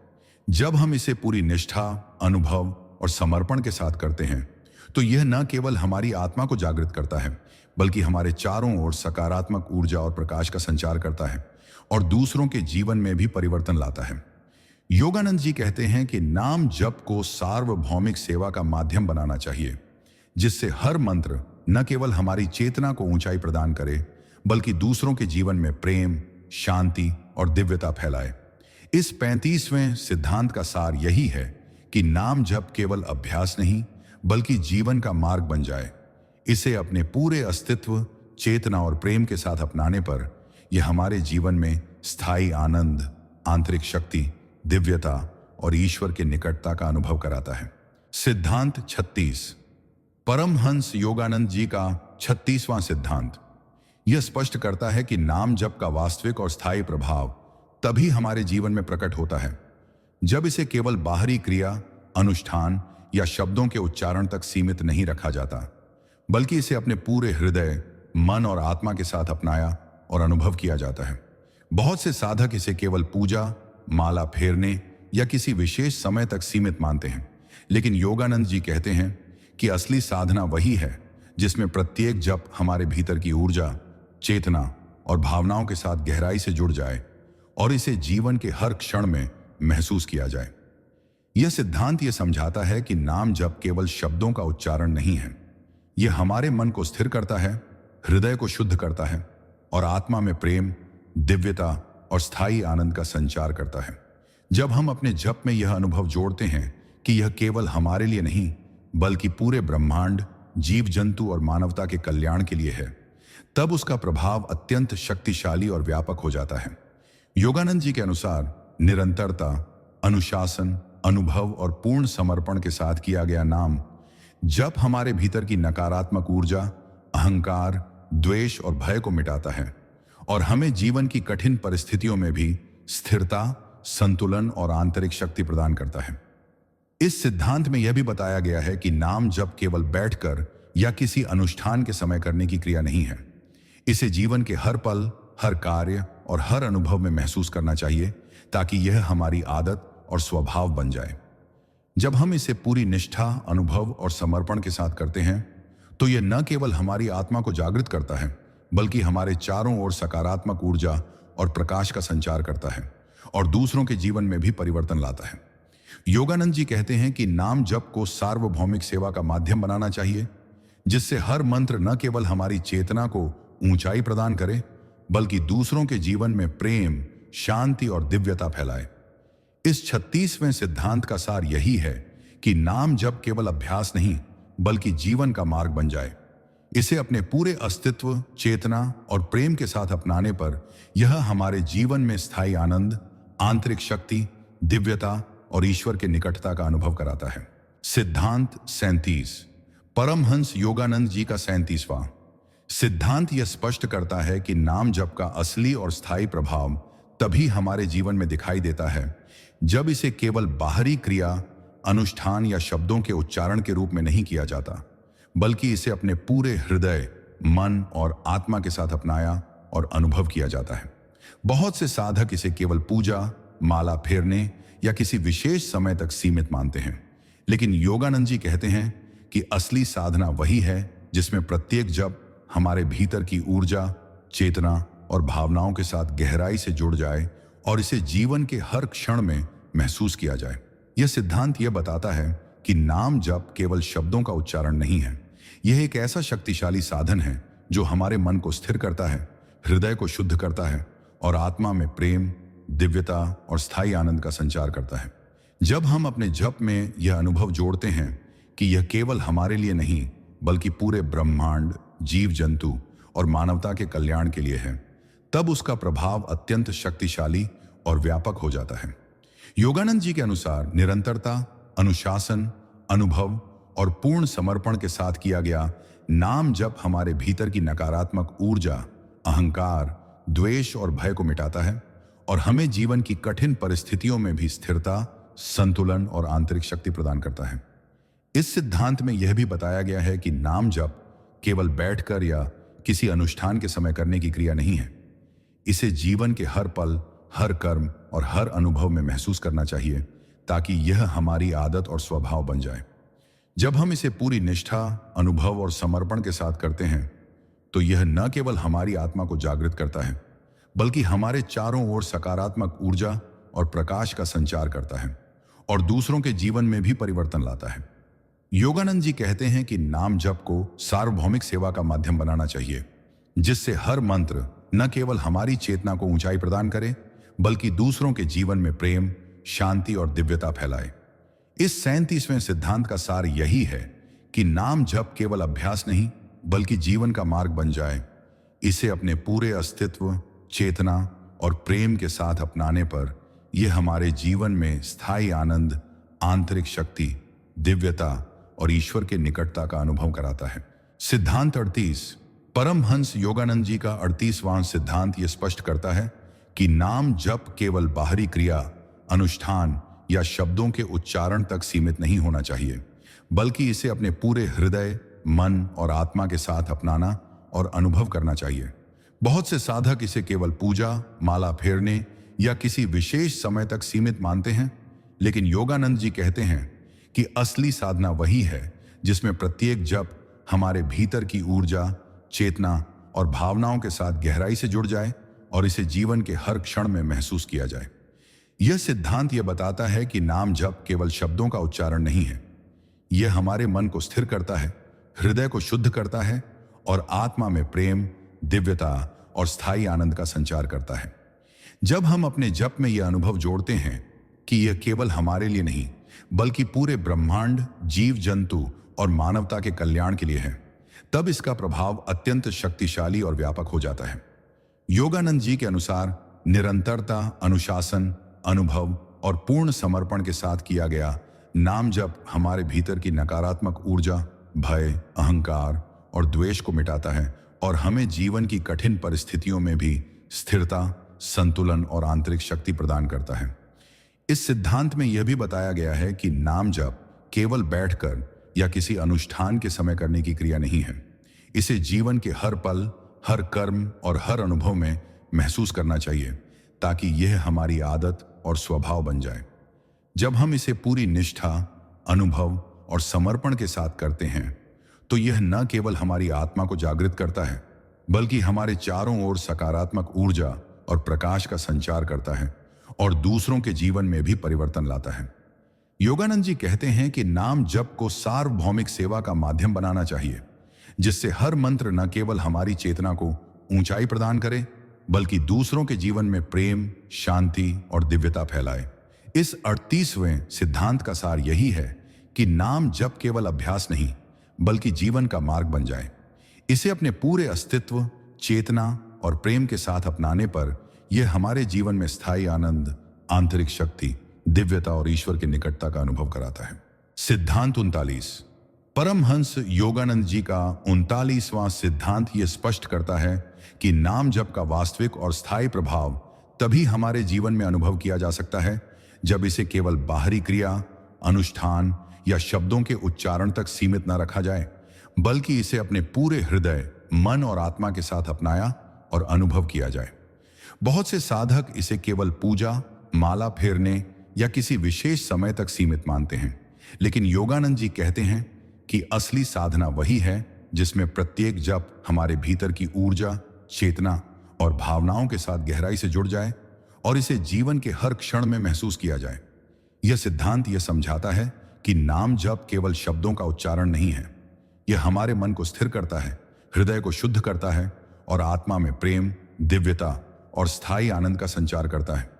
जब हम इसे पूरी निष्ठा, अनुभव और समर्पण के साथ करते हैं तो यह न केवल हमारी आत्मा को जागृत करता है बल्कि हमारे चारों ओर सकारात्मक ऊर्जा और प्रकाश का संचार करता है और दूसरों के जीवन में भी परिवर्तन लाता है। योगानंद जी कहते हैं कि नाम जप को सार्वभौमिक सेवा का माध्यम बनाना चाहिए, जिससे हर मंत्र न केवल हमारी चेतना को ऊंचाई प्रदान करे बल्कि दूसरों के जीवन में प्रेम, शांति और दिव्यता फैलाए। इस 35वें सिद्धांत का सार यही है कि नाम जप केवल अभ्यास नहीं बल्कि जीवन का मार्ग बन जाए। इसे अपने पूरे अस्तित्व, चेतना और प्रेम के साथ अपनाने पर यह हमारे जीवन में स्थायी आनंद, आंतरिक शक्ति, दिव्यता और ईश्वर के निकटता का अनुभव कराता है। सिद्धांत 36, परमहंस योगानंद जी का 36वां सिद्धांत यह स्पष्ट करता है कि नाम जप का वास्तविक और स्थायी प्रभाव तभी हमारे जीवन में प्रकट होता है जब इसे केवल बाहरी क्रिया, अनुष्ठान या शब्दों के उच्चारण तक सीमित नहीं रखा जाता, बल्कि इसे अपने पूरे हृदय, मन और आत्मा के साथ अपनाया और अनुभव किया जाता है। बहुत से साधक इसे केवल पूजा, माला फेरने या किसी विशेष समय तक सीमित मानते हैं, लेकिन योगानंद जी कहते हैं कि असली साधना वही है जिसमें प्रत्येक जप हमारे भीतर की ऊर्जा, चेतना और भावनाओं के साथ गहराई से जुड़ जाए और इसे जीवन के हर क्षण में महसूस किया जाए। यह सिद्धांत यह समझाता है कि नाम जप केवल शब्दों का उच्चारण नहीं है, यह हमारे मन को स्थिर करता है, हृदय को शुद्ध करता है और आत्मा में प्रेम, दिव्यता और स्थायी आनंद का संचार करता है। जब हम अपने जप में यह अनुभव जोड़ते हैं कि यह केवल हमारे लिए नहीं बल्कि पूरे ब्रह्मांड, जीव जंतु और मानवता के कल्याण के लिए है, तब उसका प्रभाव अत्यंत शक्तिशाली और व्यापक हो जाता है। योगानंद जी के अनुसार निरंतरता, अनुशासन, अनुभव और पूर्ण समर्पण के साथ किया गया नाम जप हमारे भीतर की नकारात्मक ऊर्जा, अहंकार, द्वेष और भय को मिटाता है और हमें जीवन की कठिन परिस्थितियों में भी स्थिरता, संतुलन और आंतरिक शक्ति प्रदान करता है। इस सिद्धांत में यह भी बताया गया है कि नाम जप केवल बैठकर या किसी अनुष्ठान के समय करने की क्रिया नहीं है। इसे जीवन के हर पल, हर कार्य और हर अनुभव में महसूस करना चाहिए ताकि यह हमारी आदत और स्वभाव बन जाए। जब हम इसे पूरी निष्ठा, अनुभव और समर्पण के साथ करते हैं तो यह न केवल हमारी आत्मा को जागृत करता है बल्कि हमारे चारों ओर सकारात्मक ऊर्जा और प्रकाश का संचार करता है और दूसरों के जीवन में भी परिवर्तन लाता है। योगानंद जी कहते हैं कि नाम जप को सार्वभौमिक सेवा का माध्यम बनाना चाहिए, जिससे हर मंत्र न केवल हमारी चेतना को ऊंचाई प्रदान करे बल्कि दूसरों के जीवन में प्रेम, शांति और दिव्यता फैलाए। इस 36वें सिद्धांत का सार यही है कि नाम जप केवल अभ्यास नहीं बल्कि जीवन का मार्ग बन जाए। इसे अपने पूरे अस्तित्व, चेतना और प्रेम के साथ अपनाने पर यह हमारे जीवन में स्थायी आनंद, आंतरिक शक्ति, दिव्यता और ईश्वर के निकटता का अनुभव कराता है। सिद्धांत 37, परमहंस योगानंद जी का 37वां सिद्धांत यह स्पष्ट करता है कि नाम जप का असली और स्थायी प्रभाव तभी हमारे जीवन में दिखाई देता है जब इसे केवल बाहरी क्रिया, अनुष्ठान या शब्दों के उच्चारण के रूप में नहीं किया जाता, बल्कि इसे अपने पूरे हृदय, मन और आत्मा के साथ अपनाया और अनुभव किया जाता है। बहुत से साधक इसे केवल पूजा, माला फेरने या किसी विशेष समय तक सीमित मानते हैं, लेकिन योगानंद जी कहते हैं कि असली साधना वही है जिसमें प्रत्येक जप हमारे भीतर की ऊर्जा, चेतना और भावनाओं के साथ गहराई से जुड़ जाए और इसे जीवन के हर क्षण में महसूस किया जाए। यह सिद्धांत यह बताता है कि नाम जप केवल शब्दों का उच्चारण नहीं है, यह एक ऐसा शक्तिशाली साधन है जो हमारे मन को स्थिर करता है, हृदय को शुद्ध करता है और आत्मा में प्रेम, दिव्यता और स्थायी आनंद का संचार करता है। जब हम अपने जप में यह अनुभव जोड़ते हैं कि यह केवल हमारे लिए नहीं बल्कि पूरे ब्रह्मांड, जीव जंतु और मानवता के कल्याण के लिए है, तब उसका प्रभाव अत्यंत शक्तिशाली और व्यापक हो जाता है। योगानंद जी के अनुसार निरंतरता, अनुशासन, अनुभव और पूर्ण समर्पण के साथ किया गया नाम जप हमारे भीतर की नकारात्मक ऊर्जा, अहंकार, द्वेष और भय को मिटाता है और हमें जीवन की कठिन परिस्थितियों में भी स्थिरता, संतुलन और आंतरिक शक्ति प्रदान करता है। इस सिद्धांत में यह भी बताया गया है कि नाम जप केवल बैठकर या किसी अनुष्ठान के समय करने की क्रिया नहीं है। इसे जीवन के हर पल, हर कर्म और हर अनुभव में महसूस करना चाहिए ताकि यह हमारी आदत और स्वभाव बन जाए। जब हम इसे पूरी निष्ठा, अनुभव और समर्पण के साथ करते हैं तो यह न केवल हमारी आत्मा को जागृत करता है बल्कि हमारे चारों ओर सकारात्मक ऊर्जा और प्रकाश का संचार करता है और दूसरों के जीवन में भी परिवर्तन लाता है। योगानंद जी कहते हैं कि नाम जप को सार्वभौमिक सेवा का माध्यम बनाना चाहिए, जिससे हर मंत्र न केवल हमारी चेतना को ऊंचाई प्रदान करे बल्कि दूसरों के जीवन में प्रेम, शांति और दिव्यता फैलाए। इस 37वें सिद्धांत का सार यही है कि नाम जप केवल अभ्यास नहीं बल्कि जीवन का मार्ग बन जाए। इसे अपने पूरे अस्तित्व, चेतना और प्रेम के साथ अपनाने पर यह हमारे जीवन में स्थायी आनंद, आंतरिक शक्ति, दिव्यता और ईश्वर के निकटता का अनुभव कराता है। सिद्धांत 38। परमहंस योगानंद जी का 38वां सिद्धांत यह स्पष्ट करता है कि नाम जप केवल बाहरी क्रिया, अनुष्ठान या शब्दों के उच्चारण तक सीमित नहीं होना चाहिए, बल्कि इसे अपने पूरे हृदय, मन और आत्मा के साथ अपनाना और अनुभव करना चाहिए। बहुत से साधक इसे केवल पूजा, माला फेरने या किसी विशेष समय तक सीमित मानते हैं, लेकिन योगानंद जी कहते हैं कि असली साधना वही है जिसमें प्रत्येक जप हमारे भीतर की ऊर्जा, चेतना और भावनाओं के साथ गहराई से जुड़ जाए और इसे जीवन के हर क्षण में महसूस किया जाए। यह सिद्धांत यह बताता है कि नाम जप केवल शब्दों का उच्चारण नहीं है, यह हमारे मन को स्थिर करता है, हृदय को शुद्ध करता है और आत्मा में प्रेम, दिव्यता और स्थायी आनंद का संचार करता है। जब हम अपने जप में यह अनुभव जोड़ते हैं कि यह केवल हमारे लिए नहीं बल्कि पूरे ब्रह्मांड, जीव जंतु और मानवता के कल्याण के लिए है, तब इसका प्रभाव अत्यंत शक्तिशाली और व्यापक हो जाता है। योगानंद जी के अनुसार निरंतरता, अनुशासन, अनुभव और पूर्ण समर्पण के साथ किया गया नाम जप हमारे भीतर की नकारात्मक ऊर्जा, भय, अहंकार और द्वेष को मिटाता है और हमें जीवन की कठिन परिस्थितियों में भी स्थिरता, संतुलन और आंतरिक शक्ति प्रदान करता है। इस सिद्धांत में यह भी बताया गया है कि नाम जप केवल बैठकर या किसी अनुष्ठान के समय करने की क्रिया नहीं है। इसे जीवन के हर पल, हर कर्म और हर अनुभव में महसूस करना चाहिए ताकि यह हमारी आदत और स्वभाव बन जाए। जब हम इसे पूरी निष्ठा, अनुभव और समर्पण के साथ करते हैं तो यह न केवल हमारी आत्मा को जागृत करता है बल्कि हमारे चारों ओर सकारात्मक ऊर्जा और प्रकाश का संचार करता है और दूसरों के जीवन में भी परिवर्तन लाता है। योगानंद जी कहते हैं कि नाम जप को सार्वभौमिक सेवा का माध्यम बनाना चाहिए, जिससे हर मंत्र न केवल हमारी चेतना को ऊंचाई प्रदान करे बल्कि दूसरों के जीवन में प्रेम, शांति और दिव्यता फैलाए। इस 38वें सिद्धांत का सार यही है कि नाम जप केवल अभ्यास नहीं बल्कि जीवन का मार्ग बन जाए। इसे अपने पूरे अस्तित्व, चेतना और प्रेम के साथ अपनाने पर यह हमारे जीवन में स्थायी आनंद, आंतरिक शक्ति, दिव्यता और ईश्वर की निकटता का अनुभव कराता है। सिद्धांत 39। परमहंस योगानंद जी का 39वां सिद्धांत यह स्पष्ट करता है कि नाम जप का वास्तविक और स्थायी प्रभाव तभी हमारे जीवन में अनुभव किया जा सकता है जब इसे केवल बाहरी क्रिया, अनुष्ठान या शब्दों के उच्चारण तक सीमित न रखा जाए, बल्कि इसे अपने पूरे हृदय, मन और आत्मा के साथ अपनाया और अनुभव किया जाए। बहुत से साधक इसे केवल पूजा, माला फेरने या किसी विशेष समय तक सीमित मानते हैं, लेकिन योगानंद जी कहते हैं कि असली साधना वही है जिसमें प्रत्येक जप हमारे भीतर की ऊर्जा, चेतना और भावनाओं के साथ गहराई से जुड़ जाए और इसे जीवन के हर क्षण में महसूस किया जाए। यह सिद्धांत यह समझाता है कि नाम जप केवल शब्दों का उच्चारण नहीं है, यह हमारे मन को स्थिर करता है, हृदय को शुद्ध करता है और आत्मा में प्रेम, दिव्यता और स्थायी आनंद का संचार करता है।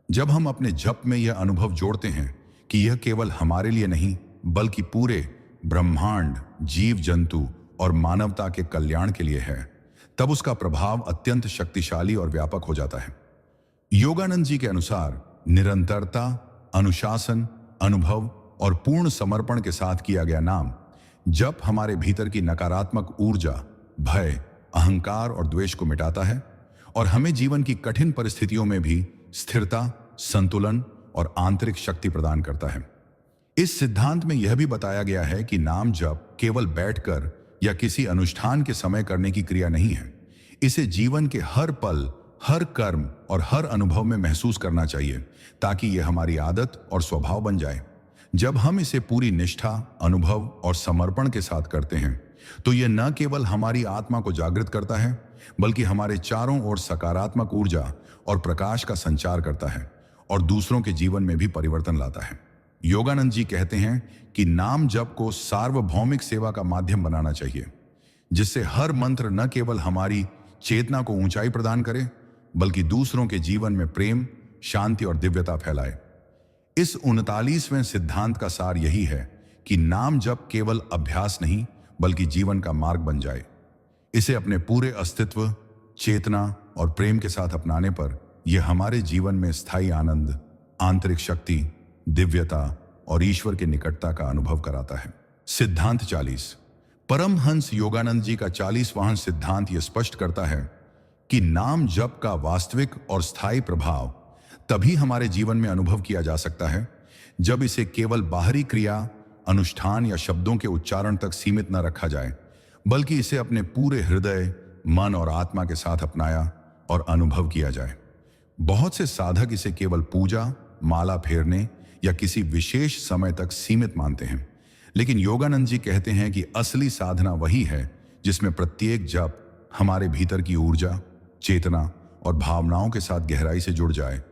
जब हम अपने जप में यह अनुभव जोड़ते हैं कि यह केवल हमारे लिए नहीं बल्कि पूरे ब्रह्मांड, जीव जंतु और मानवता के कल्याण के लिए है, तब उसका प्रभाव अत्यंत शक्तिशाली और व्यापक हो जाता है। योगानंद जी के अनुसार निरंतरता, अनुशासन, अनुभव और पूर्ण समर्पण के साथ किया गया नाम जप हमारे भीतर की नकारात्मक ऊर्जा, भय, अहंकार और द्वेष को मिटाता है और हमें जीवन की कठिन परिस्थितियों में भी स्थिरता, संतुलन और आंतरिक शक्ति प्रदान करता है। इस सिद्धांत में यह भी बताया गया है कि नाम जप केवल बैठकर या किसी अनुष्ठान के समय करने की क्रिया नहीं है। इसे जीवन के हर पल, हर कर्म और हर अनुभव में महसूस करना चाहिए ताकि यह हमारी आदत और स्वभाव बन जाए। जब हम इसे पूरी निष्ठा, अनुभव और समर्पण के साथ करते हैं तो यह न केवल हमारी आत्मा को जागृत करता है बल्कि हमारे चारों ओर सकारात्मक ऊर्जा और प्रकाश का संचार करता है और दूसरों के जीवन में भी परिवर्तन लाता है। योगानंद जी कहते हैं कि नाम जप को सार्वभौमिक सेवा का माध्यम बनाना चाहिए, जिससे हर मंत्र न केवल हमारी चेतना को ऊंचाई प्रदान करे बल्कि दूसरों के जीवन में प्रेम, शांति और दिव्यता फैलाए। इस 39वें सिद्धांत का सार यही है कि नाम जप केवल अभ्यास नहीं बल्कि जीवन का मार्ग बन जाए। इसे अपने पूरे अस्तित्व, चेतना और प्रेम के साथ अपनाने पर यह हमारे जीवन में स्थायी आनंद, आंतरिक शक्ति, दिव्यता और ईश्वर की निकटता का अनुभव कराता है। सिद्धांत 40। परमहंस योगानंद जी का 40वां सिद्धांत यह स्पष्ट करता है कि नाम जप का वास्तविक और स्थायी प्रभाव तभी हमारे जीवन में अनुभव किया जा सकता है जब इसे केवल बाहरी क्रिया, अनुष्ठान या शब्दों के उच्चारण तक सीमित न रखा जाए बल्कि इसे अपने पूरे हृदय, मन और आत्मा के साथ अपनाया और अनुभव किया जाए। बहुत से साधक इसे केवल पूजा, माला फेरने या किसी विशेष समय तक सीमित मानते हैं, लेकिन योगानंद जी कहते हैं कि असली साधना वही है जिसमें प्रत्येक जप हमारे भीतर की ऊर्जा, चेतना और भावनाओं के साथ गहराई से जुड़ जाए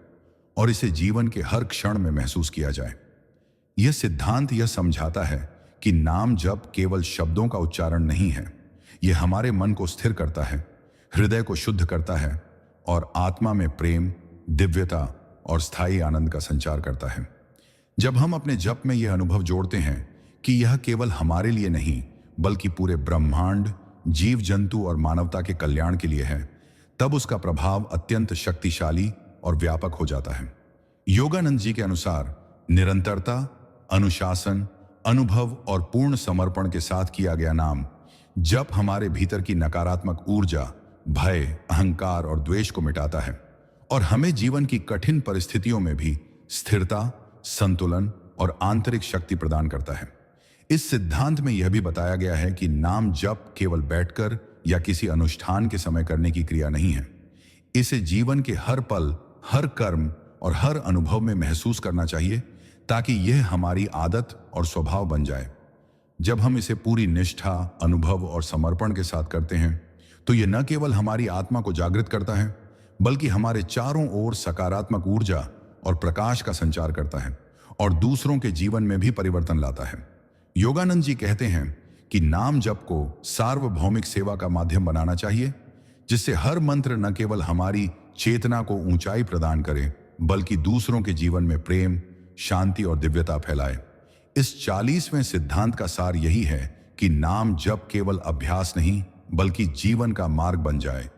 और इसे जीवन के हर क्षण में महसूस किया जाए। यह सिद्धांत यह समझाता है कि नाम जप केवल शब्दों का उच्चारण नहीं है, यह हमारे मन को स्थिर करता है, हृदय को शुद्ध करता है और आत्मा में प्रेम, दिव्यता और स्थायी आनंद का संचार करता है। जब हम अपने जप में यह अनुभव जोड़ते हैं कि यह केवल हमारे लिए नहीं बल्कि पूरे ब्रह्मांड, जीव जंतु और मानवता के कल्याण के लिए है, तब उसका प्रभाव अत्यंत शक्तिशाली और व्यापक हो जाता है। योगानंद जी के अनुसार निरंतरता, अनुशासन, अनुभव और पूर्ण समर्पण के साथ किया गया नाम जप हमारे भीतर की नकारात्मक ऊर्जा, भय, अहंकार और द्वेष को मिटाता है और हमें जीवन की कठिन परिस्थितियों में भी स्थिरता, संतुलन और आंतरिक शक्ति प्रदान करता है। इस सिद्धांत में यह भी बताया गया है कि नाम जप केवल बैठकर या किसी अनुष्ठान के समय करने की क्रिया नहीं है। इसे जीवन के हर पल, हर कर्म और हर अनुभव में महसूस करना चाहिए ताकि यह हमारी आदत और स्वभाव बन जाए। जब हम इसे पूरी निष्ठा, अनुभव और समर्पण के साथ करते हैं तो यह न केवल हमारी आत्मा को जागृत करता है बल्कि हमारे चारों ओर सकारात्मक ऊर्जा और प्रकाश का संचार करता है और दूसरों के जीवन में भी परिवर्तन लाता है। योगानंद जी कहते हैं कि नाम जप को सार्वभौमिक सेवा का माध्यम बनाना चाहिए, जिससे हर मंत्र न केवल हमारी चेतना को ऊंचाई प्रदान करे बल्कि दूसरों के जीवन में प्रेम, शांति और दिव्यता फैलाए। इस 40वें सिद्धांत का सार यही है कि नाम जप केवल अभ्यास नहीं बल्कि जीवन का मार्ग बन जाए।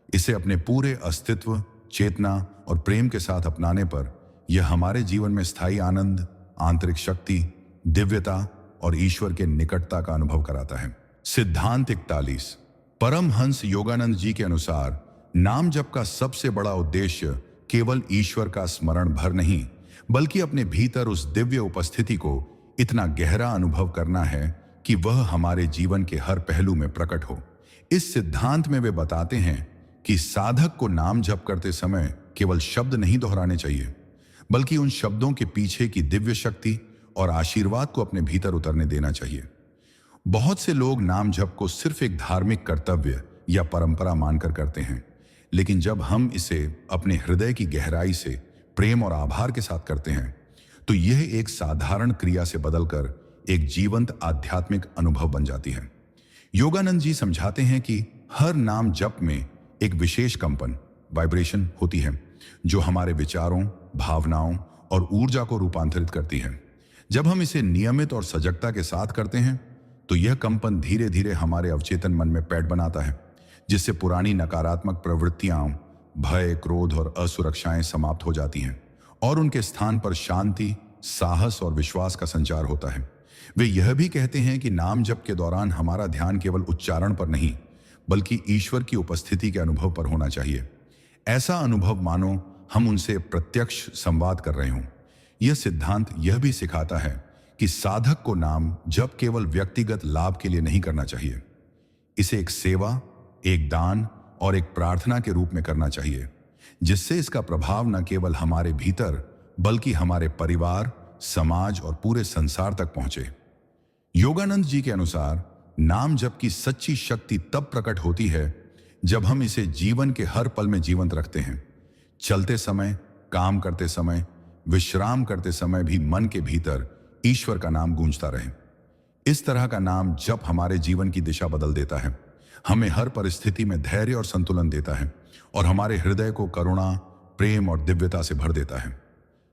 इसे अपने पूरे अस्तित्व, चेतना और प्रेम के साथ अपनाने पर यह हमारे जीवन में स्थायी आनंद, आंतरिक शक्ति, दिव्यता और ईश्वर के निकटता का अनुभव कराता है। सिद्धांत 41। परमहंस योगानंद जी के अनुसार नाम जप का सबसे बड़ा उद्देश्य केवल ईश्वर का स्मरण भर नहीं बल्कि अपने भीतर उस दिव्य उपस्थिति को इतना गहरा अनुभव करना है कि वह हमारे जीवन के हर पहलू में प्रकट हो। इस सिद्धांत में वे बताते हैं कि साधक को नाम जप करते समय केवल शब्द नहीं दोहराने चाहिए बल्कि उन शब्दों के पीछे की दिव्य शक्ति और आशीर्वाद को अपने भीतर उतरने देना चाहिए। बहुत से लोग नाम जप को सिर्फ एक धार्मिक कर्तव्य या परंपरा मानकर करते हैं, लेकिन जब हम इसे अपने हृदय की गहराई से प्रेम और आभार के साथ करते हैं तो यह एक साधारण क्रिया से बदलकर एक जीवंत आध्यात्मिक अनुभव बन जाती है। योगानंद जी समझाते हैं कि हर नाम जप में एक विशेष कंपन वाइब्रेशन होती है जो हमारे विचारों, भावनाओं और ऊर्जा को रूपांतरित करती है। जब हम इसे नियमित और सजगता के साथ करते हैं तो यह कंपन धीरे धीरे हमारे अवचेतन मन में पैठ बनाता है, जिससे पुरानी नकारात्मक प्रवृत्तियां, भय, क्रोध और असुरक्षाएं समाप्त हो जाती हैं और उनके स्थान पर शांति, साहस और विश्वास का संचार होता है। वे यह भी कहते हैं कि नाम जप के दौरान हमारा ध्यान केवल उच्चारण पर नहीं बल्कि ईश्वर की उपस्थिति के अनुभव पर होना चाहिए। ऐसा अनुभव मानो हम उनसे प्रत्यक्ष संवाद कर रहे हों। यह सिद्धांत यह भी सिखाता है कि साधक को नाम जप केवल व्यक्तिगत लाभ के लिए नहीं करना चाहिए। इसे एक सेवा, एक दान और एक प्रार्थना के रूप में करना चाहिए, जिससे इसका प्रभाव न केवल हमारे भीतर बल्कि हमारे परिवार, समाज और पूरे संसार तक पहुंचे। योगानंद जी के अनुसार नाम जप की सच्ची शक्ति तब प्रकट होती है जब हम इसे जीवन के हर पल में जीवंत रखते हैं। चलते समय, काम करते समय, विश्राम करते समय भी मन के भीतर ईश्वर का नाम गूंजता रहे। इस तरह का नाम जप हमारे जीवन की दिशा बदल देता है, हमें हर परिस्थिति में धैर्य और संतुलन देता है और हमारे हृदय को करुणा, प्रेम और दिव्यता से भर देता है।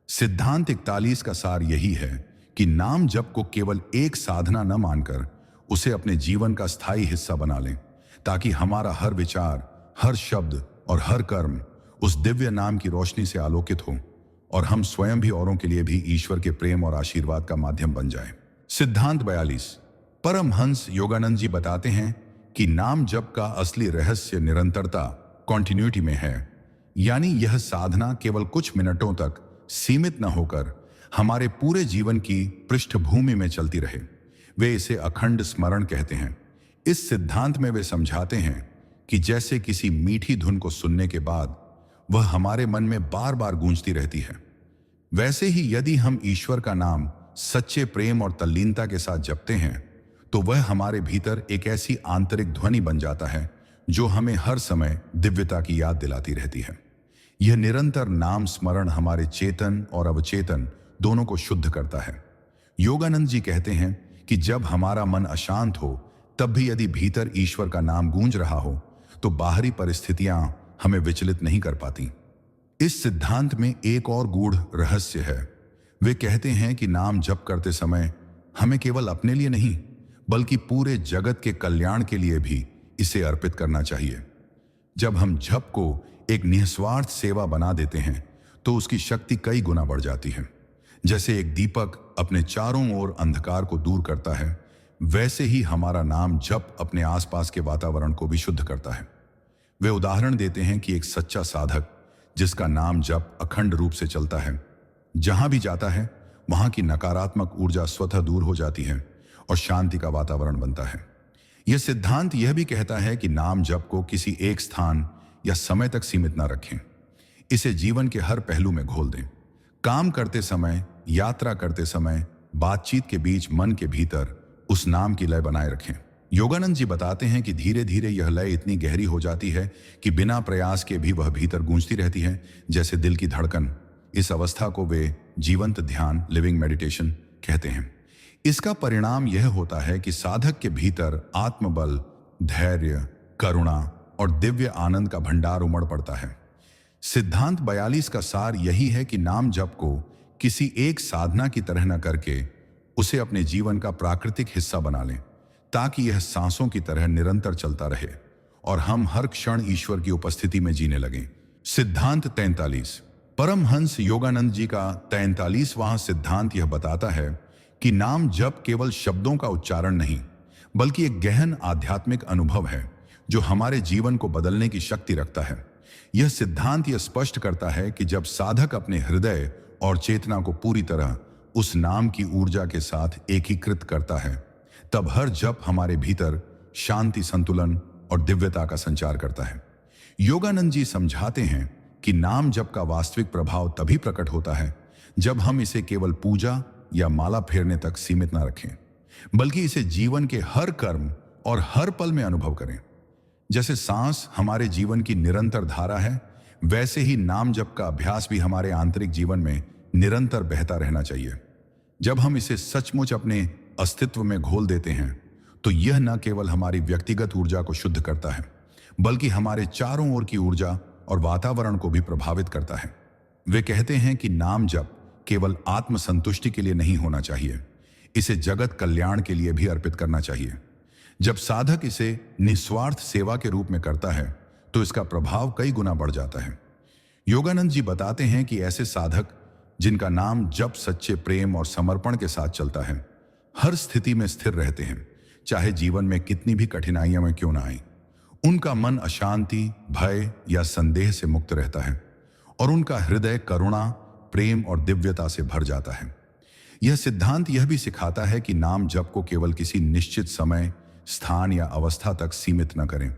सिद्धांत 41 का सार यही है कि नाम जप को केवल एक साधना न मानकर उसे अपने जीवन का स्थायी हिस्सा बना लें, ताकि हमारा हर विचार, हर शब्द और हर कर्म उस दिव्य नाम की रोशनी से आलोकित हो और हम स्वयं भी औरों के लिए भी ईश्वर के प्रेम और आशीर्वाद का माध्यम बन जाएं। सिद्धांत 42। परमहंस योगानंद जी बताते हैं कि नाम जप का असली रहस्य निरंतरता, कॉन्टिन्यूटी में है। यानी यह साधना केवल कुछ मिनटों तक सीमित न होकर हमारे पूरे जीवन की पृष्ठभूमि में चलती रहे। वे इसे अखंड स्मरण कहते हैं। इस सिद्धांत में वे समझाते हैं कि जैसे किसी मीठी धुन को सुनने के बाद वह हमारे मन में बार बार गूंजती रहती है, वैसे ही यदि हम ईश्वर का नाम सच्चे प्रेम और तल्लीनता के साथ जपते हैं तो वह हमारे भीतर एक ऐसी आंतरिक ध्वनि बन जाता है जो हमें हर समय दिव्यता की याद दिलाती रहती है। यह निरंतर नाम स्मरण हमारे चेतन और अवचेतन दोनों को शुद्ध करता है। योगानंद जी कहते हैं कि जब हमारा मन अशांत हो तब भी यदि भीतर ईश्वर का नाम गूंज रहा हो तो बाहरी परिस्थितियां हमें विचलित नहीं कर पाती। इस सिद्धांत में एक और गूढ़ रहस्य है। वे कहते हैं कि नाम जप करते समय हमें केवल अपने लिए नहीं बल्कि पूरे जगत के कल्याण के लिए भी इसे अर्पित करना चाहिए। जब हम जप को एक निस्वार्थ सेवा बना देते हैं तो उसकी शक्ति कई गुना बढ़ जाती है। जैसे एक दीपक अपने चारों ओर अंधकार को दूर करता है, वैसे ही हमारा नाम जप अपने आसपास के वातावरण को भी शुद्ध करता है। वे उदाहरण देते हैं कि एक सच्चा साधक जिसका नाम जप अखंड रूप से चलता है, जहां भी जाता है वहां की नकारात्मक ऊर्जा स्वतः दूर हो जाती है और शांति का वातावरण बनता है। यह सिद्धांत यह भी कहता है कि नाम जप को किसी एक स्थान या समय तक सीमित न रखें। इसे जीवन के हर पहलू में घोल दें। काम करते समय, यात्रा करते समय, बातचीत के बीच मन के भीतर उस नाम की लय बनाए रखें। योगानंद जी बताते हैं कि धीरे धीरे यह लय इतनी गहरी हो जाती है कि बिना प्रयास के भी वह भीतर गूंजती रहती है, जैसे दिल की धड़कन। इस अवस्था को वे जीवंत ध्यान, लिविंग मेडिटेशन कहते हैं। इसका परिणाम यह होता है कि साधक के भीतर आत्मबल, धैर्य, करुणा और दिव्य आनंद का भंडार उमड़ पड़ता है। सिद्धांत 42 का सार यही है कि नाम जप को किसी एक साधना की तरह न करके उसे अपने जीवन का प्राकृतिक हिस्सा बना लें, ताकि यह सांसों की तरह निरंतर चलता रहे और हम हर क्षण ईश्वर की उपस्थिति में जीने लगें। सिद्धांत 43। परमहंस योगानंद जी का 43वां सिद्धांत यह बताता है कि नाम जप केवल शब्दों का उच्चारण नहीं बल्कि एक गहन आध्यात्मिक अनुभव है जो हमारे जीवन को बदलने की शक्ति रखता है। यह सिद्धांत यह स्पष्ट करता है कि जब साधक अपने हृदय और चेतना को पूरी तरह उस नाम की ऊर्जा के साथ एकीकृत करता है, तब हर जप हमारे भीतर शांति, संतुलन और दिव्यता का संचार करता है। योगानंद जी समझाते हैं कि नाम जप का वास्तविक प्रभाव तभी प्रकट होता है जब हम इसे केवल पूजा या माला फेरने तक सीमित न रखें, बल्कि इसे जीवन के हर कर्म और हर पल में अनुभव करें। जैसे सांस हमारे जीवन की निरंतर धारा है, वैसे ही नाम जप का अभ्यास भी हमारे आंतरिक जीवन में निरंतर बहता रहना चाहिए। जब हम इसे सचमुच अपने अस्तित्व में घोल देते हैं तो यह न केवल हमारी व्यक्तिगत ऊर्जा को शुद्ध करता है, बल्कि हमारे चारों ओर की ऊर्जा और वातावरण को भी प्रभावित करता है। वे कहते हैं कि नाम जप केवल आत्मसंतुष्टि के लिए नहीं होना चाहिए, इसे जगत कल्याण के लिए भी अर्पित करना चाहिए। जब साधक इसे निस्वार्थ सेवा के रूप में करता है तो इसका प्रभाव कई गुना बढ़ जाता है। योगानंद जी बताते हैं कि ऐसे साधक जिनका नाम जप सच्चे प्रेम और समर्पण के साथ चलता है, हर स्थिति में स्थिर रहते हैं, चाहे जीवन में कितनी भी कठिनाइयां में क्यों ना आए। उनका मन अशांति, भय या संदेह से मुक्त रहता है और उनका हृदय करुणा, प्रेम और दिव्यता से भर जाता है। यह सिद्धांत यह भी सिखाता है कि नाम जप को केवल किसी निश्चित समय, स्थान या अवस्था तक सीमित न करें।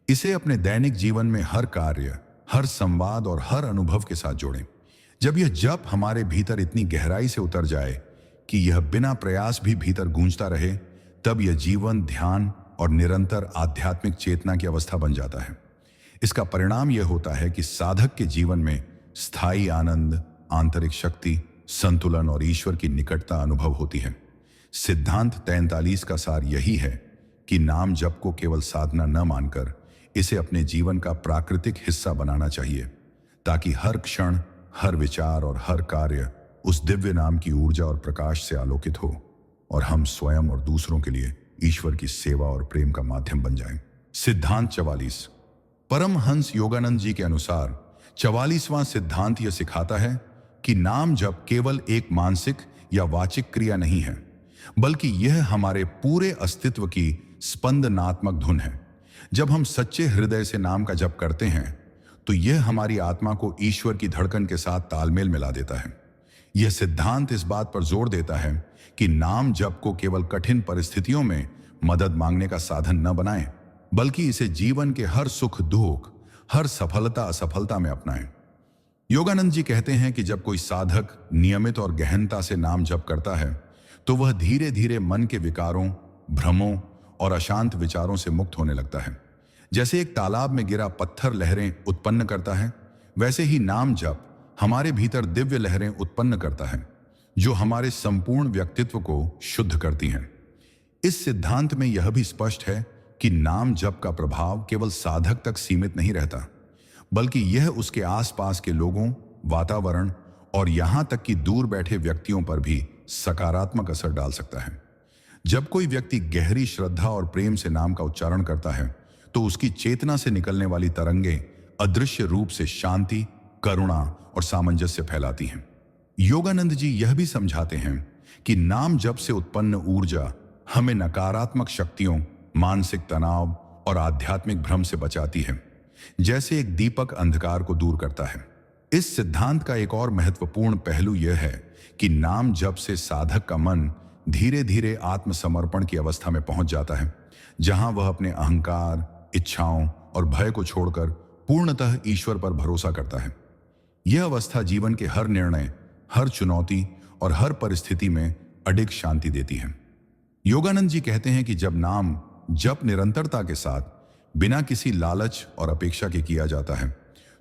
इसे अपने दैनिक जीवन में हर कार्य, हर संवाद और हर अनुभव के साथ जोड़ें। जब यह जप हमारे भीतर इतनी गहराई से उतर जाए कि यह बिना प्रयास भी भीतर गूंजता रहे, तब यह जीवन, ध्यान और निरंतर आध्यात्मिक चेतना की अवस्था बन जाता है। इसका परिणाम यह होता है कि साधक के जीवन में स्थायी आनंद, आंतरिक शक्ति, संतुलन और ईश्वर की निकटता अनुभव होती है। सिद्धांत 43 का सार यही है कि नाम जप को केवल साधना न मानकर इसे अपने जीवन का प्राकृतिक हिस्सा बनाना चाहिए, ताकि हर क्षण, हर विचार और हर कार्य उस दिव्य नाम की ऊर्जा और प्रकाश से आलोकित हो और हम स्वयं और दूसरों के लिए ईश्वर की सेवा और प्रेम का माध्यम बन जाएं। सिद्धांत 44। परमहंस योगानंद जी के अनुसार 44वां सिद्धांत यह सिखाता है कि नाम जप केवल एक मानसिक या वाचिक क्रिया नहीं है, बल्कि यह हमारे पूरे अस्तित्व की स्पंदनात्मक धुन है। जब हम सच्चे हृदय से नाम का जप करते हैं तो यह हमारी आत्मा को ईश्वर की धड़कन के साथ तालमेल मिला देता है। यह सिद्धांत इस बात पर जोर देता है कि नाम जप को केवल कठिन परिस्थितियों में मदद मांगने का साधन न बनाएं, बल्कि इसे जीवन के हर सुख दुख, हर सफलता असफलता में अपनाएं। योगानंद जी कहते हैं कि जब कोई साधक नियमित और गहनता से नाम जप करता है तो वह धीरे धीरे मन के विकारों, भ्रमों और अशांत विचारों से मुक्त होने लगता है। जैसे एक तालाब में गिरा पत्थर लहरें उत्पन्न करता है, वैसे ही नाम जप हमारे भीतर दिव्य लहरें उत्पन्न करता है, जो हमारे संपूर्ण व्यक्तित्व को शुद्ध करती हैं। इस सिद्धांत में यह भी स्पष्ट है कि नाम जप का प्रभाव केवल साधक तक सीमित नहीं रहता, बल्कि यह उसके आसपास के लोगों, वातावरण और यहां तक कि दूर बैठे व्यक्तियों पर भी सकारात्मक असर डाल सकता है। जब कोई व्यक्ति गहरी श्रद्धा और प्रेम से नाम का उच्चारण करता है तो उसकी चेतना से निकलने वाली तरंगें अदृश्य रूप से शांति, करुणा और सामंजस्य फैलाती हैं। योगानंद जी यह भी समझाते हैं कि नाम जप से उत्पन्न ऊर्जा हमें नकारात्मक शक्तियों, मानसिक तनाव और आध्यात्मिक भ्रम से बचाती है, जैसे एक दीपक अंधकार को दूर करता है। इस सिद्धांत का एक और महत्वपूर्ण पहलू यह है कि नाम जप से साधक का मन धीरे धीरे आत्मसमर्पण की अवस्था में पहुंच जाता है, जहां वह अपने अहंकार, इच्छाओं और भय को छोड़कर पूर्णतः ईश्वर पर भरोसा करता है। यह अवस्था जीवन के हर निर्णय, हर चुनौती और हर परिस्थिति में अडिग शांति देती है। योगानंद जी कहते हैं कि जब नाम जप निरंतरता के साथ बिना किसी लालच और अपेक्षा के किया जाता है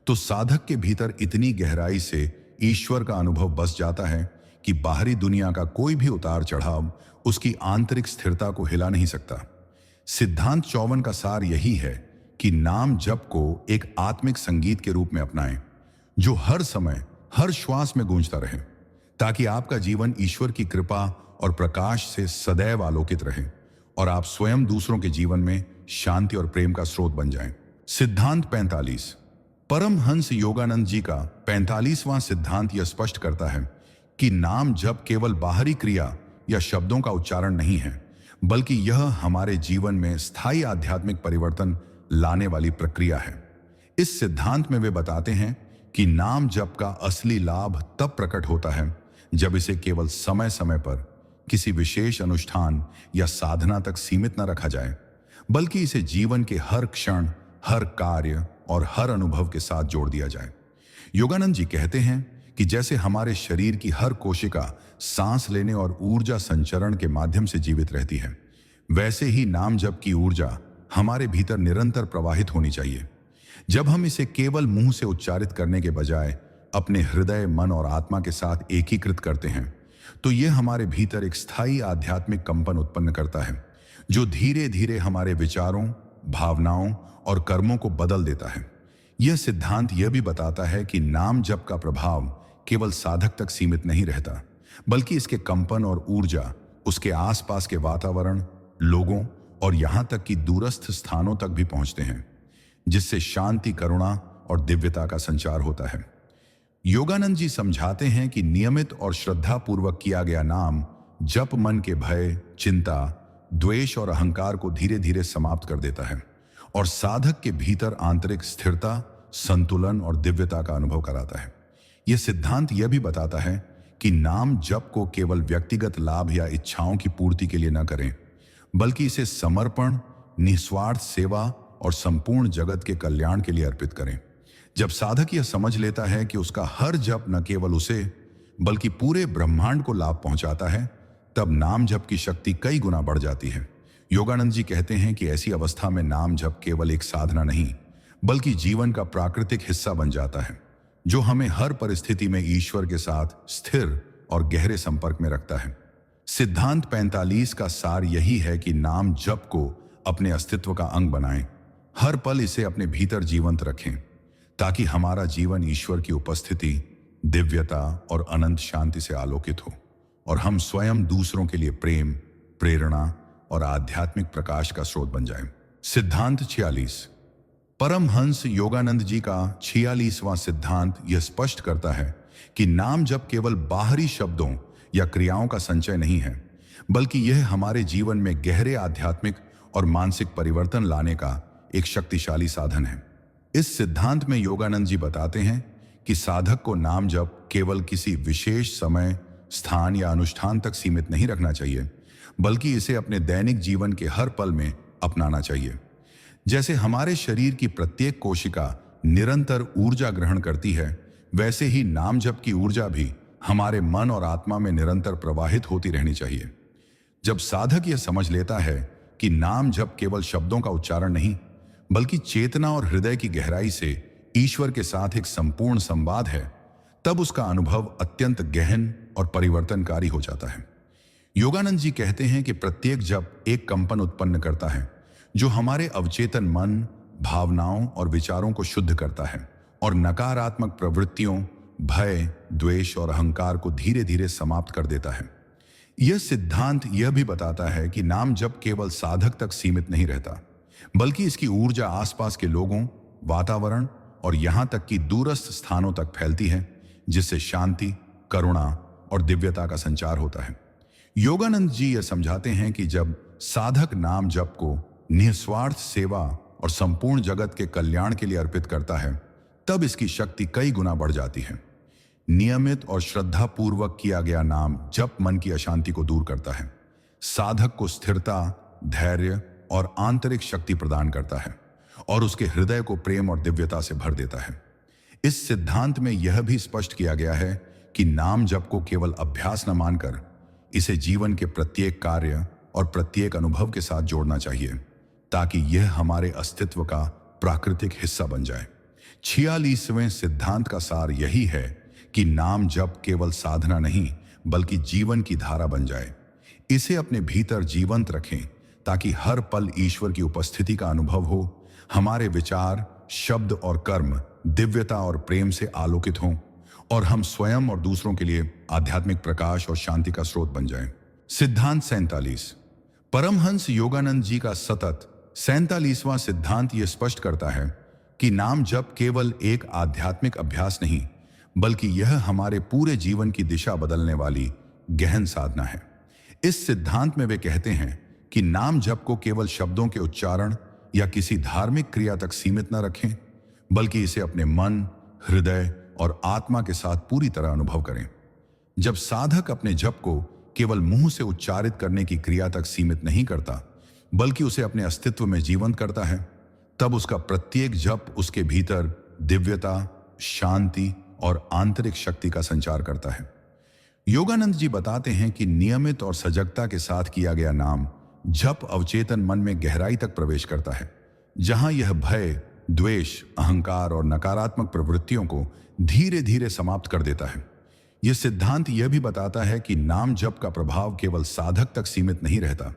तो साधक के भीतर इतनी गहराई से ईश्वर का अनुभव बस जाता है कि बाहरी दुनिया का कोई भी उतार चढ़ाव उसकी आंतरिक स्थिरता को हिला नहीं सकता। सिद्धांत 54 का सार यही है कि नाम जप को एक आत्मिक संगीत के रूप में अपनाएं, जो हर समय, हर श्वास में गूंजता रहे, ताकि आपका जीवन ईश्वर की कृपा और प्रकाश से सदैव आलोकित रहे और आप स्वयं दूसरों के जीवन में शांति और प्रेम का स्रोत बन जाएं। सिद्धांत 45। परमहंस योगानंद जी का 45वां सिद्धांत यह स्पष्ट करता है कि नाम जप केवल बाहरी क्रिया या शब्दों का उच्चारण नहीं है, बल्कि यह हमारे जीवन में स्थायी आध्यात्मिक परिवर्तन लाने वाली प्रक्रिया है। इस सिद्धांत में वे बताते हैं कि नाम जप का असली लाभ तब प्रकट होता है जब इसे केवल समय समय पर किसी विशेष अनुष्ठान या साधना तक सीमित न रखा जाए, बल्कि इसे जीवन के हर क्षण, हर कार्य और हर अनुभव के साथ जोड़ दिया जाए। योगानंद जी कहते हैं कि जैसे हमारे शरीर की हर कोशिका सांस लेने और ऊर्जा संचरण के माध्यम से जीवित रहती है, वैसे ही नाम जप की ऊर्जा हमारे भीतर निरंतर प्रवाहित होनी चाहिए। जब हम इसे केवल मुंह से उच्चारित करने के बजाय अपने हृदय, मन और आत्मा के साथ एकीकृत करते हैं तो यह हमारे भीतर एक स्थायी आध्यात्मिक कंपन उत्पन्न करता है, जो धीरे धीरे हमारे विचारों, भावनाओं और कर्मों को बदल देता है। यह सिद्धांत यह भी बताता है कि नाम जप का प्रभाव केवल साधक तक सीमित नहीं रहता, बल्कि इसके कंपन और ऊर्जा उसके आसपास के वातावरण, लोगों और यहां तक कि दूरस्थ स्थानों तक भी पहुंचते हैं, जिससे शांति, करुणा और दिव्यता का संचार होता है। योगानंद जी समझाते हैं कि नियमित और श्रद्धापूर्वक किया गया नाम जप मन के भय, चिंता, द्वेष और अहंकार को धीरे धीरे समाप्त कर देता है और साधक के भीतर आंतरिक स्थिरता, संतुलन और दिव्यता का अनुभव कराता है। यह सिद्धांत यह भी बताता है कि नाम जप को केवल व्यक्तिगत लाभ या इच्छाओं की पूर्ति के लिए न करें, बल्कि इसे समर्पण, निस्वार्थ सेवा और संपूर्ण जगत के कल्याण के लिए अर्पित करें। जब साधक यह समझ लेता है कि उसका हर जप न केवल उसे बल्कि पूरे ब्रह्मांड को लाभ पहुंचाता है, तब नाम जप की शक्ति कई गुना बढ़ जाती है। योगानंद जी कहते हैं कि ऐसी अवस्था में नाम जप केवल एक साधना नहीं, बल्कि जीवन का प्राकृतिक हिस्सा बन जाता है, जो हमें हर परिस्थिति में ईश्वर के साथ स्थिर और गहरे संपर्क में रखता है। सिद्धांत 45 का सार यही है कि नाम जप को अपने अस्तित्व का अंग बनाएं, हर पल इसे अपने भीतर जीवंत रखें, ताकि हमारा जीवन ईश्वर की उपस्थिति, दिव्यता और अनंत शांति से आलोकित हो और हम स्वयं दूसरों के लिए प्रेम, प्रेरणा और आध्यात्मिक प्रकाश का स्रोत बन जाएं। सिद्धांत 46। परमहंस योगानंद जी का 46वां सिद्धांत यह स्पष्ट करता है कि नाम जप केवल बाहरी शब्दों या क्रियाओं का संचय नहीं है, बल्कि यह हमारे जीवन में गहरे आध्यात्मिक और मानसिक परिवर्तन लाने का एक शक्तिशाली साधन है। इस सिद्धांत में योगानंद जी बताते हैं कि साधक को नाम जप केवल किसी विशेष समय, स्थान या अनुष्ठान तक सीमित नहीं रखना चाहिए, बल्कि इसे अपने दैनिक जीवन के हर पल में अपनाना चाहिए। जैसे हमारे शरीर की प्रत्येक कोशिका निरंतर ऊर्जा ग्रहण करती है, वैसे ही नाम जप की ऊर्जा भी हमारे मन और आत्मा में निरंतर प्रवाहित होती रहनी चाहिए। जब साधक यह समझ लेता है कि नाम जप केवल शब्दों का उच्चारण नहीं, बल्कि चेतना और हृदय की गहराई से ईश्वर के साथ एक संपूर्ण संवाद है, तब उसका अनुभव अत्यंत गहन और परिवर्तनकारी हो जाता है। योगानंद जी कहते हैं कि प्रत्येक जप एक कंपन उत्पन्न करता है, जो हमारे अवचेतन मन, भावनाओं और विचारों को शुद्ध करता है और नकारात्मक प्रवृत्तियों, भय, द्वेष और अहंकार को धीरे धीरे समाप्त कर देता है। यह सिद्धांत यह भी बताता है कि नाम जप केवल साधक तक सीमित नहीं रहता, बल्कि इसकी ऊर्जा आसपास के लोगों, वातावरण और यहां तक कि दूरस्थ स्थानों तक फैलती है, जिससे शांति, करुणा और दिव्यता का संचार होता है। योगानंद जी यह समझाते हैं कि जब साधक नाम जप को निस्वार्थ सेवा और संपूर्ण जगत के कल्याण के लिए अर्पित करता है, तब इसकी शक्ति कई गुना बढ़ जाती है। नियमित और श्रद्धापूर्वक किया गया नाम जप मन की अशांति को दूर करता है, साधक को स्थिरता, धैर्य और आंतरिक शक्ति प्रदान करता है और उसके हृदय को प्रेम और दिव्यता से भर देता है। इस सिद्धांत में यह भी स्पष्ट किया गया है कि नाम जप को केवल अभ्यास न मानकर इसे जीवन के प्रत्येक कार्य और प्रत्येक अनुभव के साथ जोड़ना चाहिए, ताकि यह हमारे अस्तित्व का प्राकृतिक हिस्सा बन जाए। 46वें सिद्धांत का सार यही है कि नाम जप केवल साधना नहीं, बल्कि जीवन की धारा बन जाए। इसे अपने भीतर जीवंत रखें, ताकि हर पल ईश्वर की उपस्थिति का अनुभव हो, हमारे विचार, शब्द और कर्म दिव्यता और प्रेम से आलोकित हों और हम स्वयं और दूसरों के लिए आध्यात्मिक प्रकाश और शांति का स्रोत बन जाएं। सिद्धांत 47। परमहंस योगानंद जी का सतत 47वां सिद्धांत यह स्पष्ट करता है कि नाम जप केवल एक आध्यात्मिक अभ्यास नहीं, बल्कि यह हमारे पूरे जीवन की दिशा बदलने वाली गहन साधना है। इस सिद्धांत में वे कहते हैं कि नाम जप को केवल शब्दों के उच्चारण या किसी धार्मिक क्रिया तक सीमित न रखें, बल्कि इसे अपने मन, हृदय और आत्मा के साथ पूरी तरह अनुभव करें। जब साधक अपने जप को केवल मुंह से उच्चारित करने की क्रिया तक सीमित नहीं करता, बल्कि उसे अपने अस्तित्व में जीवंत करता है, तब उसका प्रत्येक जप उसके भीतर दिव्यता, शांति और आंतरिक शक्ति का संचार करता है। योगानंद जी बताते हैं कि नियमित और सजगता के साथ किया गया नाम जप अवचेतन मन में गहराई तक प्रवेश करता है, जहां यह भय, द्वेष, अहंकार और नकारात्मक प्रवृत्तियों को धीरे धीरे समाप्त कर देता है। यह सिद्धांत यह भी बताता है कि नाम जप का प्रभाव केवल साधक तक सीमित नहीं रहता,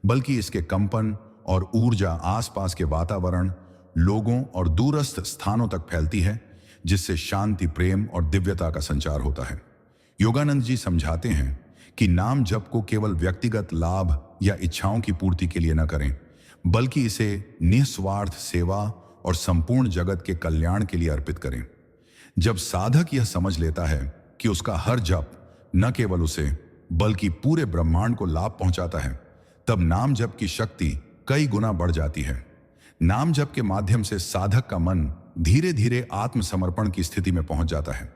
बल्कि इसके कंपन और ऊर्जा आसपास के वातावरण, लोगों और दूरस्थ स्थानों तक फैलती है, जिससे शांति, प्रेम और दिव्यता का संचार होता है। योगानंद जी समझाते हैं कि नाम जप को केवल व्यक्तिगत लाभ या इच्छाओं की पूर्ति के लिए न करें, बल्कि इसे निस्वार्थ सेवा और संपूर्ण जगत के कल्याण के लिए अर्पित करें। जब साधक यह समझ लेता है कि उसका हर जप न केवल उसे बल्कि पूरे ब्रह्मांड को लाभ पहुंचाता है, तब नाम जप की शक्ति कई गुना बढ़ जाती है। नाम जप के माध्यम से साधक का मन धीरे धीरे आत्मसमर्पण की स्थिति में पहुंच जाता है,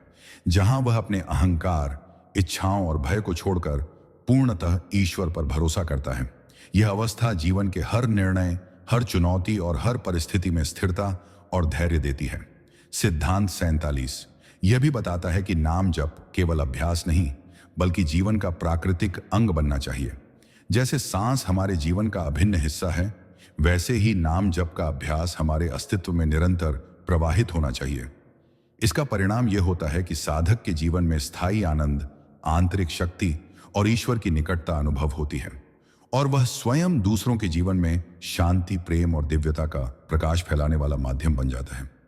जहां वह अपने अहंकार, इच्छाओं और भय को छोड़कर पूर्णतः ईश्वर पर भरोसा करता है। यह अवस्था जीवन के हर निर्णय, हर चुनौती और हर परिस्थिति में स्थिरता और धैर्य देती है। सिद्धांत 47 यह भी बताता है कि नाम जप केवल अभ्यास नहीं, बल्कि जीवन का प्राकृतिक अंग बनना चाहिए। जैसे सांस हमारे जीवन का अभिन्न हिस्सा है, वैसे ही नाम जप का अभ्यास हमारे अस्तित्व में निरंतर प्रवाहित होना चाहिए। इसका परिणाम यह होता है कि साधक के जीवन में स्थायी आनंद, आंतरिक शक्ति और ईश्वर की निकटता अनुभव होती है, और वह स्वयं दूसरों के जीवन में शांति, प्रेम और दिव्यता का प्रकाश फैलाने वाला माध्यम बन जाता है।